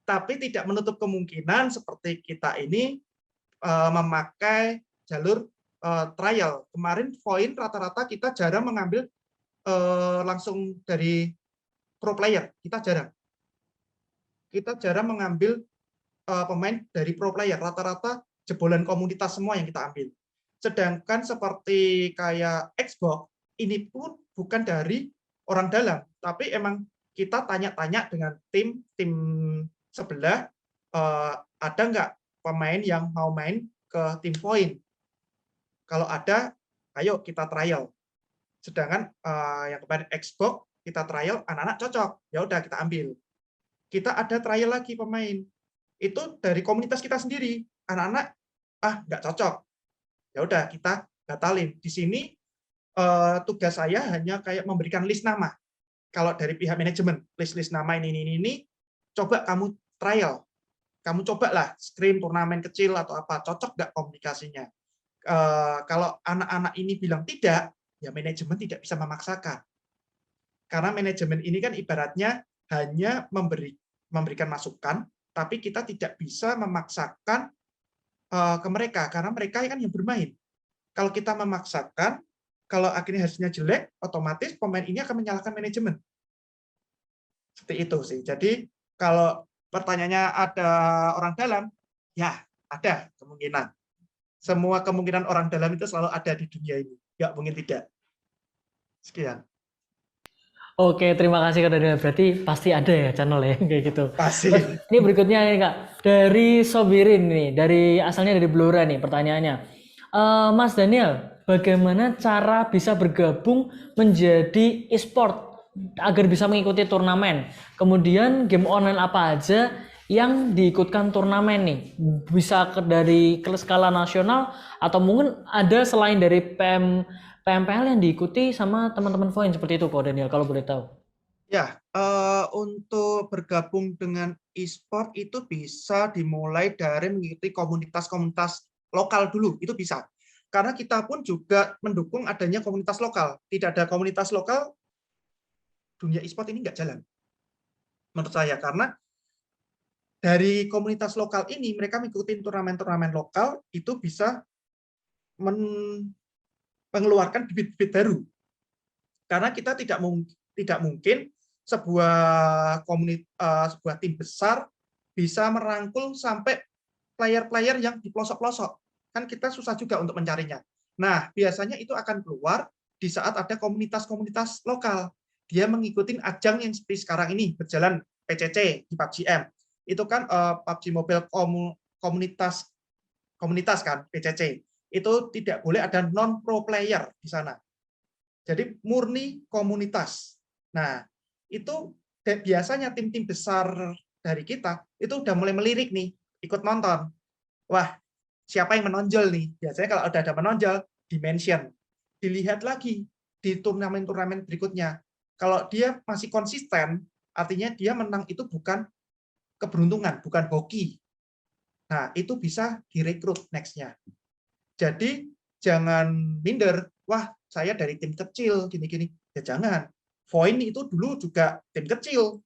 Tapi tidak menutup kemungkinan seperti kita ini memakai jalur trial. Kemarin poin rata-rata kita jarang mengambil langsung dari pro player. Kita jarang mengambil pemain dari pro player. Rata-rata jebolan komunitas semua yang kita ambil. Sedangkan seperti kayak Xbox, ini pun bukan dari orang dalam, tapi emang kita tanya-tanya dengan tim sebelah, ada nggak pemain yang mau main ke tim point. Kalau ada, ayo kita trial. Sedangkan yang kemarin Xbox kita trial, anak-anak cocok, ya udah kita ambil. Kita ada trial lagi pemain, itu dari komunitas kita sendiri, anak-anak nggak cocok, ya udah kita batalin. Di sini tugas saya hanya kayak memberikan list nama. Kalau dari pihak manajemen, list nama ini, coba kamu trial. Kamu cobalah screen turnamen kecil atau apa, cocok nggak komunikasinya. Kalau anak-anak ini bilang tidak, ya manajemen tidak bisa memaksakan. Karena manajemen ini kan ibaratnya hanya memberikan masukan, tapi kita tidak bisa memaksakan ke mereka, karena mereka kan yang bermain. Kalau kita memaksakan, kalau akhirnya hasilnya jelek, otomatis pemain ini akan menyalahkan manajemen. Seperti itu sih. Jadi kalau pertanyaannya ada orang dalam, ya ada kemungkinan. Semua kemungkinan orang dalam itu selalu ada di dunia ini. Nggak mungkin tidak. Sekian. Oke, terima kasih Kak Daniel. Berarti pasti ada ya channel ya kayak gitu. Pasti. Ini berikutnya nih Kak, dari Sobirin nih, asalnya dari Blora nih pertanyaannya. Mas Daniel, bagaimana cara bisa bergabung menjadi e-sport agar bisa mengikuti turnamen? Kemudian game online apa aja yang diikutkan turnamen nih? Bisa dari skala nasional atau mungkin ada selain dari PMPL yang diikuti sama teman-teman Voin seperti itu, Ko Daniel, kalau boleh tahu. Ya, untuk bergabung dengan e-sport itu bisa dimulai dari mengikuti komunitas-komunitas lokal dulu, itu bisa. Karena kita pun juga mendukung adanya komunitas lokal. Tidak ada komunitas lokal, dunia e-sport ini nggak jalan. Menurut saya, karena dari komunitas lokal ini, mereka mengikuti turnamen-turnamen lokal, itu bisa mengeluarkan bibit-bibit baru. Karena kita tidak mungkin sebuah tim besar bisa merangkul sampai player-player yang di pelosok-pelosok. Kan kita susah juga untuk mencarinya. Nah, biasanya itu akan keluar di saat ada komunitas-komunitas lokal. Dia mengikuti ajang yang seperti sekarang ini, berjalan PCC di PUBG M. Itu kan PUBG Mobile komunitas kan, PCC. Itu tidak boleh ada non-pro player di sana. Jadi murni komunitas. Nah, itu biasanya tim-tim besar dari kita itu udah mulai melirik nih, ikut nonton. Wah, siapa yang menonjol nih? Biasanya kalau udah ada menonjol, dimention. Dilihat lagi di turnamen-turnamen berikutnya. Kalau dia masih konsisten, artinya dia menang itu bukan keberuntungan, bukan hoki. Nah, itu bisa direkrut next-nya. Jadi, jangan minder. Wah, saya dari tim kecil, gini-gini. Ya jangan. Voin itu dulu juga tim kecil.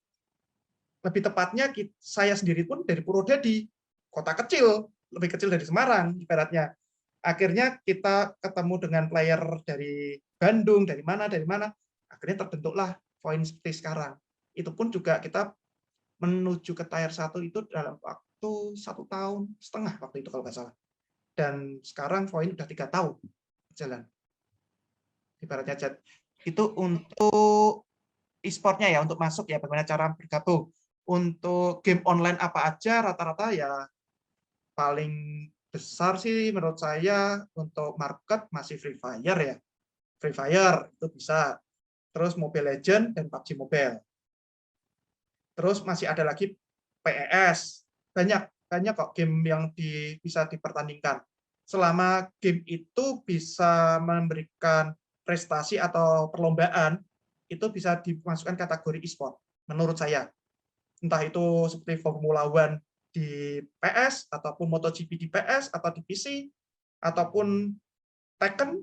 Lebih tepatnya, saya sendiri pun dari Purwodadi, kota kecil. Lebih kecil dari Semarang, ibaratnya. Akhirnya kita ketemu dengan player dari Bandung, dari mana. Akhirnya terbentuklah Voin seperti sekarang. Itu pun juga kita menuju ke tier 1 itu dalam waktu 1,5 tahun waktu itu kalau nggak salah. Dan sekarang Voin udah 3 tahun jalan. Ibaratnya chat itu untuk e-sportnya ya, untuk masuk ya, bagaimana cara bergabung. Untuk game online apa aja rata-rata ya paling besar sih menurut saya untuk market masih Free Fire ya. Free Fire itu bisa. Terus Mobile Legends dan PUBG Mobile. Terus masih ada lagi PES. Banyak kok game yang bisa dipertandingkan. Selama game itu bisa memberikan prestasi atau perlombaan, itu bisa dimasukkan kategori e-sport, menurut saya. Entah itu seperti Formula One di PS, ataupun MotoGP di PS, atau di PC, ataupun Tekken,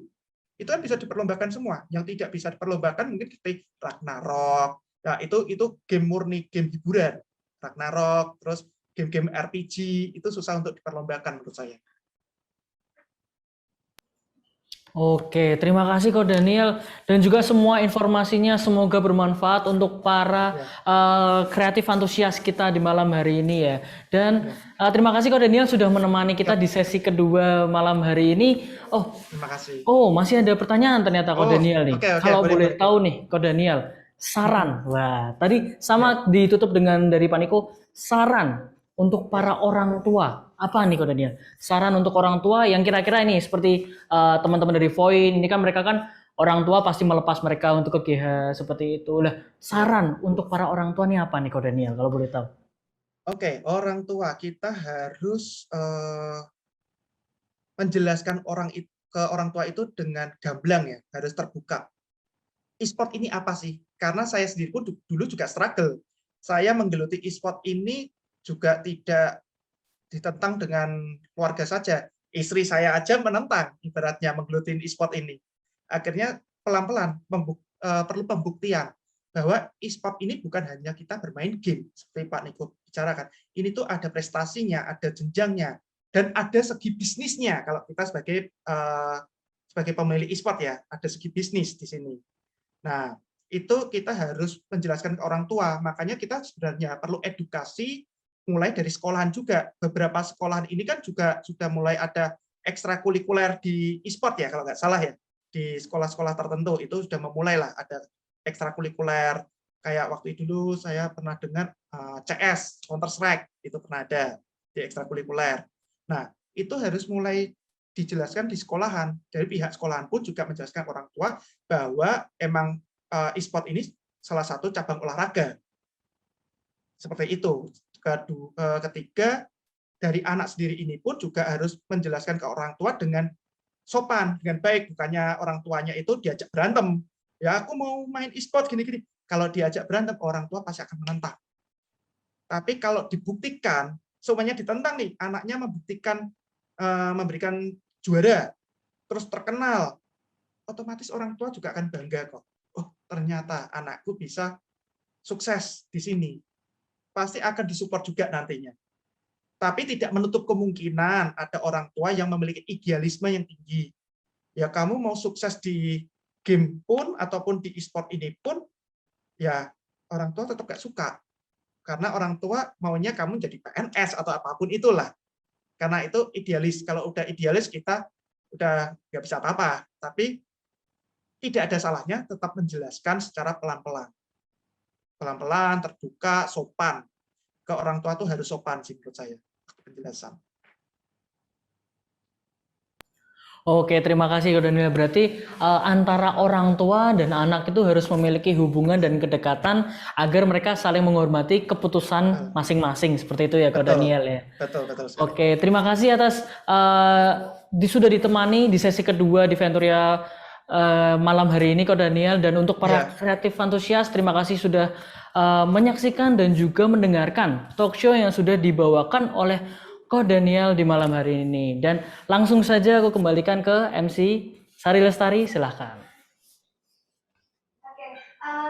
itu kan bisa diperlombakan semua. Yang tidak bisa diperlombakan mungkin seperti Ragnarok. Nah, itu game murni, game hiburan. Ragnarok, terus game-game RPG, itu susah untuk diperlombakan menurut saya. Oke, terima kasih Ko Daniel dan juga semua informasinya semoga bermanfaat untuk para kreatif antusias kita di malam hari ini ya. Dan terima kasih Ko Daniel sudah menemani kita di sesi kedua malam hari ini. Terima kasih. Masih ada pertanyaan ternyata Ko Daniel nih. Kalau boleh tahu nih Ko Daniel, saran. Wah, tadi sama ditutup dengan dari Pak Niko, saran untuk para orang tua. Apa nih Ko Daniel? Saran untuk orang tua yang kira-kira ini seperti teman-teman dari Voin, ini kan mereka kan orang tua pasti melepas mereka untuk ke GH seperti itu. Lah, saran untuk para orang tua nih apa nih Ko Daniel kalau boleh tahu? Oke, orang tua kita harus menjelaskan ke orang tua itu dengan gamblang ya, harus terbuka. E-sport ini apa sih? Karena saya sendiri pun dulu juga struggle. Saya menggeluti e-sport ini juga tidak ditentang dengan keluarga saja. Istri saya aja menentang, ibaratnya menggeluti e-sport ini. Akhirnya pelan-pelan perlu pembuktian bahwa e-sport ini bukan hanya kita bermain game, seperti Pak Niko bicarakan. Ini tuh ada prestasinya, ada jenjangnya, dan ada segi bisnisnya. Kalau kita sebagai pemilik e-sport ya, ada segi bisnis di sini. Nah, itu kita harus menjelaskan ke orang tua. Makanya kita sebenarnya perlu edukasi mulai dari sekolahan juga. Beberapa sekolahan ini kan juga sudah mulai ada ekstrakurikuler di e-sport ya, kalau nggak salah ya. Di sekolah-sekolah tertentu itu sudah memulailah ada ekstrakurikuler. Kayak waktu dulu saya pernah dengar CS, Counter Strike, itu pernah ada di ekstrakurikuler. Nah, itu harus mulai dijelaskan di sekolahan. Dari pihak sekolahan pun juga menjelaskan orang tua bahwa emang e-sport ini salah satu cabang olahraga. Seperti itu. Ketiga, dari anak sendiri ini pun juga harus menjelaskan ke orang tua dengan sopan, dengan baik. Bukannya orang tuanya itu diajak berantem. Ya, aku mau main e-sport gini-gini. Kalau diajak berantem, orang tua pasti akan menentang. Tapi kalau dibuktikan, semuanya ditentang nih, anaknya memberikan juara, terus terkenal, otomatis orang tua juga akan bangga kok. Oh, ternyata anakku bisa sukses di sini. Pasti akan disupport juga nantinya. Tapi tidak menutup kemungkinan ada orang tua yang memiliki idealisme yang tinggi. Ya, kamu mau sukses di game pun, ataupun di e-sport ini pun, ya orang tua tetap gak suka. Karena orang tua maunya kamu jadi PNS atau apapun itulah. Karena itu idealis. Kalau udah idealis, kita udah nggak bisa apa-apa. Tapi tidak ada salahnya tetap menjelaskan secara pelan-pelan. Pelan-pelan, terbuka, sopan. Ke orang tua tuh harus sopan sih menurut saya. Penjelasan. Oke, terima kasih Ko Daniel. Berarti antara orang tua dan anak itu harus memiliki hubungan dan kedekatan agar mereka saling menghormati keputusan masing-masing. Seperti itu ya Ko Daniel ya. Betul. Oke, terima kasih atas sudah ditemani di sesi kedua di Venturia malam hari ini Ko Daniel. Dan untuk para kreatif antusias, terima kasih sudah menyaksikan dan juga mendengarkan talk show yang sudah dibawakan oleh Ko Daniel di malam hari ini. Dan langsung saja aku kembalikan ke MC Sari Lestari, silahkan. Oke,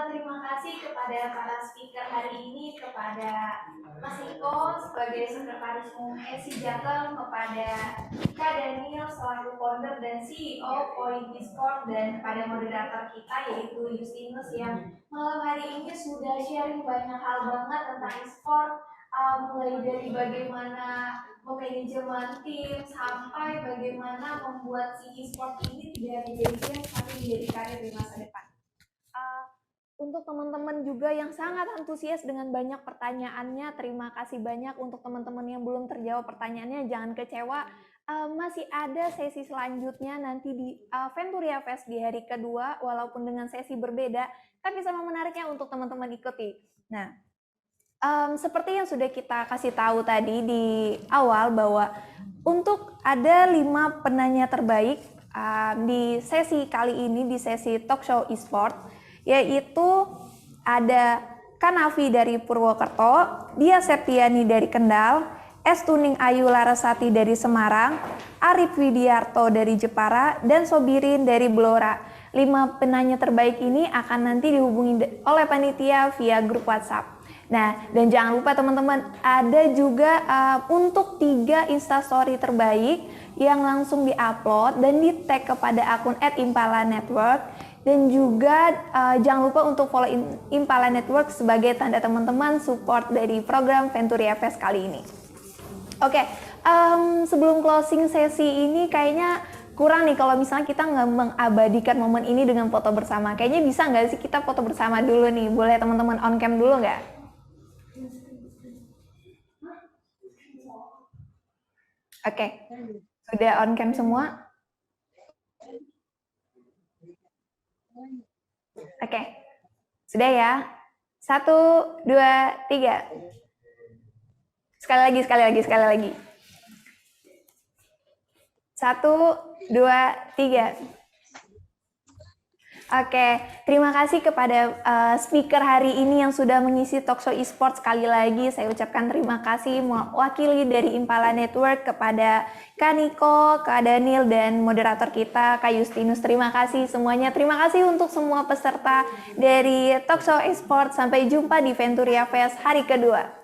terima kasih kepada para speaker hari ini, kepada Mas Iko sebagai Sekretaris Umum ESI Jateng, kepada Kak Daniel selaku founder dan CEO Point Esport, dan kepada moderator kita yaitu Justinus yang malam hari ini sudah sharing banyak hal banget tentang e-sport, mulai dari bagaimana memanajemen tim sampai bagaimana membuat si e-sport ini tidak menjadi game tapi menjadi karir di masa depan. Untuk teman-teman juga yang sangat antusias dengan banyak pertanyaannya, terima kasih banyak. Untuk teman-teman yang belum terjawab pertanyaannya, jangan kecewa. Masih ada sesi selanjutnya nanti di Venturia Fest di hari kedua, walaupun dengan sesi berbeda, tapi sama menariknya untuk teman-teman ikuti. Nah, seperti yang sudah kita kasih tahu tadi di awal bahwa untuk ada 5 penanya terbaik di sesi kali ini, di sesi talk show e-sport, yaitu ada Kanavi dari Purwokerto, Dia Septiani dari Kendal, S. Tuning Ayu Larasati dari Semarang, Arif Widiarto dari Jepara, dan Sobirin dari Blora. 5 penanya terbaik ini akan nanti dihubungi oleh panitia via grup WhatsApp. Nah, dan jangan lupa teman-teman, ada juga untuk 3 instastory terbaik yang langsung diupload dan di-tag kepada akun @impala_network. Dan juga jangan lupa untuk follow Impala Network sebagai tanda teman-teman support dari program Venturia Fest kali ini. Oke, sebelum closing sesi ini kayaknya kurang nih kalau misalnya kita nggak mengabadikan momen ini dengan foto bersama. Kayaknya bisa nggak sih kita foto bersama dulu nih? Boleh teman-teman on cam dulu nggak? Oke, sudah on cam semua? Oke, sudah ya. 1, 2, 3. Sekali lagi. 1, 2, 3. Oke, terima kasih kepada speaker hari ini yang sudah mengisi talkshow e-sport. Sekali lagi saya ucapkan terima kasih mewakili dari Impala Network kepada Kak Niko, Kak Daniel, dan moderator kita Kak Justinus. Terima kasih semuanya. Terima kasih untuk semua peserta dari talkshow e-sport. Sampai jumpa di Venturia Fest hari kedua.